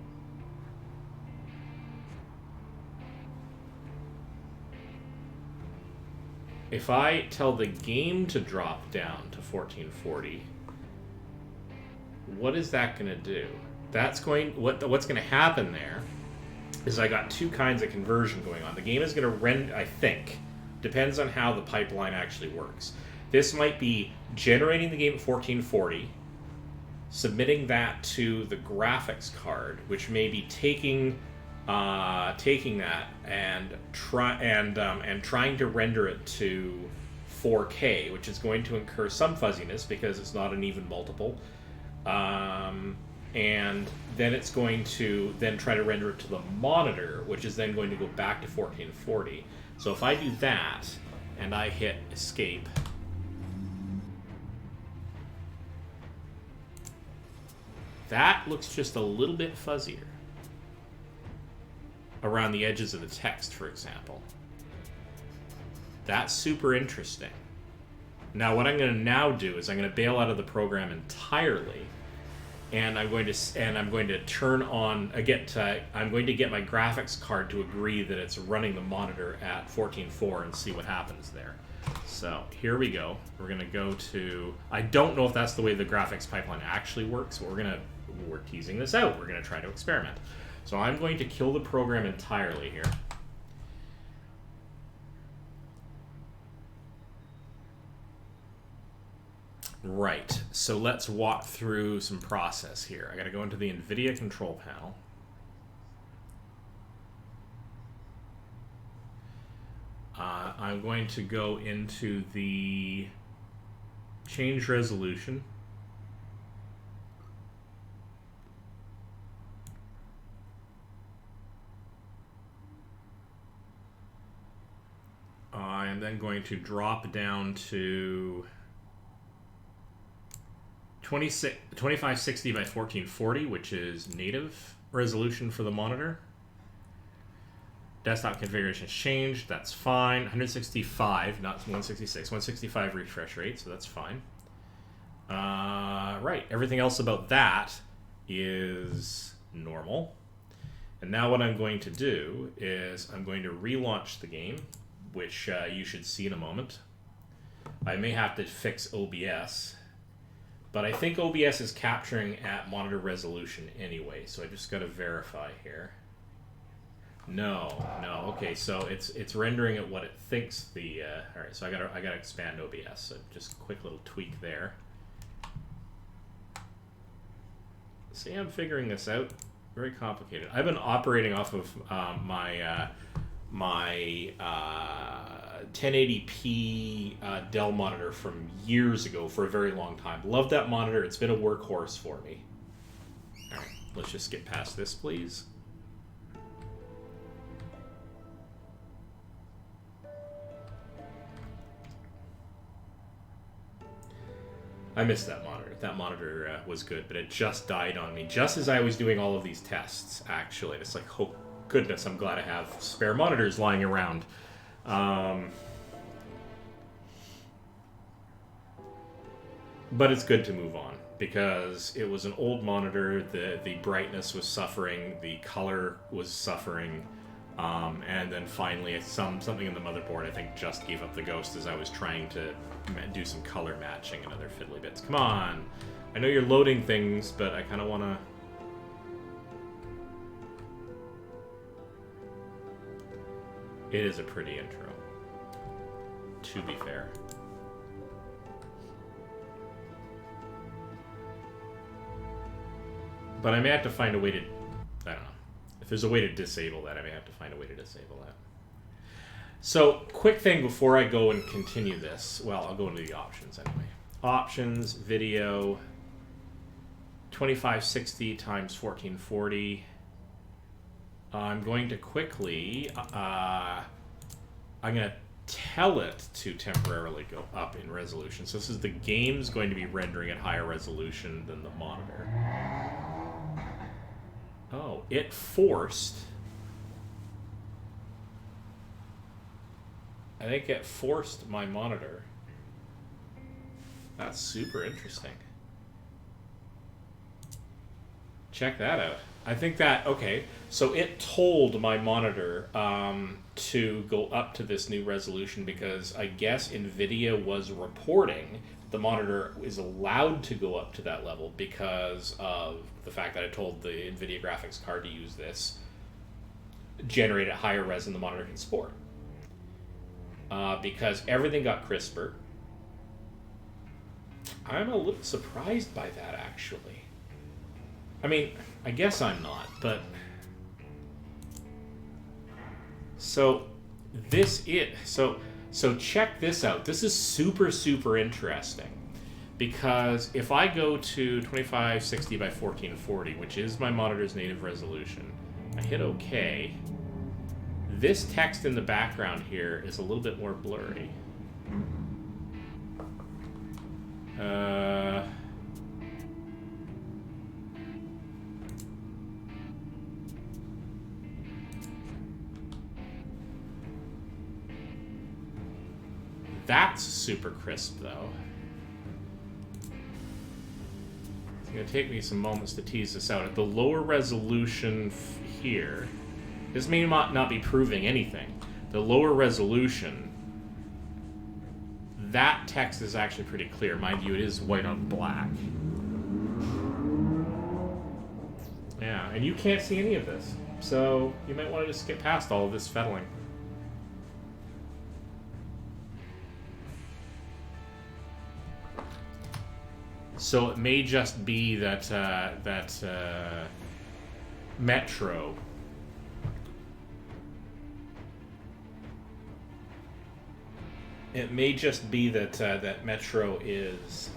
if I tell the game to drop down to 1440, what is that going to do? What's going to happen there is I got two kinds of conversion going on. The game is going to render, I think, depends on how the pipeline actually works. This might be generating the game at 1440, submitting that to the graphics card, which may be taking that and trying to render it to 4K, which is going to incur some fuzziness because it's not an even multiple. And then it's going to then try to render it to the monitor, which is then going to go back to 1440. So if I do that and I hit escape, that looks just a little bit fuzzier around the edges of the text, for example. That's super interesting. Now what I'm going to now do is I'm going to bail out of the program entirely, and I'm going to turn on I'm going to get my graphics card to agree that it's running the monitor at 14.4 and see what happens there. So here we go. We're going to go to, I don't know if that's the way the graphics pipeline actually works, but we're teasing this out. We're going to try to experiment. So I'm going to kill the program entirely here. Right, so let's walk through some process here. I gotta go into the NVIDIA control panel. I'm going to go into the change resolution. I am then going to drop down to 2560 by 1440, which is native resolution for the monitor. Desktop configuration has changed, that's fine. 165, not 166, 165 refresh rate, so that's fine. Right, everything else about that is normal. And now what I'm going to do is I'm going to relaunch the game, which you should see in a moment. I may have to fix OBS, but I think OBS is capturing at monitor resolution anyway, so I just got to verify here. No. Okay, so it's rendering at what it thinks the. All right, so I gotta expand OBS. So just a quick little tweak there. See, I'm figuring this out. Very complicated. I've been operating off of my 1080p Dell monitor from years ago for a very long time. Love that monitor. It's been a workhorse for me. All right, let's just get past this, please. I missed that monitor. That monitor was good, but it just died on me just as I was doing all of these tests, actually. And it's like, oh goodness, I'm glad I have spare monitors lying around. But it's good to move on because it was an old monitor. The brightness was suffering, the color was suffering, and then finally something in the motherboard I think just gave up the ghost as I was trying to do some color matching and other fiddly bits. Come on, I know you're loading things, but I kind of want to. It is a pretty intro, to be fair. But I may have to find a way to, I don't know. If there's a way to disable that, I may have to find a way to disable that. So, quick thing before I go and continue this. Well, I'll go into the options anyway. Options, video, 2560 times 1440. I'm going to quickly, I'm going to tell it to temporarily go up in resolution. So this is the game's going to be rendering at higher resolution than the monitor. Oh, it forced... I think it forced my monitor. That's super interesting. Check that out. I think that, okay, so it told my monitor to go up to this new resolution because I guess NVIDIA was reporting the monitor is allowed to go up to that level because of the fact that I told the NVIDIA graphics card to use this, generate at higher res than the monitor can support. Because everything got crisper. I'm a little surprised by that, actually. I mean, I guess I'm not, but... So, this is... So check this out. This is super, super interesting. Because if I go to 2560 by 1440, which is my monitor's native resolution, I hit OK. This text in the background here is a little bit more blurry. That's super crisp, though. It's going to take me some moments to tease this out. At the lower resolution here, this may not be proving anything. The lower resolution, that text is actually pretty clear. Mind you, it is white on black. Yeah, And you can't see any of this. So you might want to just skip past all of this fiddling. So it may just be that Metro. It may just be that that Metro is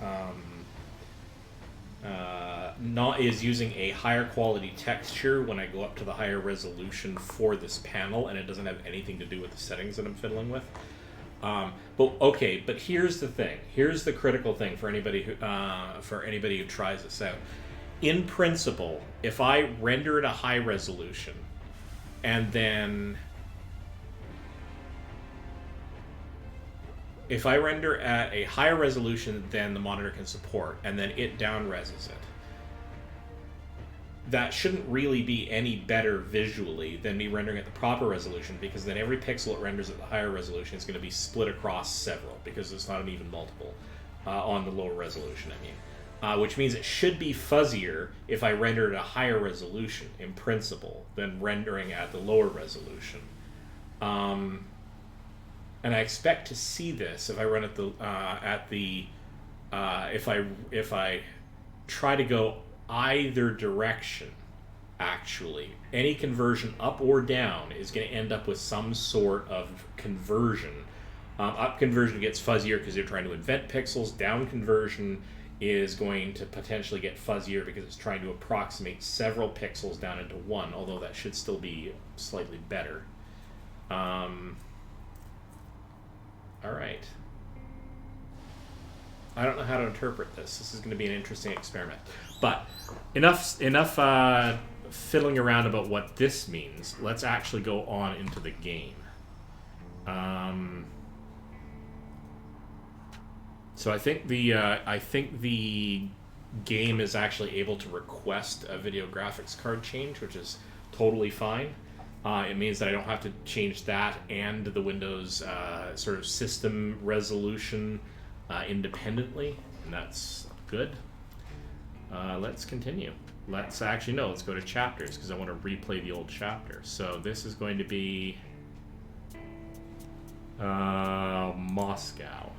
not using a higher quality texture when I go up to the higher resolution for this panel, and it doesn't have anything to do with the settings that I'm fiddling with. But here's the thing. Here's the critical thing for anybody who tries this out. In principle, if I render it a high resolution, and then if I render at a higher resolution than the monitor can support, and then it down-reses it, that shouldn't really be any better visually than me rendering at the proper resolution, because then every pixel it renders at the higher resolution is going to be split across several, because it's not an even multiple on the lower resolution, I mean. Which means it should be fuzzier if I render at a higher resolution, in principle, than rendering at the lower resolution. And I expect to see this if I run at the if I try to go either direction. Actually, any conversion up or down is going to end up with some sort of conversion. Up conversion gets fuzzier because you're trying to invent pixels. Down conversion is going to potentially get fuzzier because it's trying to approximate several pixels down into one, although that should still be slightly better. All right. I don't know how to interpret this. This is going to be an interesting experiment. But enough fiddling around about what this means. Let's actually go on into the game. So I think the game is actually able to request a video graphics card change, which is totally fine. It means that I don't have to change that and the Windows sort of system resolution independently, and that's good. Let's continue. Let's go to chapters, because I want to replay the old chapter. So this is going to be Moscow.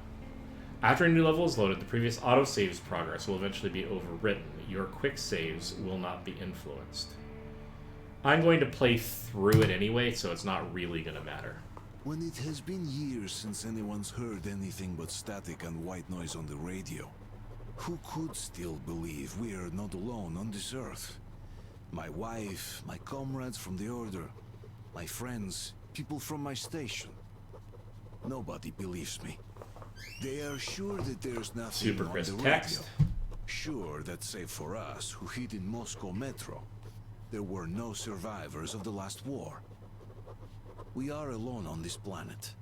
After a new level is loaded, the previous autosave's progress will eventually be overwritten. Your quick saves will not be influenced. I'm going to play through it anyway, so it's not really going to matter. When it has been years since anyone's heard anything but static and white noise on the radio, who could still believe we are not alone on this earth? My wife, my comrades from the Order, my friends, people from my station. Nobody believes me. They are sure that there's nothing Super on crisp the radio. text. Sure that save for us, who hid in Moscow Metro, there were no survivors of the last war. We are alone on this planet,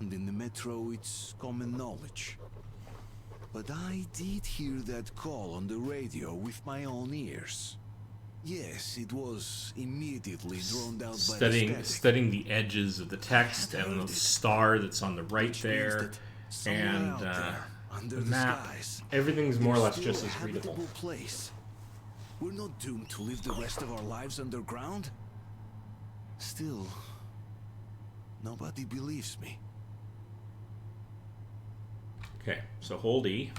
and in the Metro it's common knowledge. But I did hear that call on the radio with my own ears. Yes, it was immediately drowned out by the static. Studying the edges of the text and the star that's on the right there, and the map. Everything's more or less just as readable. Place. We're not doomed to live the rest of our lives underground. Still, nobody believes me. Okay, so hold E.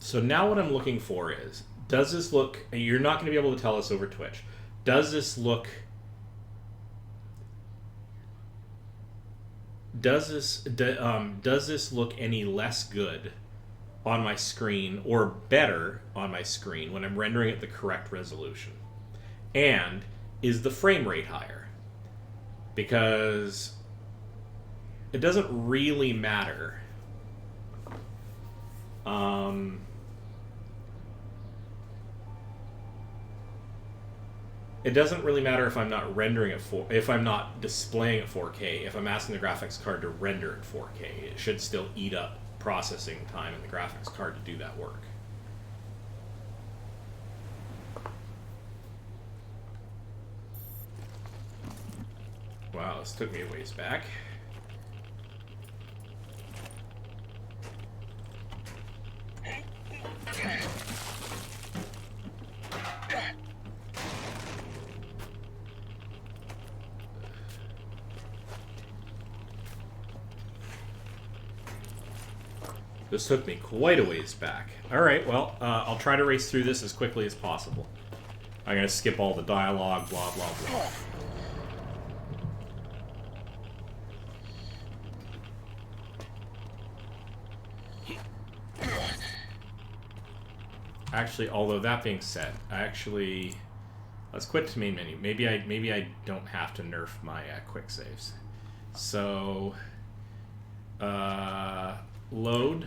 So now what I'm looking for is, does this look, you're not going to be able to tell us over Twitch, does this look any less good on my screen or better on my screen when I'm rendering at the correct resolution? And is the frame rate higher? Because it doesn't really matter. It doesn't really matter if I'm not rendering at if I'm not displaying at 4K. If I'm asking the graphics card to render at 4K, it should still eat up processing time in the graphics card to do that work. Wow, this took me a ways back. Hey, This took me quite a ways back. Alright, well, I'll try to race through this as quickly as possible. I'm gonna skip all the dialogue, blah, blah, blah. Actually, although that being said, let's quit to main menu. Maybe I don't have to nerf my quick saves. So, load.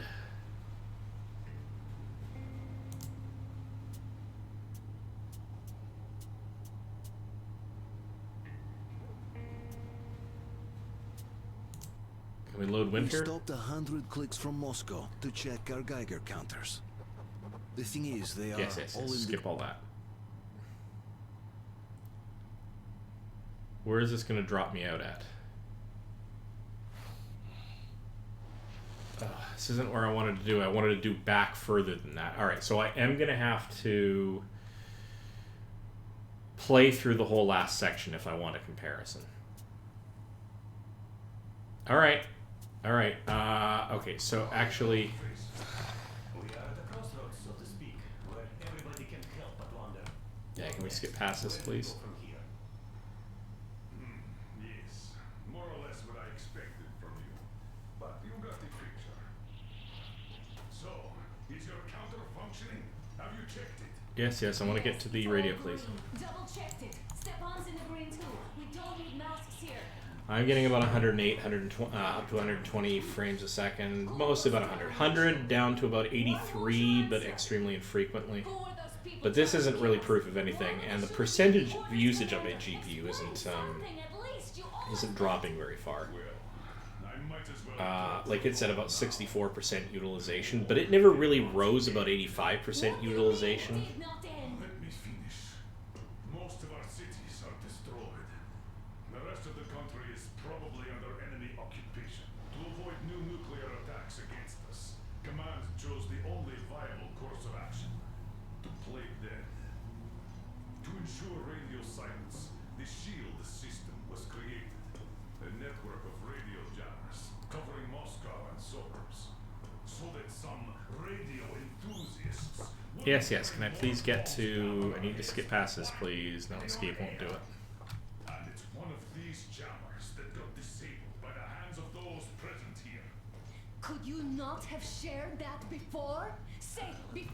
Can we load winter? We stopped 100 clicks from Moscow to check our Geiger counters. The thing is, they are all in skip all that. Where is this going to drop me out at? This isn't where I wanted to do. I wanted to do back further than that. Alright, so I am going to have to play through the whole last section if I want a comparison. Alright. Alright. Okay, so actually... Yeah, can we skip past this, please? Yes, more or less what I expected from you. But you got the picture. So, is your counter functioning? Have you checked it? Yes, I want to get to the radio, please. Double checked it. Stepan's in the green too. We don't need masks here. I'm getting about 108, 120, up to 120 frames a second, mostly about 100. 100 down to about 83, but extremely infrequently. But this isn't really proof of anything, and the percentage usage of my GPU isn't dropping very far. Like it's at about 64% utilization, but it never really rose above 85% utilization. Let me finish. Most of our cities are destroyed. The rest of the country is probably under enemy occupation. To avoid new nuclear attacks against us, Command chose the only viable course of action. To play dead. To ensure radio silence, the SHIELD system was created. A network of radio jammers covering Moscow and suburbs. So that some radio enthusiasts... Yes, can I please get to... I need to skip past this, please. No, escape won't do it. And it's one of these jammers that got disabled by the hands of those present here. Could you not have shared that before?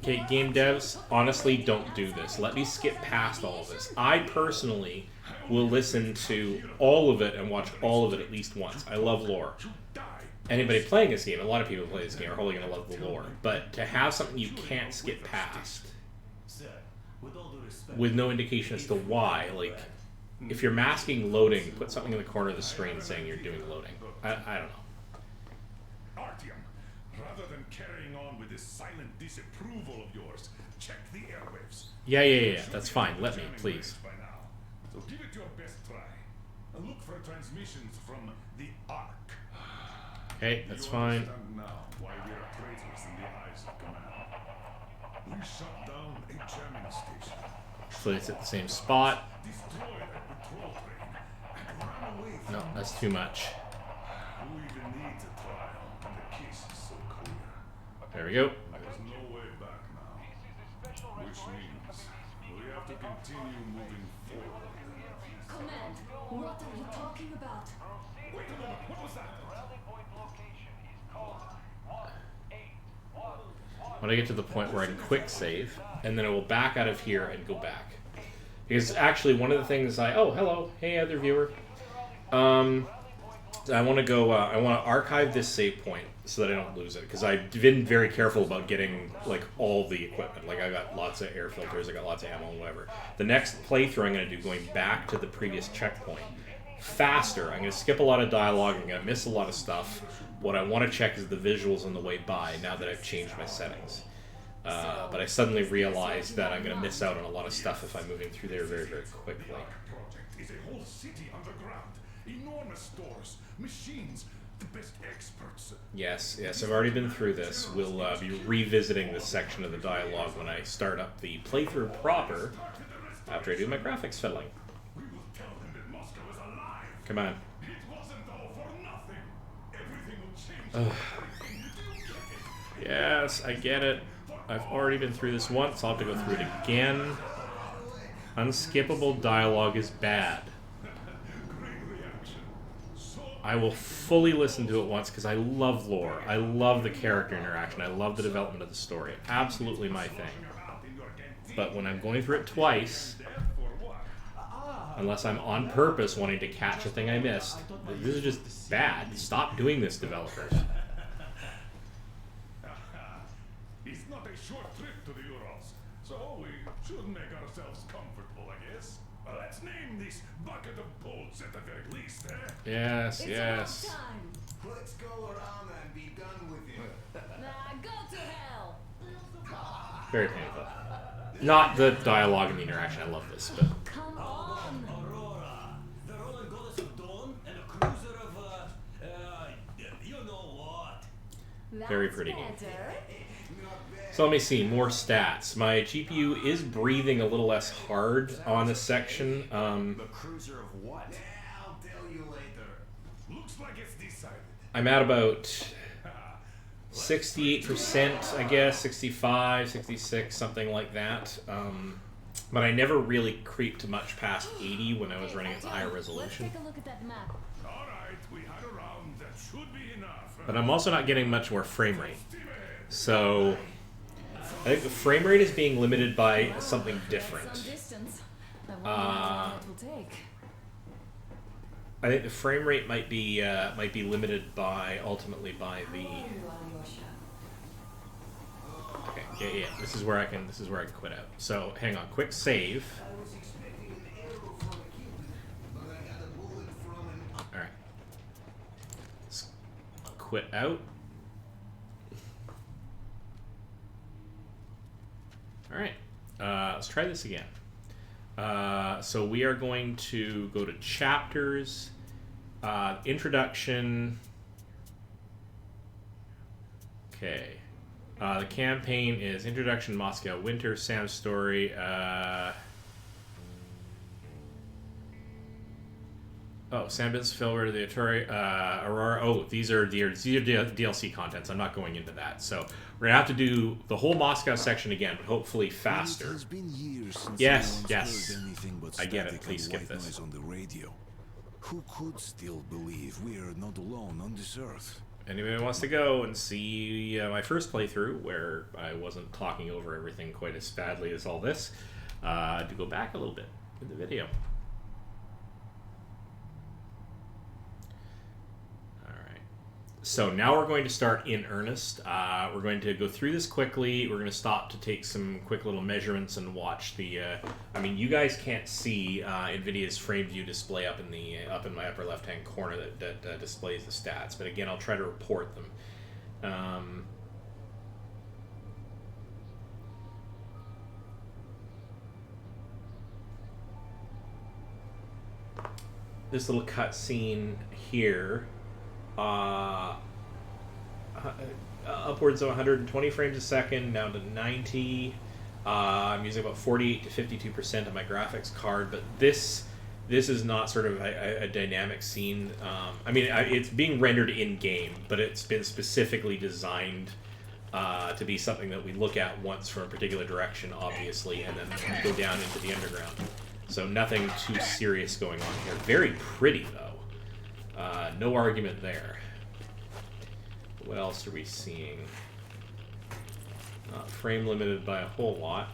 Okay, game devs, honestly, don't do this. Let me skip past all of this. I personally will listen to all of it and watch all of it at least once. I love lore. Anybody playing this game, a lot of people who play this game are probably going to love the lore. But to have something you can't skip past with no indication as to why, like, if you're masking loading, put something in the corner of the screen saying you're doing loading. I don't know. Artyom, rather than carrying on with this silent disapproval of yours, check the airwaves. Yeah, that's fine. Let me, please. By now. So give it your best try. And look for transmissions from the Ark. Okay, that's fine. You understand now why we are traitors in the eyes of Command. We shut down a jamming station. Hopefully it's at the same spot. Destroyed a patrol train and ran away from No, that's too much. Who even needs a trial when the case is so clear? There we go. There's no way back now. Which means we have to continue moving forward. Command, what are you talking about? Wait a moment, what was that? When I get to the point where I can quick save, and then I will back out of here and go back. Because actually one of the things oh, hello, hey other viewer. I want to go, I want to archive this save point so that I don't lose it. Because I've been very careful about getting, like, all the equipment. Like, I got lots of air filters, I got lots of ammo and whatever. The next playthrough I'm going to do, going back to the previous checkpoint, faster. I'm going to skip a lot of dialogue, I'm going to miss a lot of stuff. What I want to check is the visuals on the way by, now that I've changed my settings. But I suddenly realized that I'm going to miss out on a lot of stuff if I'm moving through there very, very quickly. The Ark project is a whole city underground. Enormous stores, machines, the best experts. Yes, I've already been through this. We'll be revisiting this section of the dialogue when I start up the playthrough proper, after I do my graphics fiddling. We will tell them that Moscow is alive. Come on. It wasn't all for nothing. Everything will change. Everything. You get it. Yes, I get it. I've already been through this once. I'll have to go through it again. Unskippable dialogue is bad. I will fully listen to it once because I love lore. I love the character interaction. I love the development of the story. Absolutely my thing. But when I'm going through it twice, unless I'm on purpose wanting to catch a thing I missed, this is just bad. Stop doing this, developers. It's not a short trip to the Urals, so we should make ourselves comfortable, I guess. Well, let's name this bucket of bolts at the very least, eh? Yes, yes. Let's go around and be done with it. Go to hell! Very painful. Not the dialogue and the interaction. I love this, but Come on! Aurora, the Roman goddess of dawn, and a cruiser of, you know what? very pretty game. So let me see, more stats. My GPU is breathing a little less hard on this section. The cruiser of what? I'll tell you later. Looks like it's decided. I'm at about 68%, I guess, 65, 66, something like that. But I never really creeped much past 80 when I was running at the higher resolution. Let's take a look at that map. Alright, we had a round. That should be enough. But I'm also not getting much more frame rate. So I think the frame rate is being limited by something different. Some distance. I wonder how long it will take. I think the frame rate might be limited by ultimately by the. Okay, yeah. This is where I can quit out. So hang on, quick save. All right. Let's quit out. All right. Let's try this again. So we are going to go to chapters, introduction. Okay. The campaign is Introduction, Moscow Winter, Sam's story. Sam Ben's Filbert, the Atari, Aurora. Oh, these are DLC contents. I'm not going into that. So we're gonna have to do the whole Moscow section again, but hopefully faster. It has been years since Yes, anyone's yes. heard anything but I get it. static Please and skip white this. noise on the radio. Who could still believe we are not alone on this earth? Anybody wants to go and see my first playthrough, where I wasn't talking over everything quite as badly as all this, to go back a little bit in the video. Alright. So now we're going to start in earnest. We're going to go through this quickly. We're going to stop to take some quick little measurements and watch the... I mean, you guys can't see NVIDIA's frame view display up in my upper left-hand corner that displays the stats. But again, I'll try to report them. This little cutscene here, upwards of 120 frames a second, down to 90. I'm using about 48 to 52% of my graphics card, but this is not sort of a dynamic scene. I mean, it's being rendered in game, but it's been specifically designed to be something that we look at once from a particular direction, obviously, and then go down into the underground. So nothing too serious going on here. Very pretty, though. No argument there. What else are we seeing? Not frame limited by a whole lot.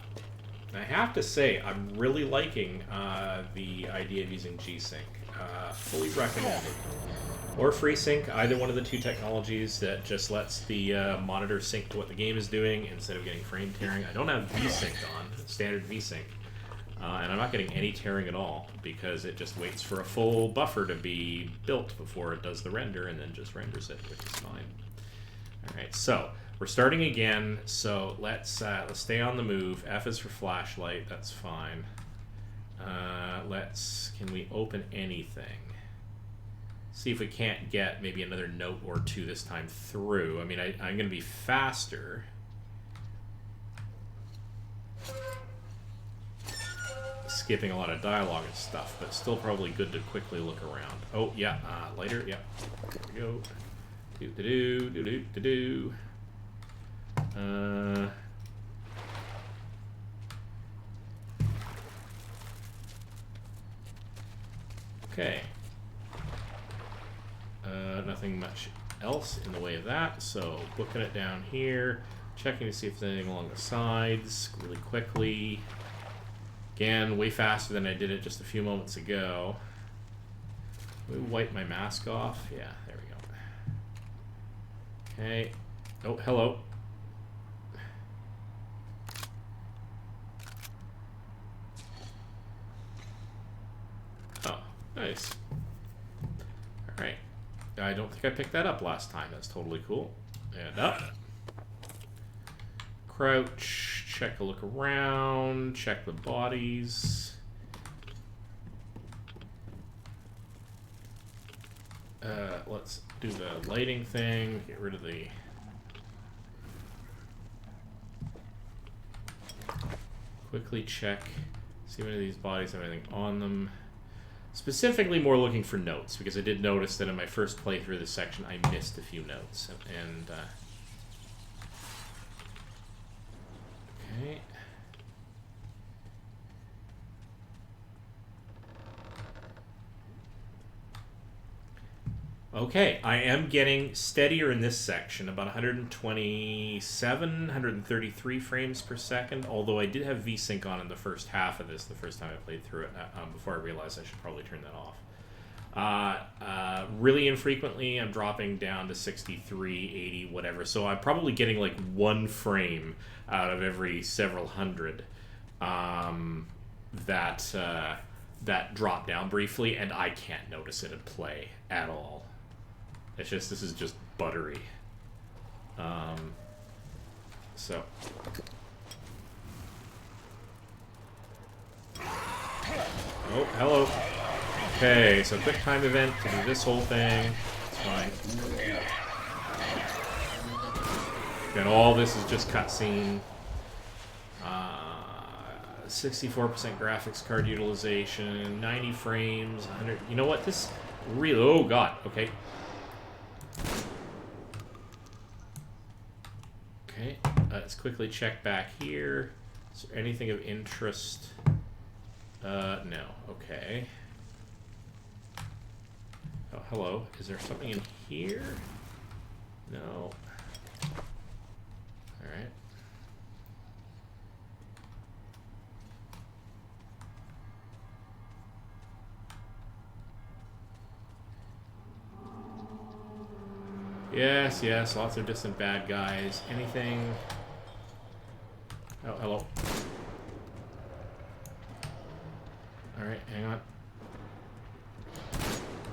I have to say, I'm really liking the idea of using G-Sync. Fully recommended. Or FreeSync, either one of the two technologies that just lets the monitor sync to what the game is doing instead of getting frame tearing. I don't have V-Sync on, standard V-Sync. And I'm not getting any tearing at all because it just waits for a full buffer to be built before it does the render and then just renders it, which is fine. Alright, so we're starting again, so let's stay on the move. F is for flashlight, that's fine. Can we open anything? See if we can't get maybe another note or two this time through. I mean, I'm going to be faster. Skipping a lot of dialogue and stuff, but still probably good to quickly look around. Oh, yeah, lighter, yeah. There we go. Do-do-do, do-do-do-do. Okay. Nothing much else in the way of that, so booking it down here, checking to see if there's anything along the sides really quickly. Again, way faster than I did it just a few moments ago. Let me wipe my mask off. Yeah, there we go. Okay. Oh, hello. Oh, nice. Alright. I don't think I picked that up last time. That's totally cool. And up. Crouch. Check a look around. Check the bodies. Let's do the lighting thing. Get rid of the... Quickly check. See if any of these bodies have anything on them. Specifically more looking for notes, because I did notice that in my first playthrough of this section I missed a few notes. And okay. Okay, I am getting steadier in this section, about 127, 133 frames per second, although I did have VSync on in the first half of this, the first time I played through it, before I realized I should probably turn that off. Really infrequently, I'm dropping down to 63, 80, whatever, so I'm probably getting like 1 frame out of every several hundred that drop down briefly, and I can't notice it in play at all. It's just, this is just buttery. So. Oh, hello. Okay, so quick time event to do this whole thing. It's fine. Again, all this is just cutscene. 64% graphics card utilization, 90 frames, 100. You know what? This really. Oh god. Okay. Okay. Let's quickly check back here. Is there anything of interest? No. Okay. Oh, hello. Is there something in here? No. Alright. Yes, yes, lots of distant bad guys. Anything? Oh, hello. Alright, hang on.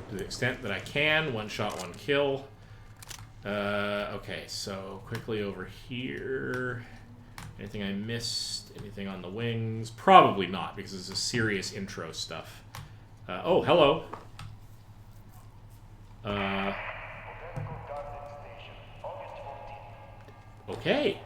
To the extent that I can, 1 shot, 1 kill. Okay, so quickly over here. Anything I missed? Anything on the wings? Probably not, because this is serious intro stuff. Oh, hello. Okay.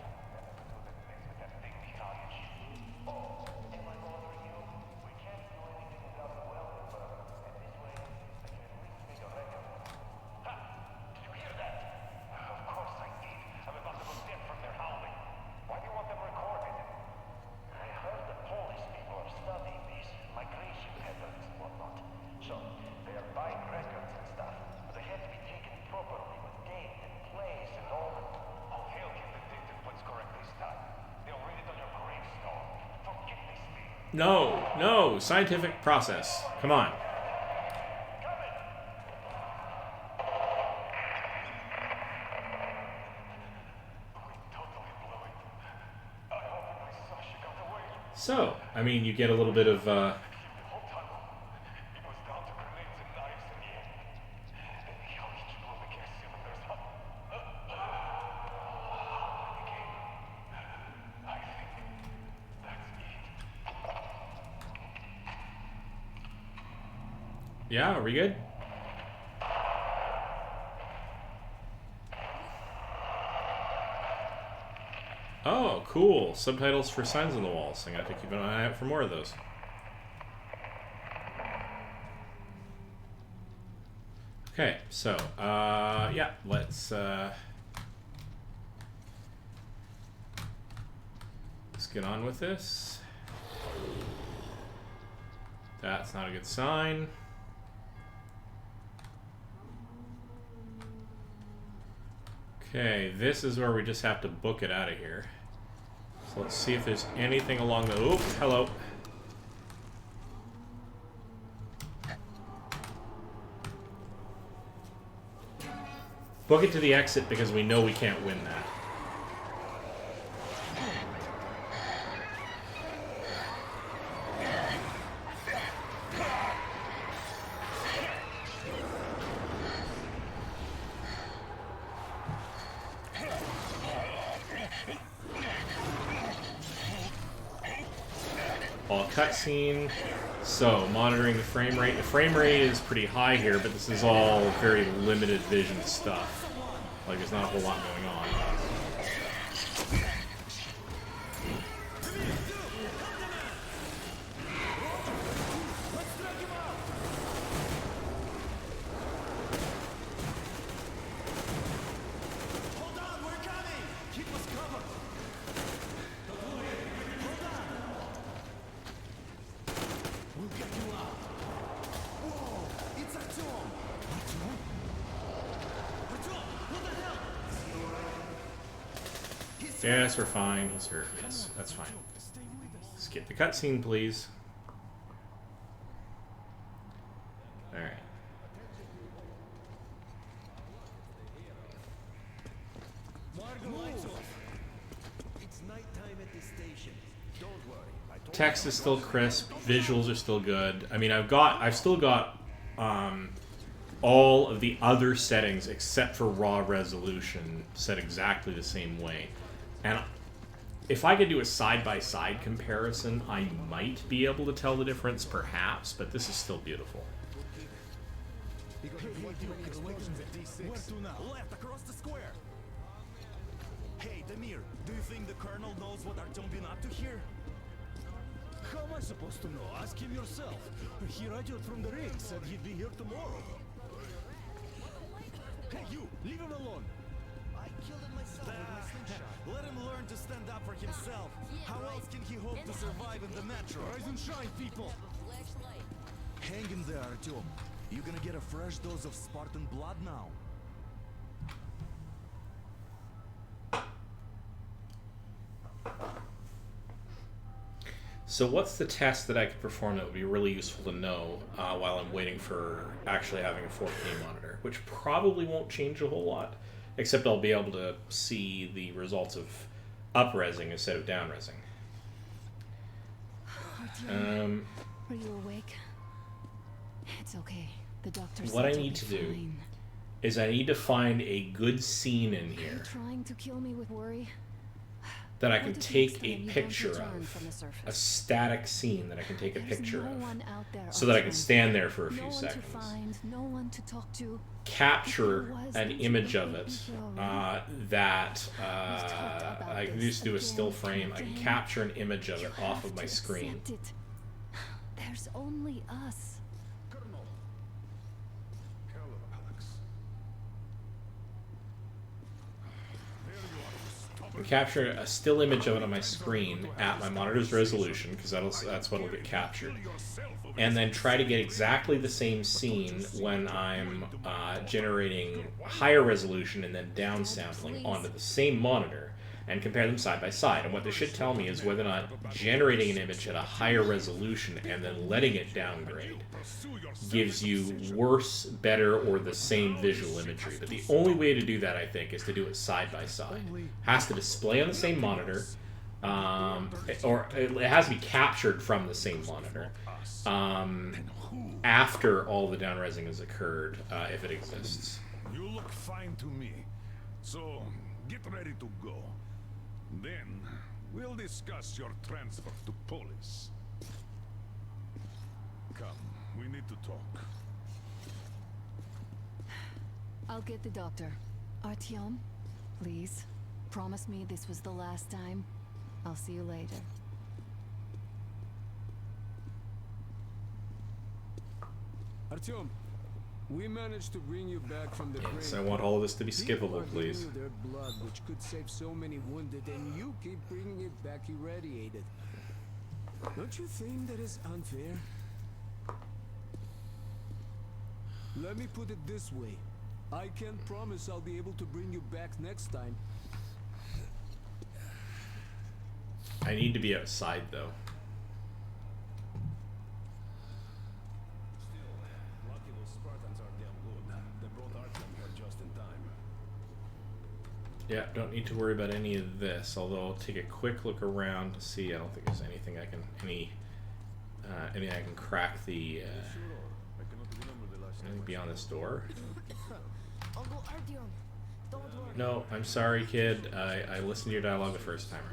No, no, scientific process. Come on. So, I mean, you get a little bit of, yeah, are we good? Oh, cool. Subtitles for Signs on the Walls. I'm going to have to keep an eye out for more of those. Okay, so, yeah, let's, get on with this. That's not a good sign. Okay, this is where we just have to book it out of here. So let's see if there's anything along the... Oop, hello. Book it to the exit because we know we can't win that. All cutscene. So, monitoring the frame rate. The frame rate is pretty high here, but this is all very limited vision stuff. Like, there's not a whole lot going on. Yes, we're fine. He's hurt. Yes, that's fine. Skip the cutscene, please. Alright. Text is still crisp. Visuals are still good. I mean, I've still got all of the other settings except for raw resolution set exactly the same way. And if I could do a side-by-side comparison, I might be able to tell the difference, perhaps, but this is still beautiful. Left across the square. Hey, Demir, do you think the Colonel knows what Artyom been up to here? How am I supposed to know? Ask him yourself. He radioed from the ring, said he'd be here tomorrow. Hey, you! Leave him alone! I killed him myself with my slingshot. Let him learn to stand up for himself. How else can he hope to survive in the metro? Rise and shine, people! Hang in there, Artyom. You're gonna get a fresh dose of Spartan blood now. So what's the test that I could perform that would be really useful to know while I'm waiting for actually having a 4K monitor? Which probably won't change a whole lot, except I'll be able to see the results of up-resing instead of down-resing. Are you awake? It's okay. The doctor said What I you'll need be to do fine. is I need to find a good scene in Are you here trying to kill me with worry? that I What can if take next a time you don't picture return of, from the surface? a static scene that I can take a There's picture no of, one out there, so that I Artyom. can stand there for a No few one to seconds, find, no one to talk to. capture If an there was, image then of you it would be alright. that We've talked about I can this just do a still again frame. I and can again. capture an image of You it off have of my to screen. accept it. There's only us. I capture a still image of it on my screen at my monitor's resolution, because that's what'll get captured, and then try to get exactly the same scene when I'm generating higher resolution and then downsampling onto the same monitor, and compare them side by side. And what this should tell me is whether or not generating an image at a higher resolution and then letting it downgrade gives you worse, better, or the same visual imagery. But the only way to do that, I think, is to do it side by side. It has to display on the same monitor, or it has to be captured from the same monitor after all the downresing has occurred, if it exists. You look fine to me, so get ready to go. Then we'll discuss your transfer to police. Come, we need to talk. I'll get the doctor. Artyom, please, promise me this was the last time. I'll see you later. Artyom, We managed to bring you back from the Yes, brink. I want all of this to be People skippable, are please. giving you their blood, which could save so many wounded, and you keep bringing it back irradiated. Don't you think that is unfair? Let me put it this way. I can't promise I'll be able to bring you back next time. I need to be outside, though. Still, lucky those Spartans are damn good. They brought Artyom here just in time. Yeah, don't need to worry about any of this, although I'll take a quick look around to see. I don't think there's anything I can, anything I can crack the, anything beyond this door. Uncle Artyom, don't worry. No, I'm sorry, kid. I listened to your dialogue the first time around.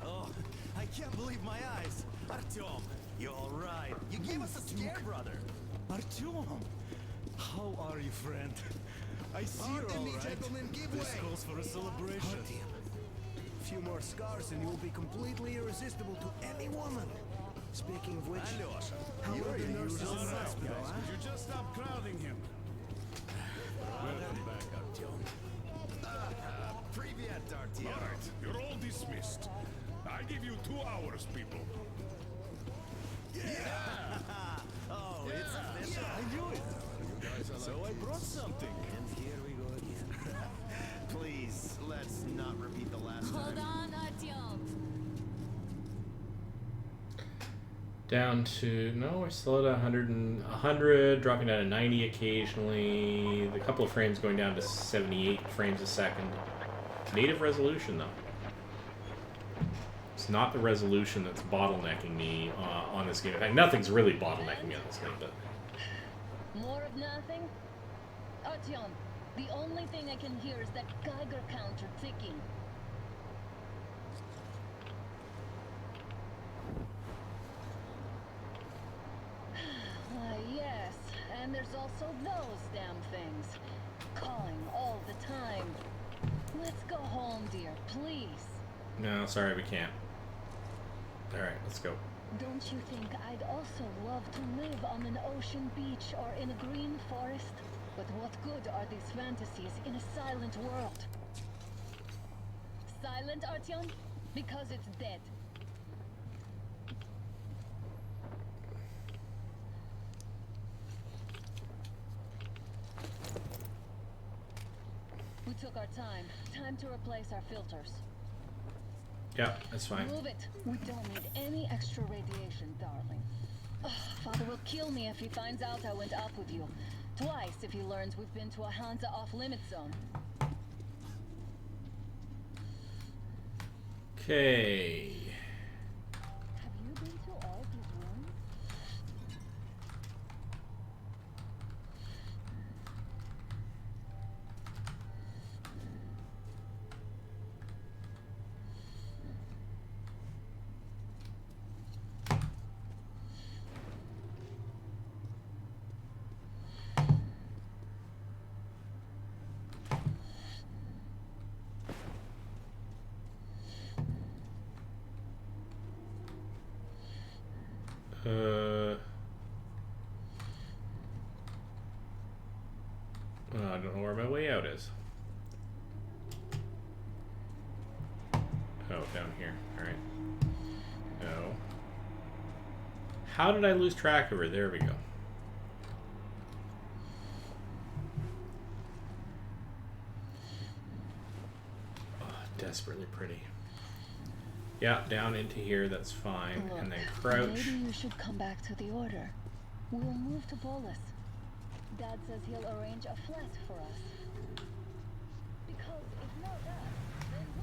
Oh, I can't believe my eyes. Artyom, you alright? You gave us a scare, brother. Artyom, how are you, friend? I see you're alright. Gentlemen, give This way. calls for a celebration. A few more scars and you'll be completely irresistible to any woman. Speaking of which, Alyosha, how you are are the the nurses usual in the hospital, suspect. huh? You just stop crowding him. Welcome back, Artyom. Привет, Artyom. All right, you're all dismissed. I give you 2 hours, people. Oh, it's official. I knew it. So I brought something. And here we go again. Please, let's not repeat the last Hold time. on, Artyom. Down to, no, we're still at 100, dropping down to 90 occasionally. The couple of frames going down to 78 frames a second. Native resolution, though. It's not the resolution that's bottlenecking me on this game. In fact, nothing's really bottlenecking me on this game, but More of nothing? Artyom, the only thing I can hear is that Geiger counter ticking. Why, yes. And there's also those damn things. Calling all the time. Let's go home, dear, please. no, sorry, we can't. Alright, let's go. Don't you think I'd also love to live on an ocean beach or in a green forest? But what good are these fantasies in a silent world? Silent, Artyom? Because it's dead. We took our time. Time to replace our filters. Yeah, that's fine. Move it. We don't need any extra radiation, darling. Ugh, Father will kill me if he finds out I went up with you. Twice if he learns we've been to a Hansa off-limit zone. Okay. Have you been to all his rooms? I don't know where my way out is. Oh, down here. Alright. No. How did I lose track of her? There we go. Oh, desperately pretty. Yeah, down into here, that's fine. Look, And then crouch. maybe you should come back to the order. We'll move to Polis. Dad says he'll arrange a flat for us. Because if not us, then who?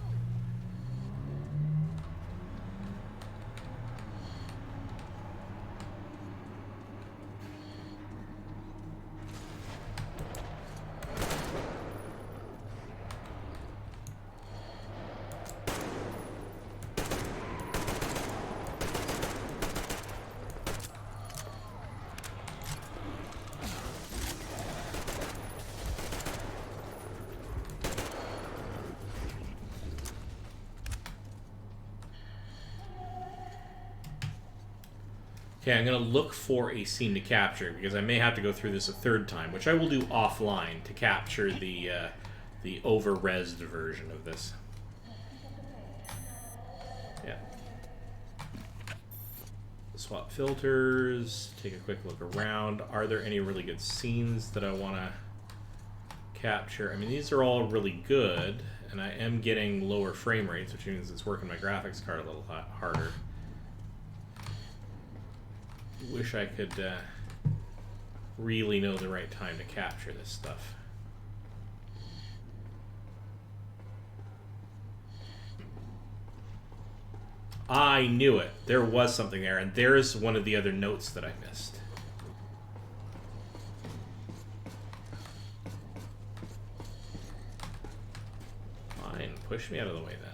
Okay, I'm going to look for a scene to capture, because I may have to go through this a third time, which I will do offline to capture the over-resed version of this. Yeah. Swap filters, take a quick look around. Are there any really good scenes that I want to capture? I mean, these are all really good, and I am getting lower frame rates, which means it's working my graphics card a little harder. Wish I could really know the right time to capture this stuff. I knew it. There was something there, and there's one of the other notes that I missed. Fine, push me out of the way then.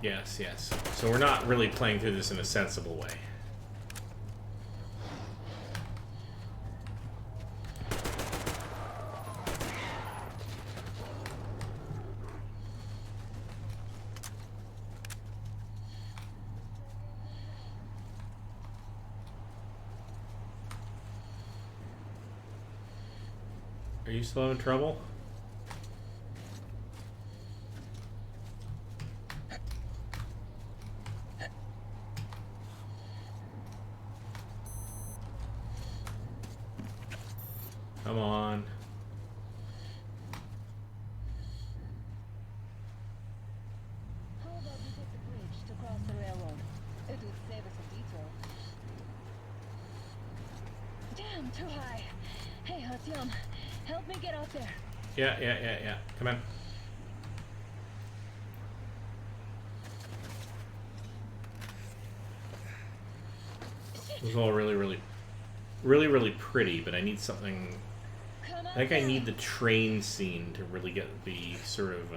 Yes, yes. So we're not really playing through this in a sensible way. Are you still having trouble? Come on. How about we take the bridge to cross the railroad? It would save us a detour. Damn, too high. Hey, Artyom, help me get out there. Yeah. Come on. This is all really pretty, but I need something. I think I need the train scene to really get the sort of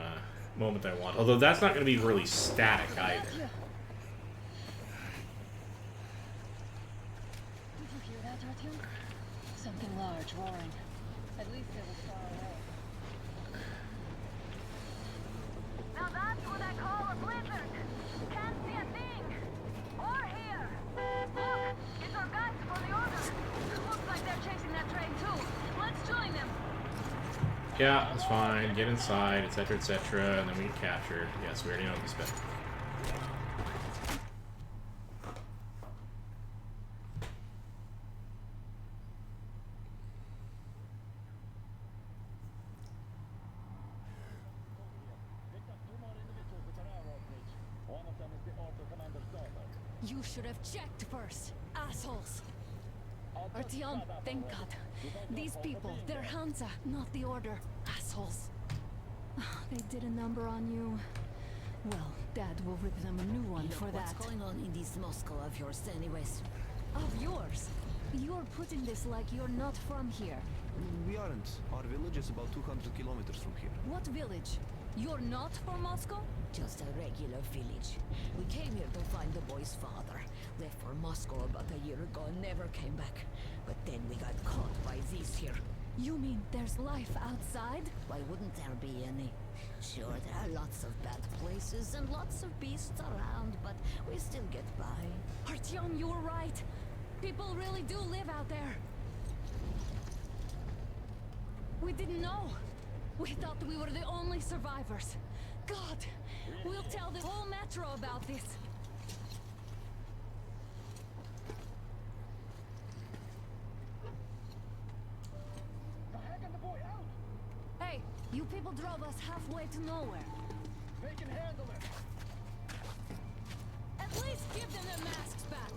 moment I want. Although that's not going to be really static either. Did you hear that, Artyom? Something large roaring. At least it was far away. Now that's what I call a blizzard. Can't see a thing. Or hear. Look, it's our guys for the order. Looks like they're chasing that train too. Let's join them. Yeah, that's fine. Get inside, etc., etc., and then we can capture. Yes, we already know this bit. You should have checked first, assholes. Artyom, thank God. These people, they're Hansa, not the Order. Assholes. They did a number on you. Well, Dad will rip them a new one for that. What's going on in this Moscow of yours anyways? Of yours? You're putting this like you're not from here. We aren't. Our village is about 200 kilometers from here. What village? You're not from Moscow? Just a regular village. We came here to find the boy's father. Left for Moscow about a year ago and never came back. But then we got caught by these here. You mean there's life outside? Why wouldn't there be any? Sure, there are lots of bad places and lots of beasts around, but we still get by. Artyom, you were right. People really do live out there. We didn't know. We thought we were the only survivors. God, we'll tell the whole metro about this. Hey, you people drove us halfway to nowhere. They can handle it. At least give them their masks back.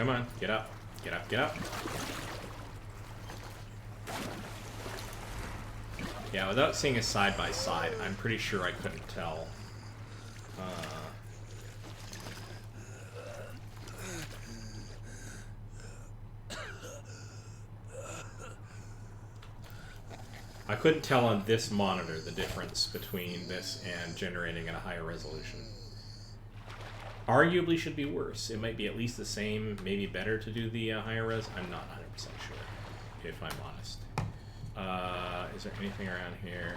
Come on, get up. Get up, get up. Yeah, without seeing a side-by-side, I'm pretty sure I couldn't tell. I couldn't tell on this monitor the difference between this and generating at a higher resolution. Arguably should be worse. It might be at least the same, maybe better to do the higher res. I'm not 100% sure, if I'm honest. Is there anything around here?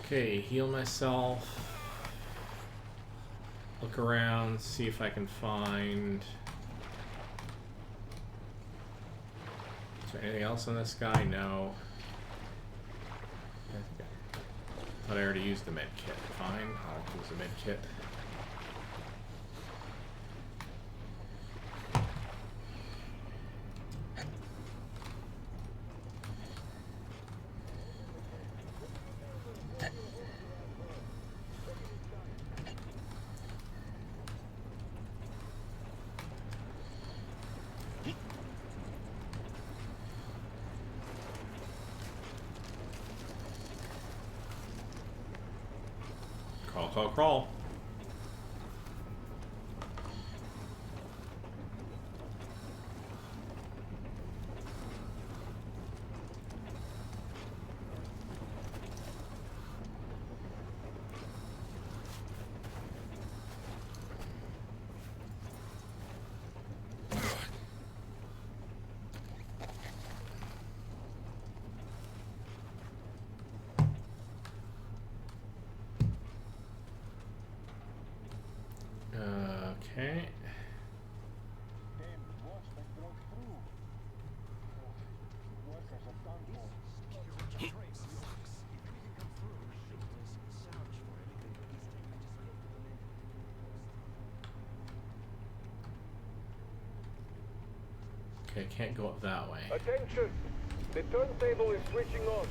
Okay, heal myself. Look around, see if I can find... Is there anything else on this guy? No. Thought I already used the med kit. Fine, I'll use the med kit. Crawl, crawl, crawl. Okay. Okay, can't go up that way. Attention! The turntable is switching on.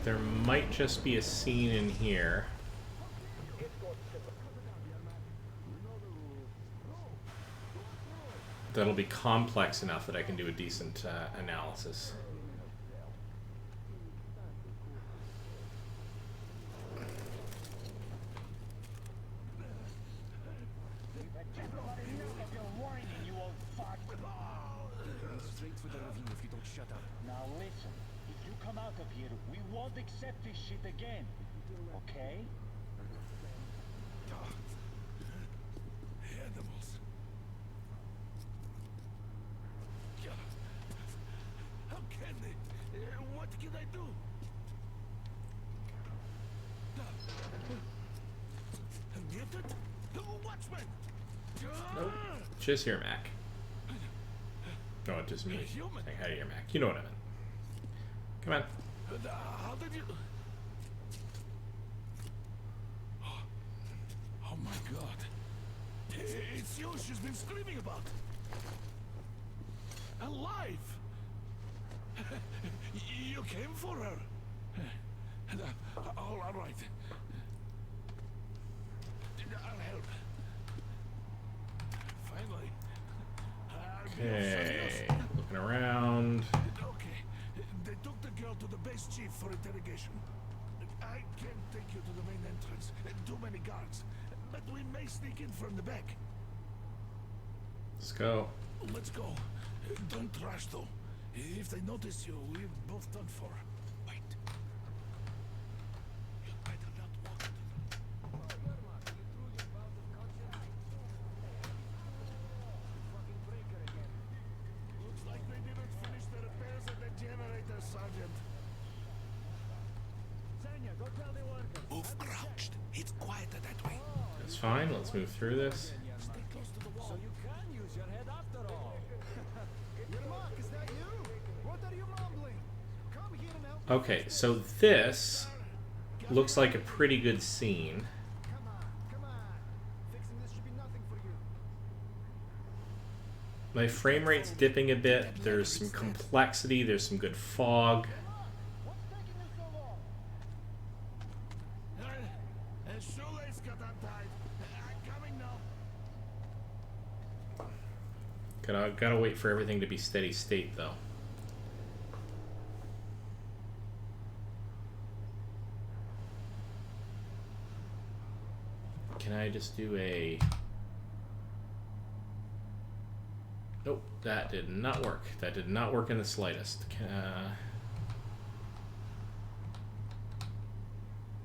There might just be a scene in here. That'll be complex enough that I can do a decent analysis. Straight for the ravine if you don't shut up. Now listen, if you come out of here, we won't accept this shit again. Okay? Animals. How can they? What can I do? Mutant? Watchman! Nope. Just here, Mac. No, it's just me. Saying hi to your Mac. You know what I meant. Come on. How did you... Oh my god. It's you she's been screaming about. Alive! You came for her. All right. I'll help. Finally. Okay. Looking around. Okay. They took the girl to the base chief for interrogation. I can't take you to the main entrance. Too many guards. But we may sneak in from the back. Let's go. Let's go. Don't rush though. If they notice you, we're both done for. Wait. You better not walk into them. Looks like they didn't finish the repairs at the generator, Sergeant. Move crouched. It's quieter that way. That's fine. Let's move through this. So you can use your head after all. Yermak, is that you? What are you mumbling? Come here and help. Okay, so this looks like a pretty good scene. Come on. Fixing this should be nothing for you. My frame rate's dipping a bit. There's some complexity. There's some good fog. What's taking you so long? Shoelace got untied. I'm coming now. Gotta wait for everything to be steady state, though. Can I just do a... Nope, that did not work. That did not work in the slightest.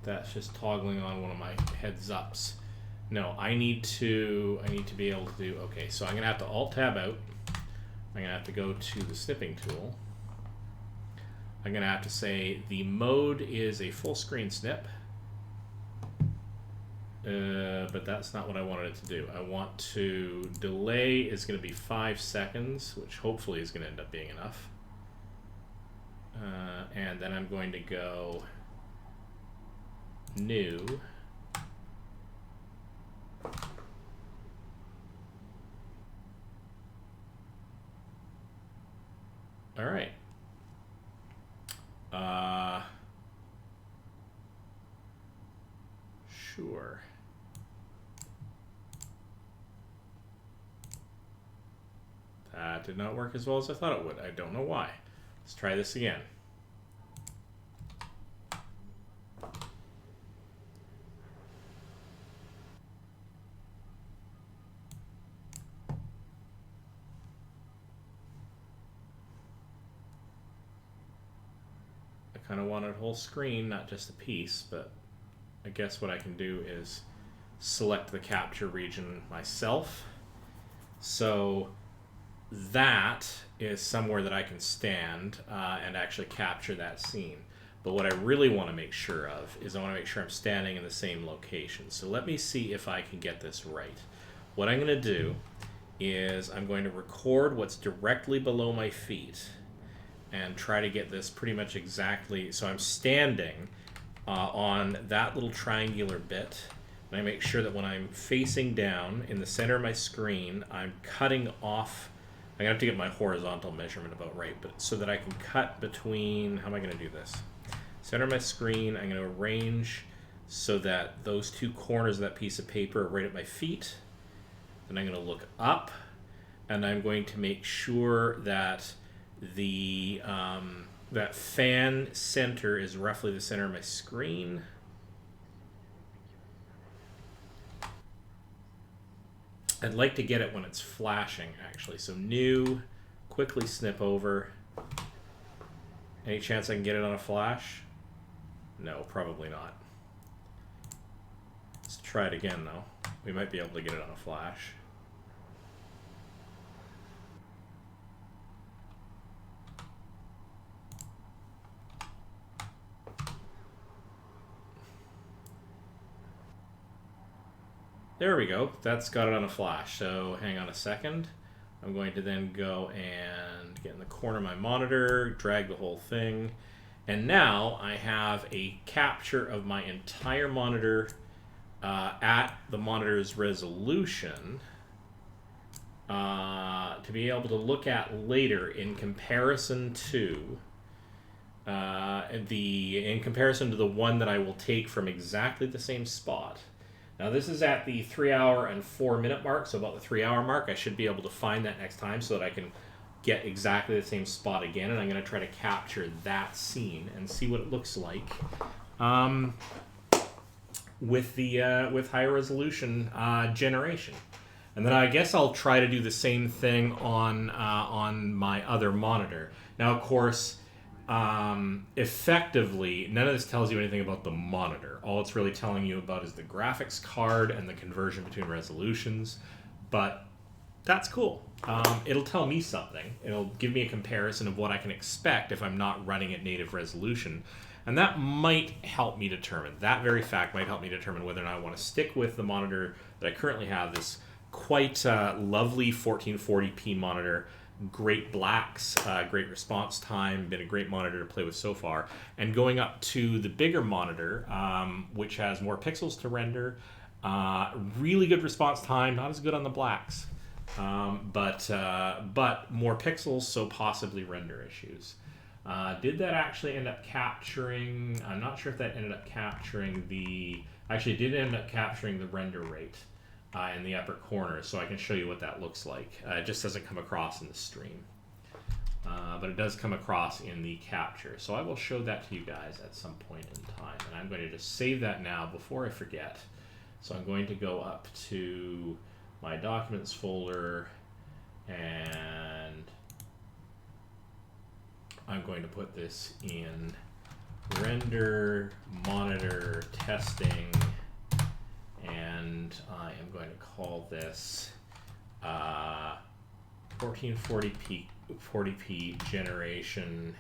That's just toggling on one of my heads ups. No, I need to be able to do... Okay, so I'm going to have to Alt-Tab out. I'm going to have to go to the snipping tool. I'm going to have to say the mode is a full screen snip. But that's not what I wanted it to do. I want to... Delay is going to be 5 seconds, which hopefully is going to end up being enough. And then I'm going to go... New... All right. Sure. That did not work as well as I thought it would. I don't know why. Let's try this again. I kind of wanted a whole screen, not just a piece, but I guess what I can do is select the capture region myself. So that is somewhere that I can stand and actually capture that scene. But what I really want to make sure of is I want to make sure I'm standing in the same location. So let me see if I can get this right. What I'm going to do is I'm going to record what's directly below my feet and try to get this pretty much exactly. So I'm standing on that little triangular bit, and I make sure that when I'm facing down in the center of my screen, I'm cutting off. I'm gonna have to get my horizontal measurement about right, but so that I can cut between. How am I gonna do this? Center of my screen. I'm gonna arrange so that those two corners of that piece of paper are right at my feet. Then I'm gonna look up, and I'm going to make sure that the that fan center is roughly the center of my screen. I'd like to get it when it's flashing, actually. So new, quickly snip over. Any chance I can get it on a flash? No, probably not. Let's try it again, though. We might be able to get it on a flash. There we go. That's got it on a flash. So hang on a second. I'm going to then go and get in the corner of my monitor, drag the whole thing. And now I have a capture of my entire monitor at the monitor's resolution to be able to look at later in comparison to the one that I will take from exactly the same spot. Now this is at the 3 hour and 4 minute mark, so about the 3 hour mark. I should be able to find that next time so that I can get exactly the same spot again, and I'm going to try to capture that scene and see what it looks like with higher resolution generation. And then I guess I'll try to do the same thing on my other monitor. Now, of course, effectively, none of this tells you anything about the monitor. All it's really telling you about is the graphics card and the conversion between resolutions. But that's cool. It'll tell me something. It'll give me a comparison of what I can expect if I'm not running at native resolution. And that might help me determine, that very fact might help me determine whether or not I want to stick with the monitor that I currently have, this quite lovely 1440p monitor, great blacks, great response time, been a great monitor to play with so far, and going up to the bigger monitor, which has more pixels to render, really good response time, not as good on the blacks, but more pixels, so possibly render issues. Did that actually end up capturing, I'm not sure if that ended up capturing the, actually it did end up capturing the render rate in the upper corner, so I can show you what that looks like. It just doesn't come across in the stream. But it does come across in the capture. So I will show that to you guys at some point in time. And I'm going to just save that now before I forget. So I'm going to go up to my documents folder, and I'm going to put this in render monitor testing, and I am going to call this 1440p generation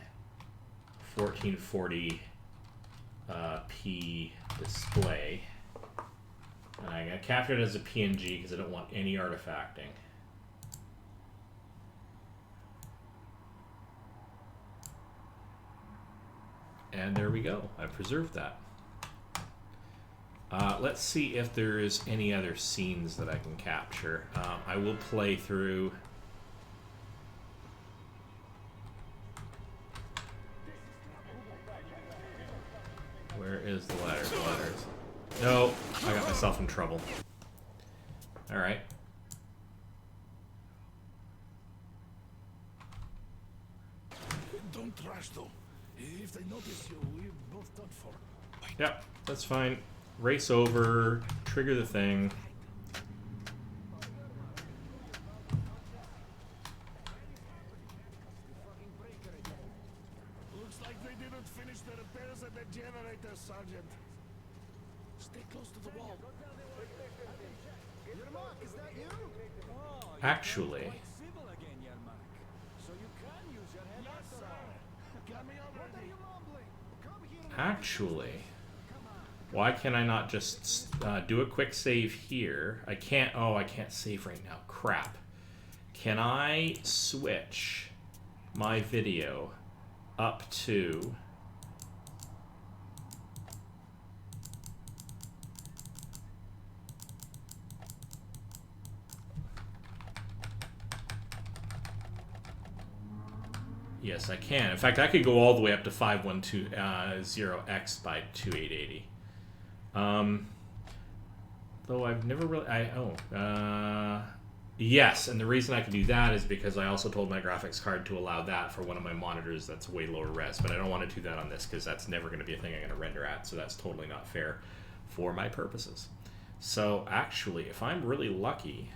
1440p display, and I'm going to capture it as a PNG because I don't want any artifacting. And there we go. I preserved that. Let's see if there's any other scenes that I can capture. I will play through. Where is the ladder? The ladders. No, I got myself in trouble. All right. Don't rush though. If they notice you, we're both done for. Yep, that's fine. Race over, trigger the thing. Looks like they didn't finish the repairs at the generator, Sergeant. Stay close to the wall. Yermak, is that you? Actually, why can I not just do a quick save here? I can't, oh, I can't save right now. Crap. Can I switch my video up to Yes, I can. In fact, I could go all the way up to 5120x by 2880. Though I've never really... yes, and the reason I can do that is because I also told my graphics card to allow that for one of my monitors that's way lower res, but I don't want to do that on this because that's never going to be a thing I'm going to render at, so that's totally not fair for my purposes. So actually, if I'm really lucky,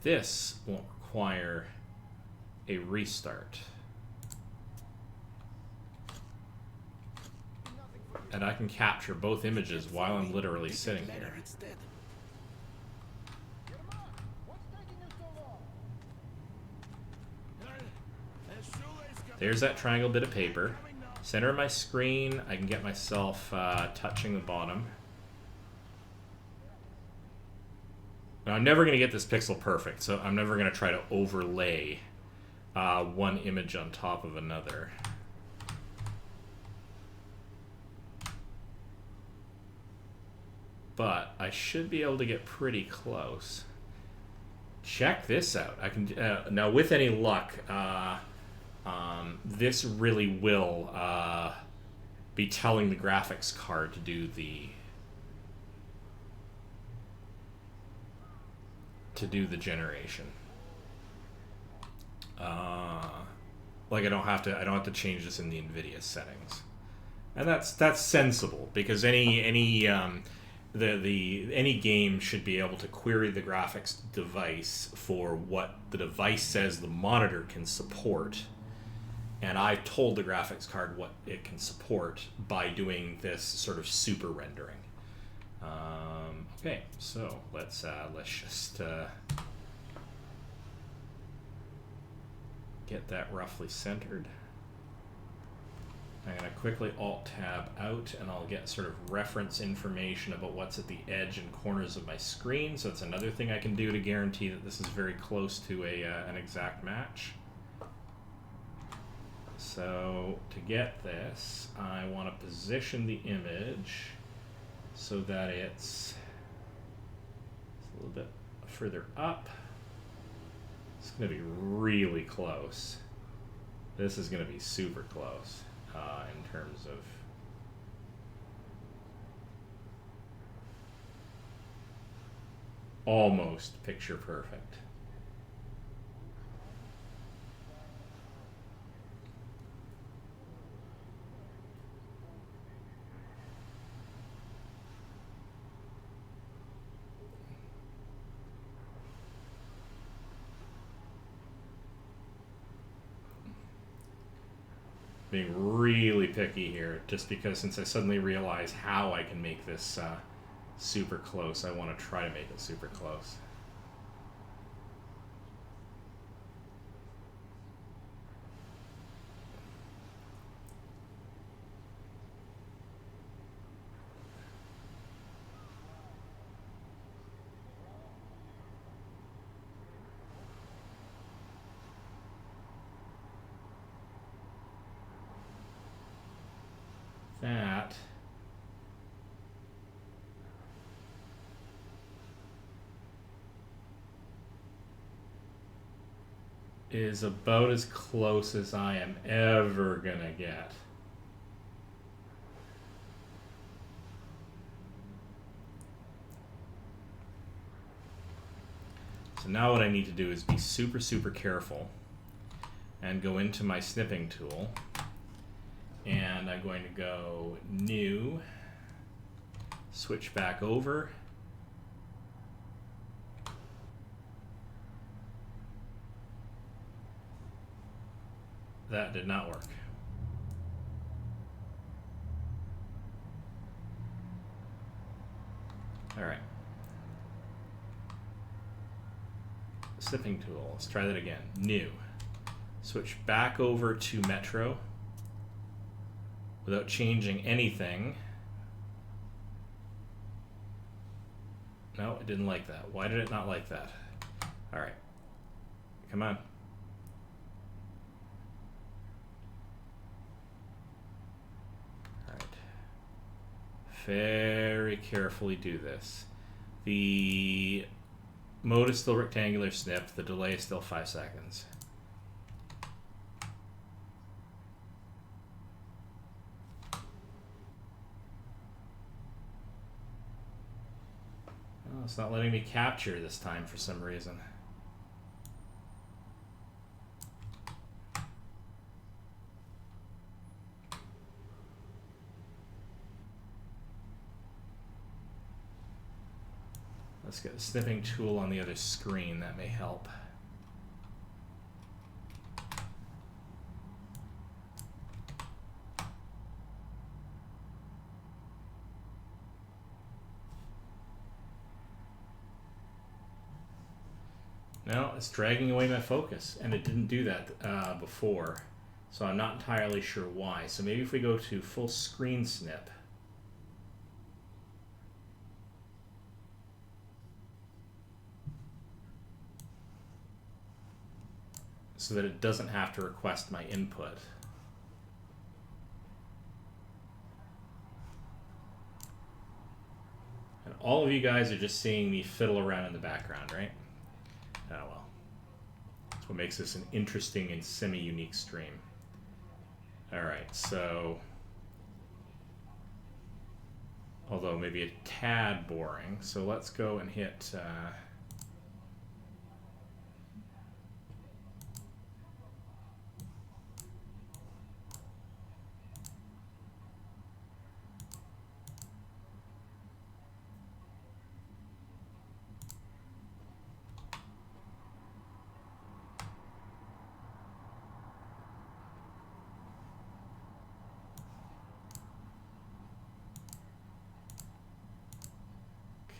this won't require a restart. And I can capture both images while I'm literally sitting here. There's that triangle bit of paper. Center of my screen, I can get myself touching the bottom. Now, I'm never going to get this pixel perfect, so I'm never going to try to overlay one image on top of another. But I should be able to get pretty close. Check this out. I can now, with any luck, this really will be telling the graphics card to do the generation. Like I don't have to change this in the NVIDIA settings, and that's sensible because any game should be able to query the graphics device for what the device says the monitor can support, and I've told the graphics card what it can support by doing this sort of super rendering. Okay, so let's just get that roughly centered. I'm going to quickly Alt-Tab out, and I'll get sort of reference information about what's at the edge and corners of my screen. So it's another thing I can do to guarantee that this is very close to an exact match. So to get this, I want to position the image so that it's a little bit further up. It's going to be really close. This is going to be super close in terms of almost picture perfect. Being really picky here, just because since I suddenly realize how I can make this super close, I want to try to make it super close. That is about as close as I am ever gonna get. So now what I need to do is be super, super careful and go into my snipping tool. And I'm going to go New, switch back over. That did not work. All right. Snipping tool, let's try that again. New, switch back over to Metro. Without changing anything. No, it didn't like that. Why did it not like that? All right. Come on. All right. Very carefully do this. The mode is still rectangular snip. The delay is still 5 seconds. It's not letting me capture this time for some reason. Let's get the snipping tool on the other screen. That may help. No, it's dragging away my focus, and it didn't do that before, so I'm not entirely sure why. So maybe if we go to full screen snip, so that it doesn't have to request my input. And all of you guys are just seeing me fiddle around in the background, right? Oh well. That's what makes this an interesting and semi-unique stream. Alright, so... although maybe a tad boring, so let's go and hit...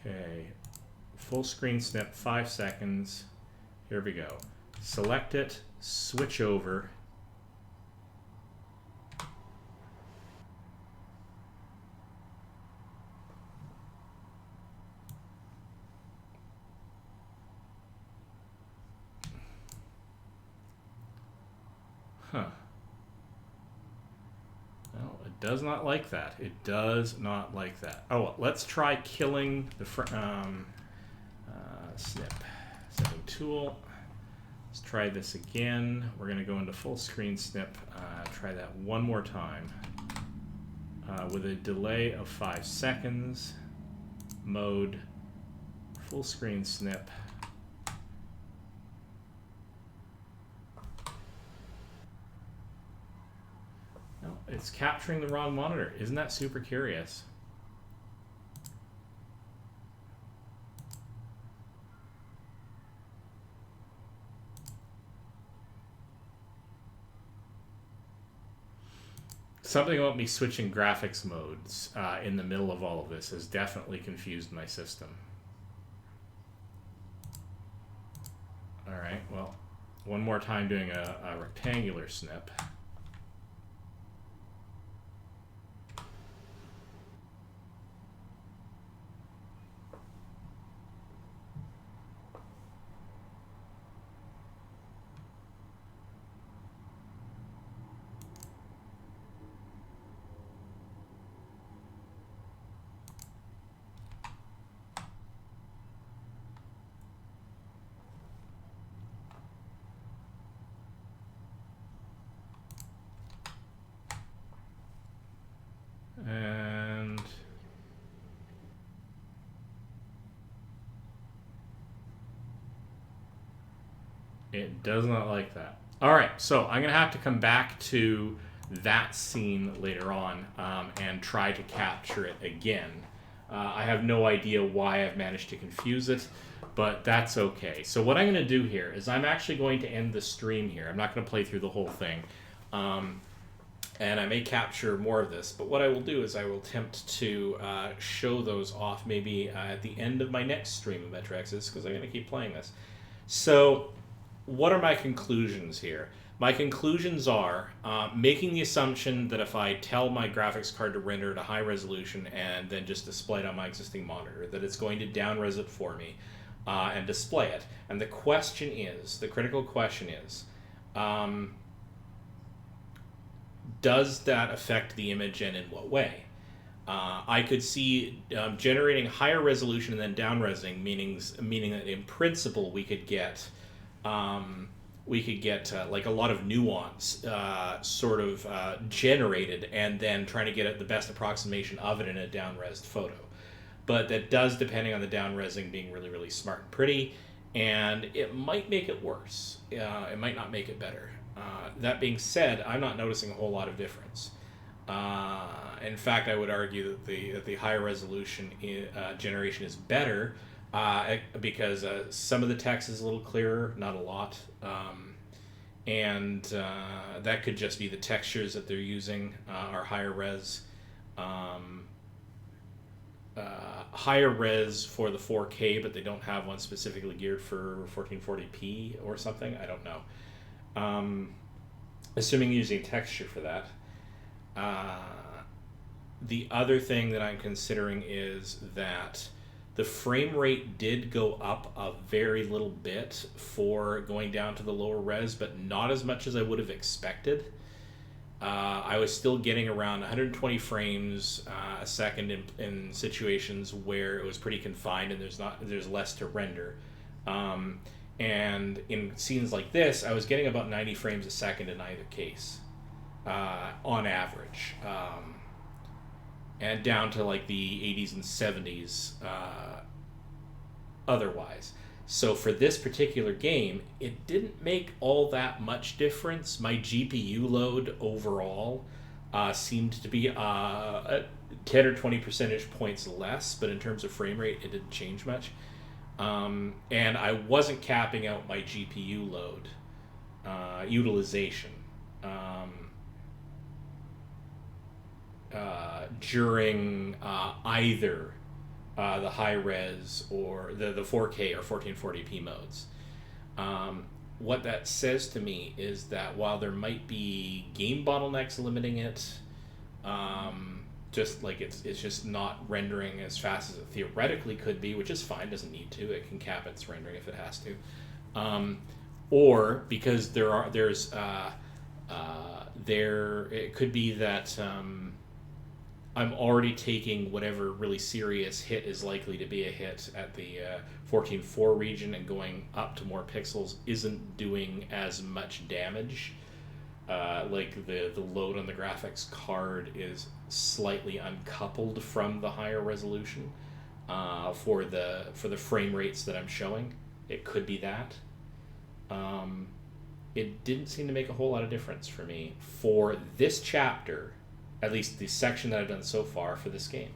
okay, full screen snip, 5 seconds. Here we go. Select it, switch over. Huh. No, it does not like that. It does not like that. Oh, well, let's try killing the snip. Setting tool. Let's try this again. We're going to go into full screen snip. Try that one more time. With a delay of 5 seconds. Mode. Full screen snip. No, it's capturing the wrong monitor. Isn't that super curious? Something about me switching graphics modes in the middle of all of this has definitely confused my system. Alright, well, one more time doing a rectangular snip. And it does not like that. All right, so I'm going to have to come back to that scene later on and try to capture it again. I have no idea why I've managed to confuse it, but that's okay. So what I'm going to do here is I'm actually going to end the stream here. I'm not going to play through the whole thing. And I may capture more of this, but what I will do is I will attempt to show those off maybe at the end of my next stream of Metro Exodus, because I'm going to keep playing this. So what are my conclusions here? My conclusions are making the assumption that if I tell my graphics card to render at a high resolution and then just display it on my existing monitor, that it's going to down-res it for me and display it. And the question is, the critical question is, does that affect the image and in what way? I could see generating higher resolution and then down-resing, meaning that in principle we could get like a lot of nuance sort of generated, and then trying to get at the best approximation of it in a down-resed photo. But that does, depending on the down-resing being really, really smart and pretty, and it might make it worse. It might not make it better. That being said, I'm not noticing a whole lot of difference. In fact, I would argue that the higher resolution generation is better because some of the text is a little clearer, not a lot. And that could just be the textures that they're using are higher res. Higher res for the 4K, but they don't have one specifically geared for 1440p or something. I don't know. Assuming using texture for that. The other thing that I'm considering is that the frame rate did go up a very little bit for going down to the lower res, but not as much as I would have expected. I was still getting around 120 frames a second in situations where it was pretty confined and there's less to render. And in scenes like this, I was getting about 90 frames a second in either case, on average. And down to like the 80s and 70s otherwise. So for this particular game, it didn't make all that much difference. My GPU load overall seemed to be 10 or 20 percentage points less, but in terms of frame rate, it didn't change much. And I wasn't capping out my GPU load utilization during either the high res or the 4K or 1440p modes. what that says to me is that while there might be game bottlenecks limiting it, just like it's just not rendering as fast as it theoretically could be, which is fine, doesn't need to. It can cap its rendering if it has to, or because it could be that I'm already taking whatever really serious hit is likely to be a hit at the 14.4 region, and going up to more pixels isn't doing as much damage. Like the load on the graphics card is slightly uncoupled from the higher resolution for the frame rates that I'm showing. It could be that. It didn't seem to make a whole lot of difference for me for this chapter, at least the section that I've done so far for this game,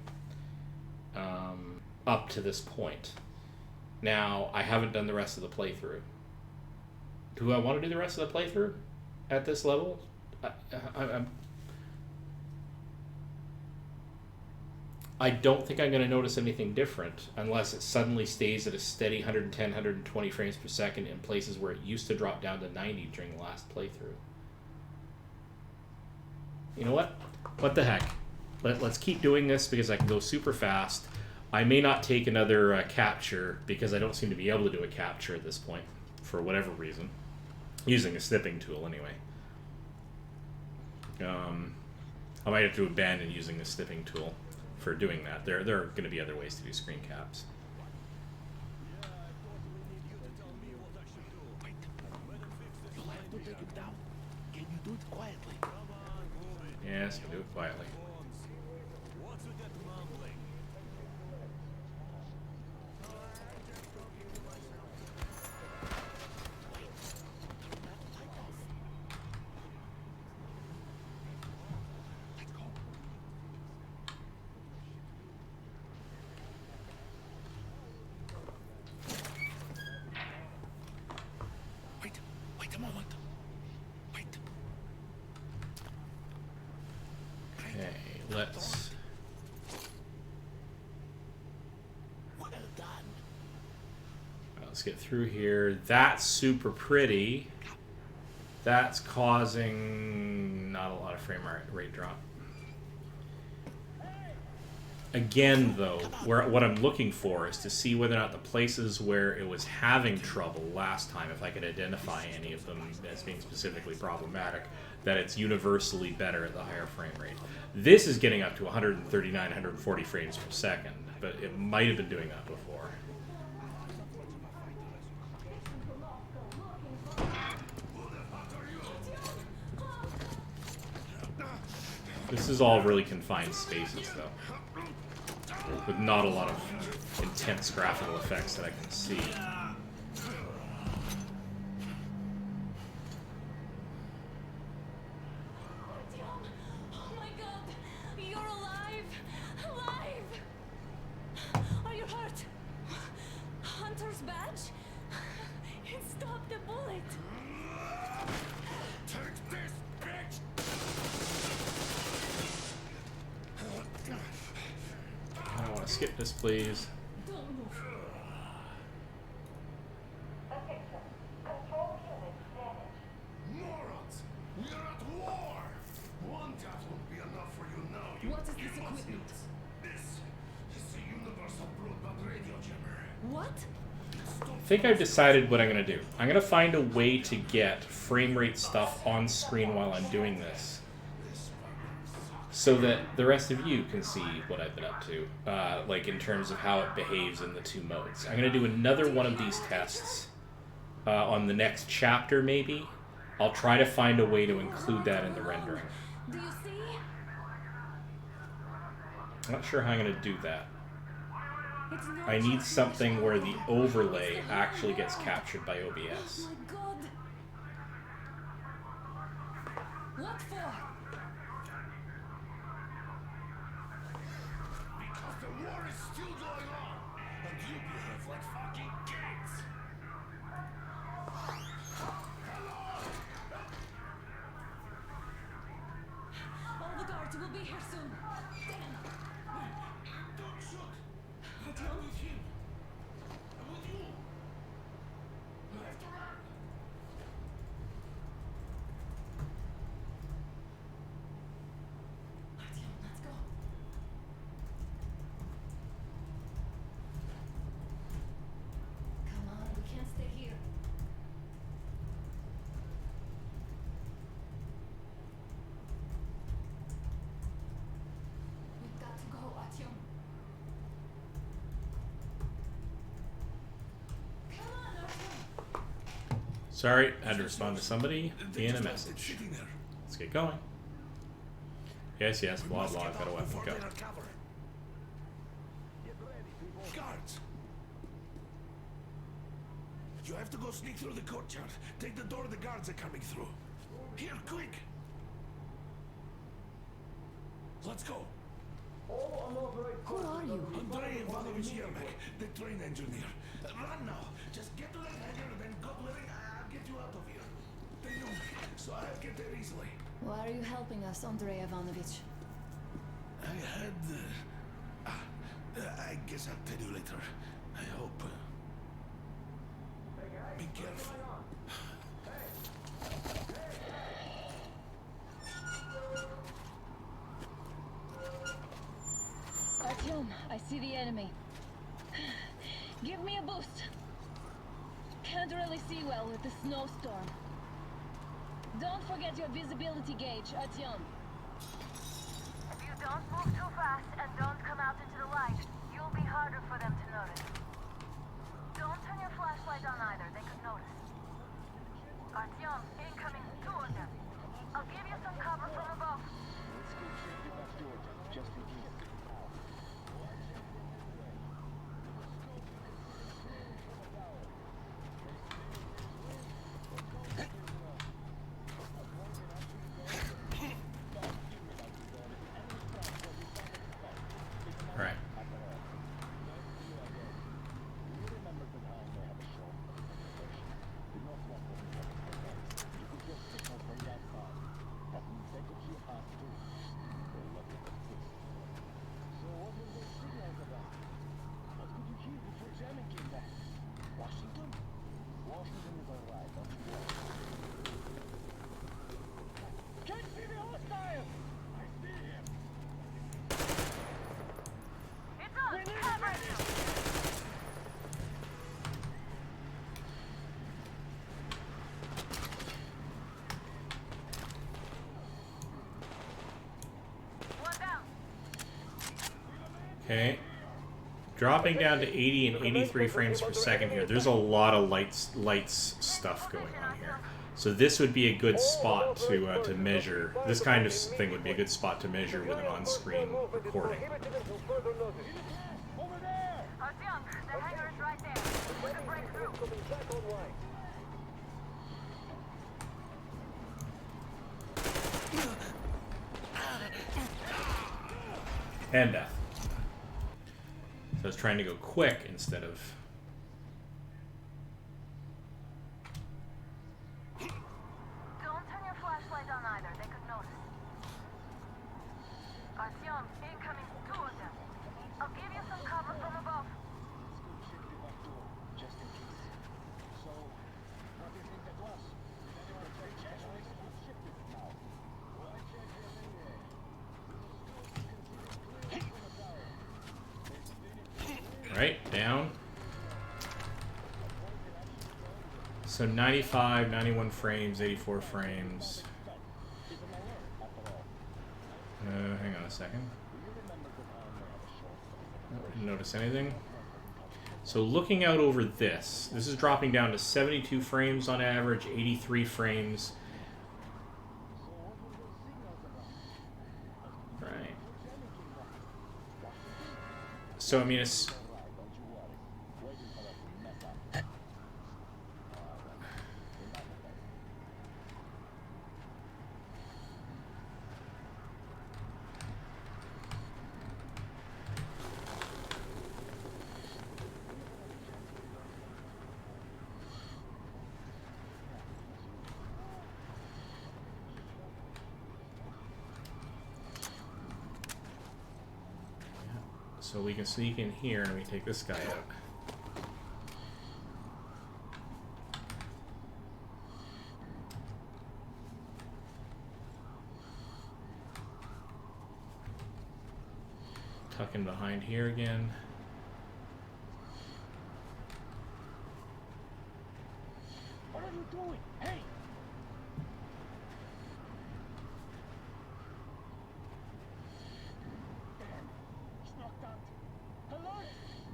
up to this point. Now, I haven't done the rest of the playthrough. Do I want to do the rest of the playthrough at this level? I don't think I'm going to notice anything different unless it suddenly stays at a steady 110, 120 frames per second in places where it used to drop down to 90 during the last playthrough. You know what? What the heck? Let's keep doing this because I can go super fast. I may not take another capture because I don't seem to be able to do a capture at this point for whatever reason. Using a snipping tool anyway. I might have to abandon using the snipping tool for doing that. There are going to be other ways to do screen caps. You'll have to take it down. Can you do it quietly? Yes, I can do it quietly. Wait a moment. Wait. Okay, let's... Well done. Let's get through here. That's super pretty. That's causing not a lot of frame rate drop. Again, though, what I'm looking for is to see whether or not the places where it was having trouble last time, if I could identify any of them as being specifically problematic, that it's universally better at the higher frame rate. This is getting up to 139, 140 frames per second, but it might have been doing that before. This is all really confined spaces, though, with not a lot of intense graphical effects that I can see. Oh my god! You're alive! Alive! Are you hurt? Hunter's badge? It stopped the bullet! Take this, bitch! I want to skip this, please. Don't move. Morons! We are at war! One death won't be enough for you now, you What is this equipment? This is a universal broadband radio jammer. What? I think I've decided what I'm going to do. I'm going to find a way to get frame rate stuff on screen while I'm doing this, so that the rest of you can see what I've been up to, like in terms of how it behaves in the two modes. I'm going to do another one of these tests on the next chapter, maybe. I'll try to find a way to include that in the rendering. Do you see? I'm not sure how I'm going to do that. It's not I need just something where the visual. overlay actually gets captured by OBS. Oh my god! What for? Because the war is still going on, and you behave like fucking kids! All the guards will be here soon. Damn! Don't shoot! Odin? I'm with him! I'm with you! I have to run! Sorry, I had to respond to somebody in a message. Let's get going. Yes, yes, blah blah, got a weapon, go. Guards! You have to go sneak through the courtyard. Take the door the guards are coming through. Here, quick! Let's go. Who are you? Andrei Ivanovich Yermak, the train engineer. Run now. Just get to that hangar, then God willing, I'll get you out of here. They know me, so I'll get there easily. Why are you helping us, Andrei Ivanovich? I had... I guess I'll tell you later. I hope. Be careful. Artyom, I see the enemy. Give me a boost. Can't really see well with the snowstorm. Don't forget your visibility gauge, Artyom. If you don't move too fast and don't come out into the light, you'll be harder for them to notice. Don't turn your flashlight on either, they could notice. Artyom, incoming, 2 of them. I'll give you some cover from above. Alright. It's on, cover you! One down. Okay. Dropping down to 80 and 83 frames per second here. There's a lot of lights stuff going on here. So this would be a good spot to measure. This kind of thing would be a good spot to measure with an on-screen recording. Artyom, the hangar is right there. We can break through. And death. So I was trying to go quick instead of... Don't turn your flashlight on either, they could notice. Artyom, incoming, 2 of them. I'll give you some cover from above. Right, down. So 95, 91 frames, 84 frames. Hang on a second. Didn't notice anything. So looking out over this is dropping down to 72 frames on average, 83 frames. Right. So I mean it's... So we can sneak in here and we take this guy out. Tuck in behind here again. What are you doing? Hey! It's knocked out. Hello?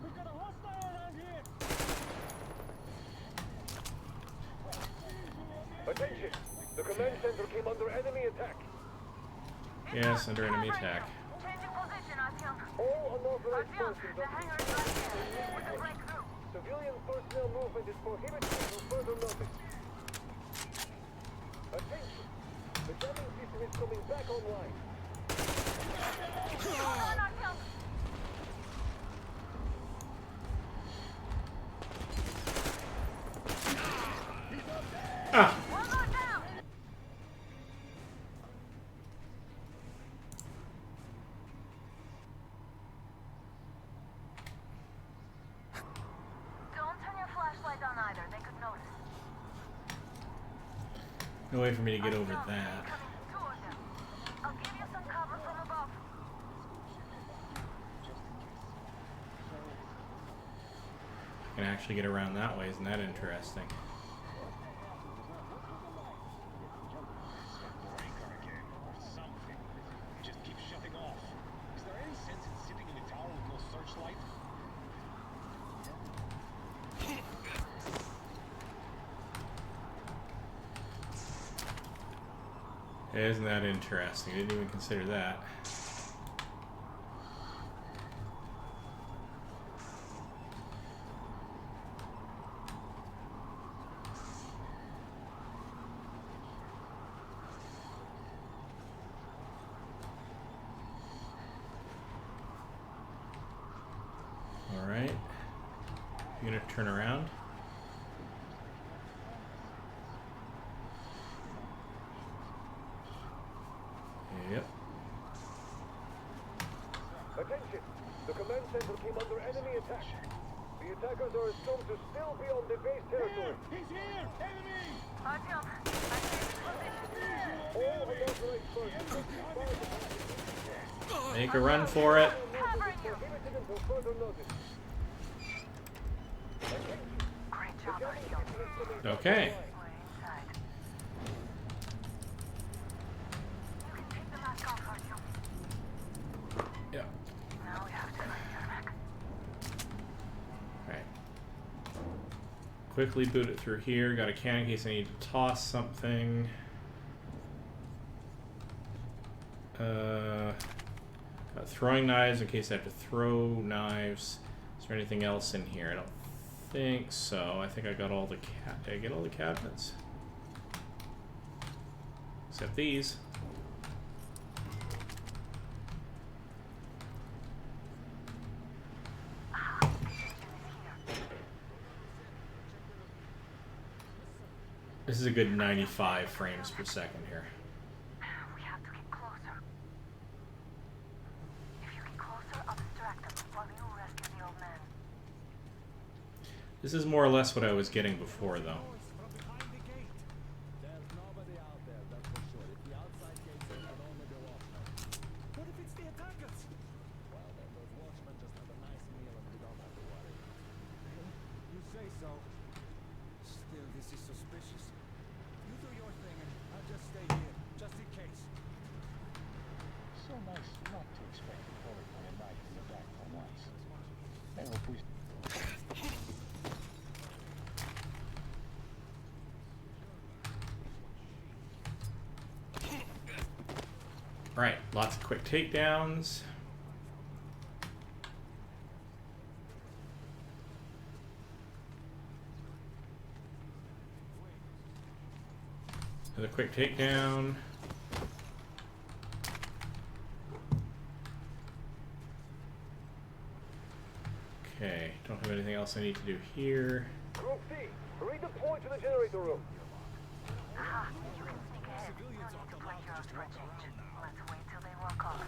We've got a hostile around here! Attention! The command center came under enemy attack. Yes, under enemy attack. Changing position, Artyom. All unauthorized Artyom, persons the are hangar is right there. We can break through. Civilian personnel movement is prohibited until further notice. Attention! The jamming system is coming back online. Hold on, Artyom. Ah! One more down. Don't turn your flashlight on either. They could notice. No way for me to get over that. Incoming, two of them. I'll give you some cover from above. Can actually get around that way. Isn't that interesting? Breaker again, or something. Just keep shutting off. Is there any sense in sitting in the tower with no searchlight? Isn't that interesting? I didn't even consider that. Alright. You're gonna turn around. Yep. Attention! The command center came under enemy attack. The attackers are assumed to still be on the base territory. He's here! Enemy! Artyom, I changed position. All unauthorized persons are Make a run for it. Covering you. prohibited until further notice. Great job, Artyom. Okay. We're inside. You can take the mask off, Artyom. Yeah. Now we have to find Yermak. Alright. Quickly boot it through here. Got a can in case I need to toss something. Got throwing knives in case I have to throw knives. Is there anything else in here? I don't think so. I think I got all the did I get all the cabinets? Except these. This is a good 95 frames per second here. We have to get closer. If you get closer, I'll distract them while you rescue the old man. This is more or less what I was getting before, though. There's nobody out there, that's for sure. If the outside gates are not on, they'll off now. What if it's the attackers? Well, then those watchmen just have a nice meal and we don't have to worry. You say so. Still, this is suspicious. You do your thing and I'll just stay here, just in case. So nice not to expect a bullet from a knife in the back for once. I hope we... Right, lots of quick takedowns. Another quick takedown. Okay, don't have anything else I need to do here. Group C, redeploy to the generator room. Aha, you can sneak ahead. No need to play your stretch. Let's wait till they walk off.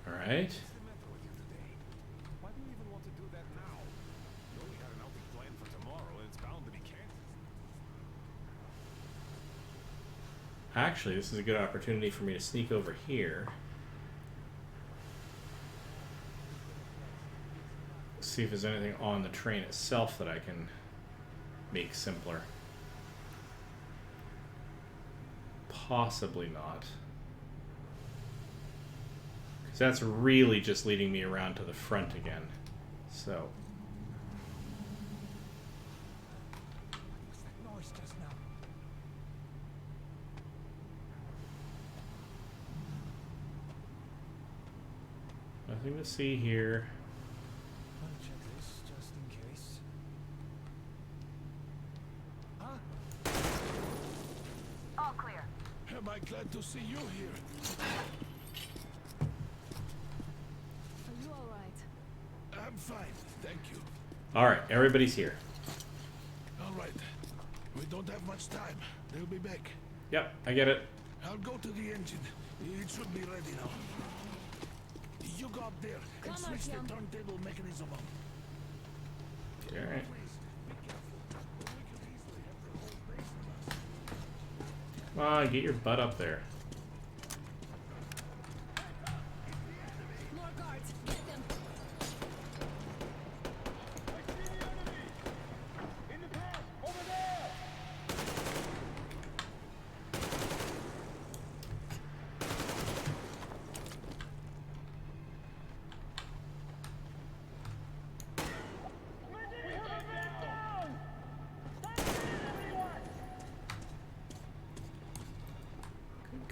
Alright. Why do you even want to do that now? You only had an outing planned for tomorrow, and it's bound to be canceled. Actually, this is a good opportunity for me to sneak over here. See if there's anything on the train itself that I can make simpler. Possibly not. Because that's really just leading me around to the front again. So. Nothing to see here. I'll check this just in case. Huh? All clear. Am I glad to see you here? Are you all right? I'm fine, thank you. All right, everybody's here. All right. We don't have much time. They'll be back. Yep, I get it. I'll go to the engine. It should be ready now. You go up there and Come on, switch the Jim. turntable mechanism on. All right. Please, be careful. We could easily have the whole base on us. Come on, get your butt up there. More guards! Get them! In the path! Over there!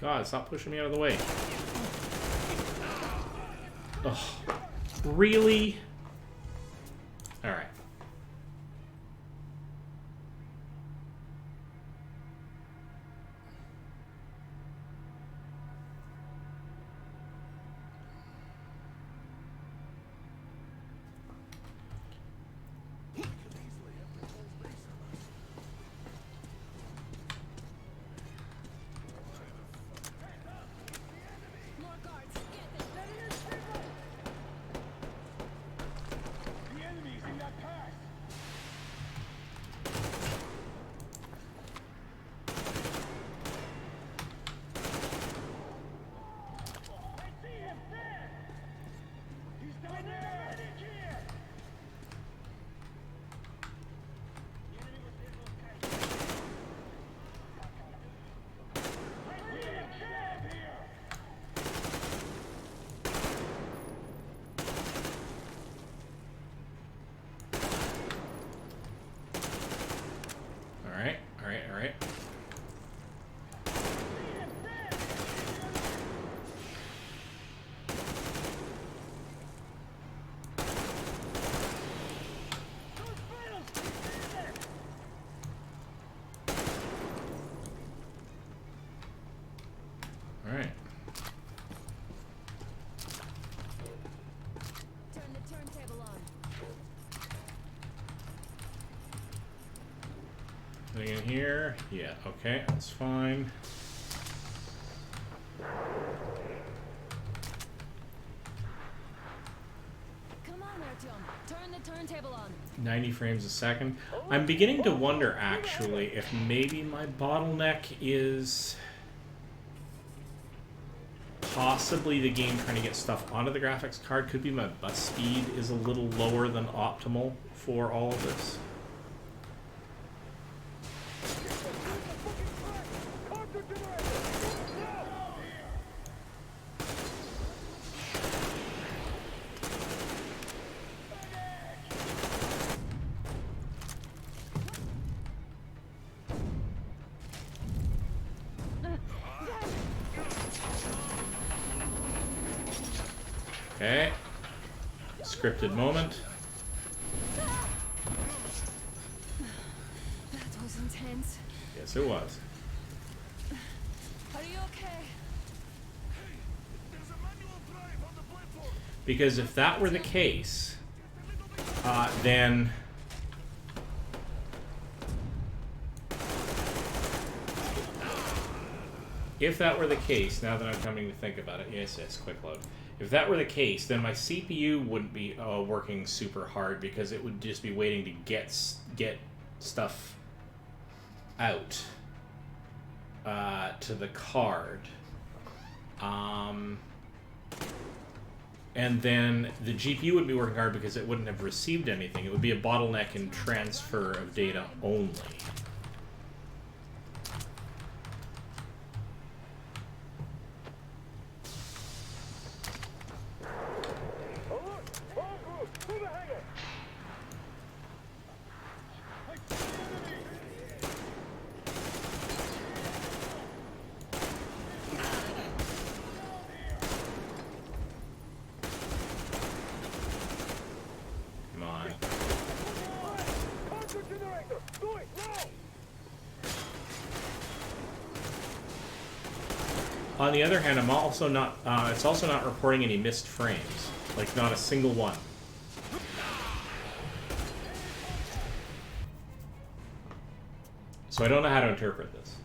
God, stop pushing me out of the way. Ugh. Really? Alright. More guards! Get them! The enemy's in that path! I see him there! He's down there! Medic here! The enemy was in those tanks. I see him there! Here! Alright, alright, alright. Alright. Turn the turntable on. Anything in here? Yeah, okay, that's fine. Come on, Artyom. Turn the turntable on. 90 frames a second. I'm beginning to wonder, actually, if maybe my bottleneck is possibly the game trying to get stuff onto the graphics card. Could be my bus speed is a little lower than optimal for all of this. Okay. Scripted moment. That was intense. Yes, it was. Are you okay? Because if that were the case, then if that were the case, now that I'm coming to think about it, yes, quick load. If that were the case, then my CPU wouldn't be working super hard because it would just be waiting to get stuff out to the card. And then the GPU would be working hard because it wouldn't have received anything. It would be a bottleneck in transfer of data only. On the other hand, I'm also not. It's also not reporting any missed frames, like not a single one. So I don't know how to interpret this.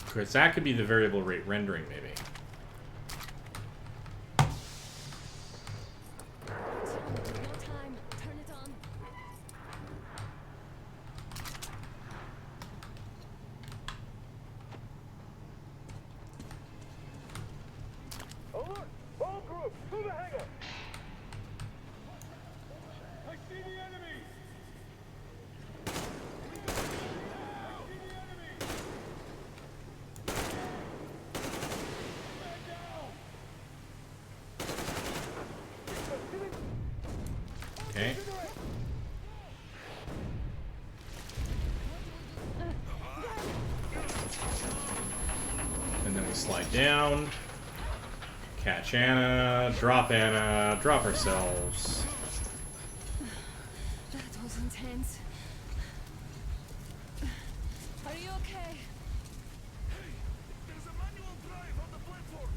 Because that could be the variable rate rendering, maybe. Alert! All groups, to the hangar! I see the enemy! Okay. And then we slide down. Catch Anna, drop ourselves. That was intense. Are you okay? There's a manual drive on the platform.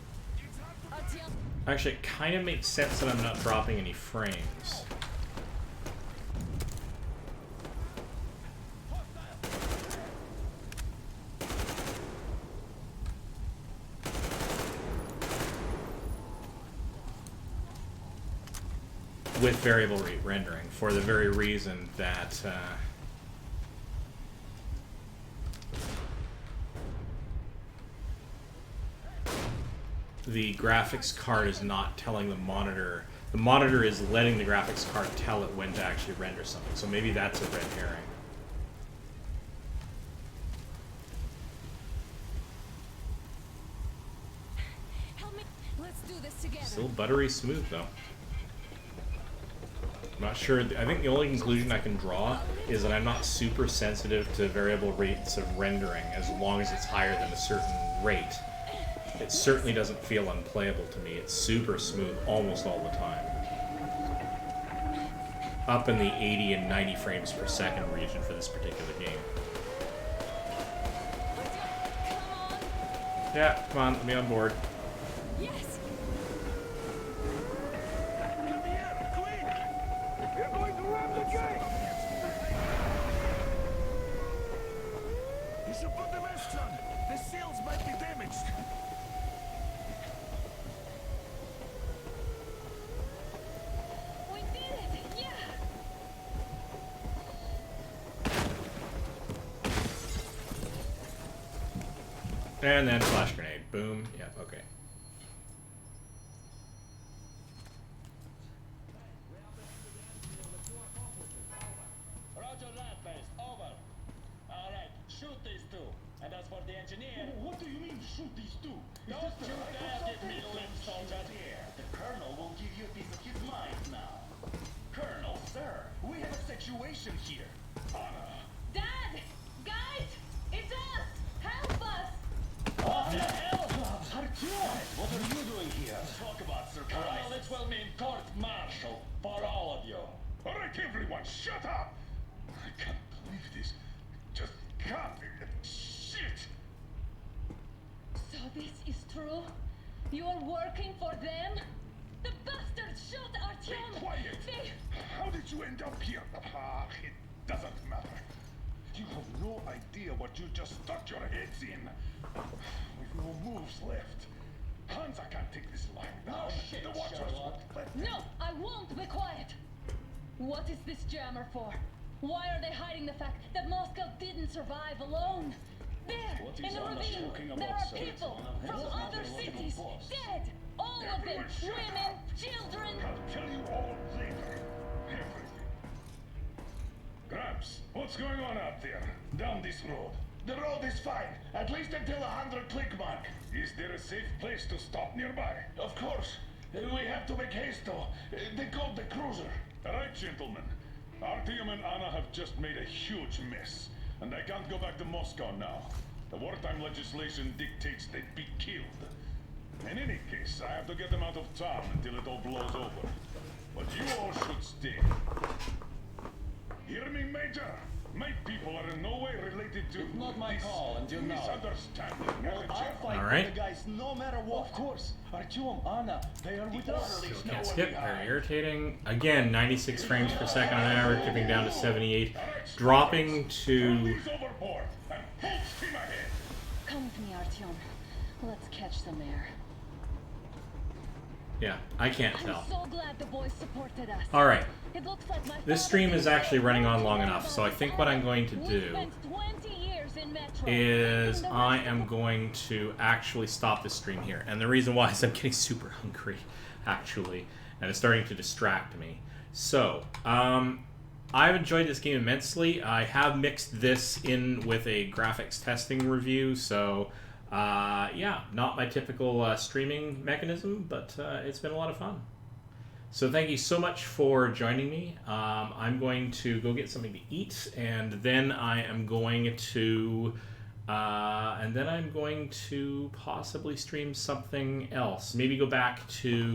It's hard to Artyom. Actually, it kind of makes sense that I'm not dropping any frames. With variable rate rendering, for the very reason that the graphics card is not telling the monitor. The monitor is letting the graphics card tell it when to actually render something. So maybe that's a red herring. Help me. Let's do this together. Still buttery smooth though. I'm not sure. I think the only conclusion I can draw is that I'm not super sensitive to variable rates of rendering as long as it's higher than a certain rate. It certainly doesn't feel unplayable to me. It's super smooth almost all the time. Up in the 80 and 90 frames per second region for this particular game. Yeah, come on, let me on board. Yes. You're going to ram the gate! You should put the mask on. The seals might be damaged. We did it. Yeah. And then flash grenade. Boom. Yeah, okay. Roger that, base. Over. All right, shoot these two. And as for the engineer... What do you mean, shoot these two? Don't you dare give me lip, soldier. Here, the Colonel will give you a piece of his mind now. Colonel, sir, we have a situation here. Anna. Dad! Guys! It's us! Help us! What the hell? Artyom, what are you doing here? Talk about surprise. Colonel, it will mean court-martial for all of you. All right, everyone, shut up! I can't believe this. Just can't. Shit! So this is true? You're working for them? The bastards shot Be Artyom! quiet! They... How did you end up here? It doesn't matter. You have no idea what you just stuck your heads in. We've no moves left. Hansa can't take this line now. shit, The Watchers Sherlock. won't let them. No, I won't be quiet! What is this jammer for? Why are they hiding the fact that Moscow didn't survive alone? There, What in is the Anna ravine, talking there about, are sir? people It's from not other a little cities, boss. dead! All of them, Everyone shut women, up. children! I'll tell you all later. Everything. Gramps, what's going on out there? Down this road. The road is fine, at least until 100 click mark. Is there a safe place to stop nearby? Of course. We have to make haste though. They called the cruiser. All right, gentlemen. Artyom and Anna have just made a huge mess, and I can't go back to Moscow now. The wartime legislation dictates they'd be killed. In any case, I have to get them out of town until it all blows over. But you all should stay. Hear me, Major? My people are in no way related to It's not my call until now. misunderstanding. Well, I'll fight All for right. the guys no matter what. Of course. Artyom, Anna, they are with us. Still can't skip. Very irritating. Again, 96 frames per second on average, dipping down to 78, dropping to. Come with me, Artyom. Let's catch some air. Yeah, I can't tell. I'm so glad the boys supported us. All right. It looks like my This stream is actually running on long enough, so I think what I'm going to do spent 20 years in Metro. is I am going to actually stop this stream here. And the reason why is I'm getting super hungry, actually, and it's starting to distract me. So, I've enjoyed this game immensely. I have mixed this in with a graphics testing review, so yeah, not my typical streaming mechanism, but it's been a lot of fun. So thank you so much for joining me. I'm going to go get something to eat, and then I am going to possibly stream something else. Maybe go back to.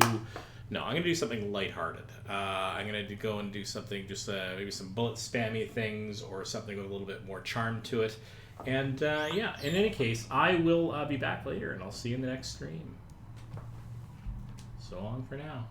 No, I'm going to do something lighthearted. I'm going to go and do something, just maybe some bullet spammy things or something with a little bit more charm to it. And yeah, in any case, I will be back later, and I'll see you in the next stream. So long for now.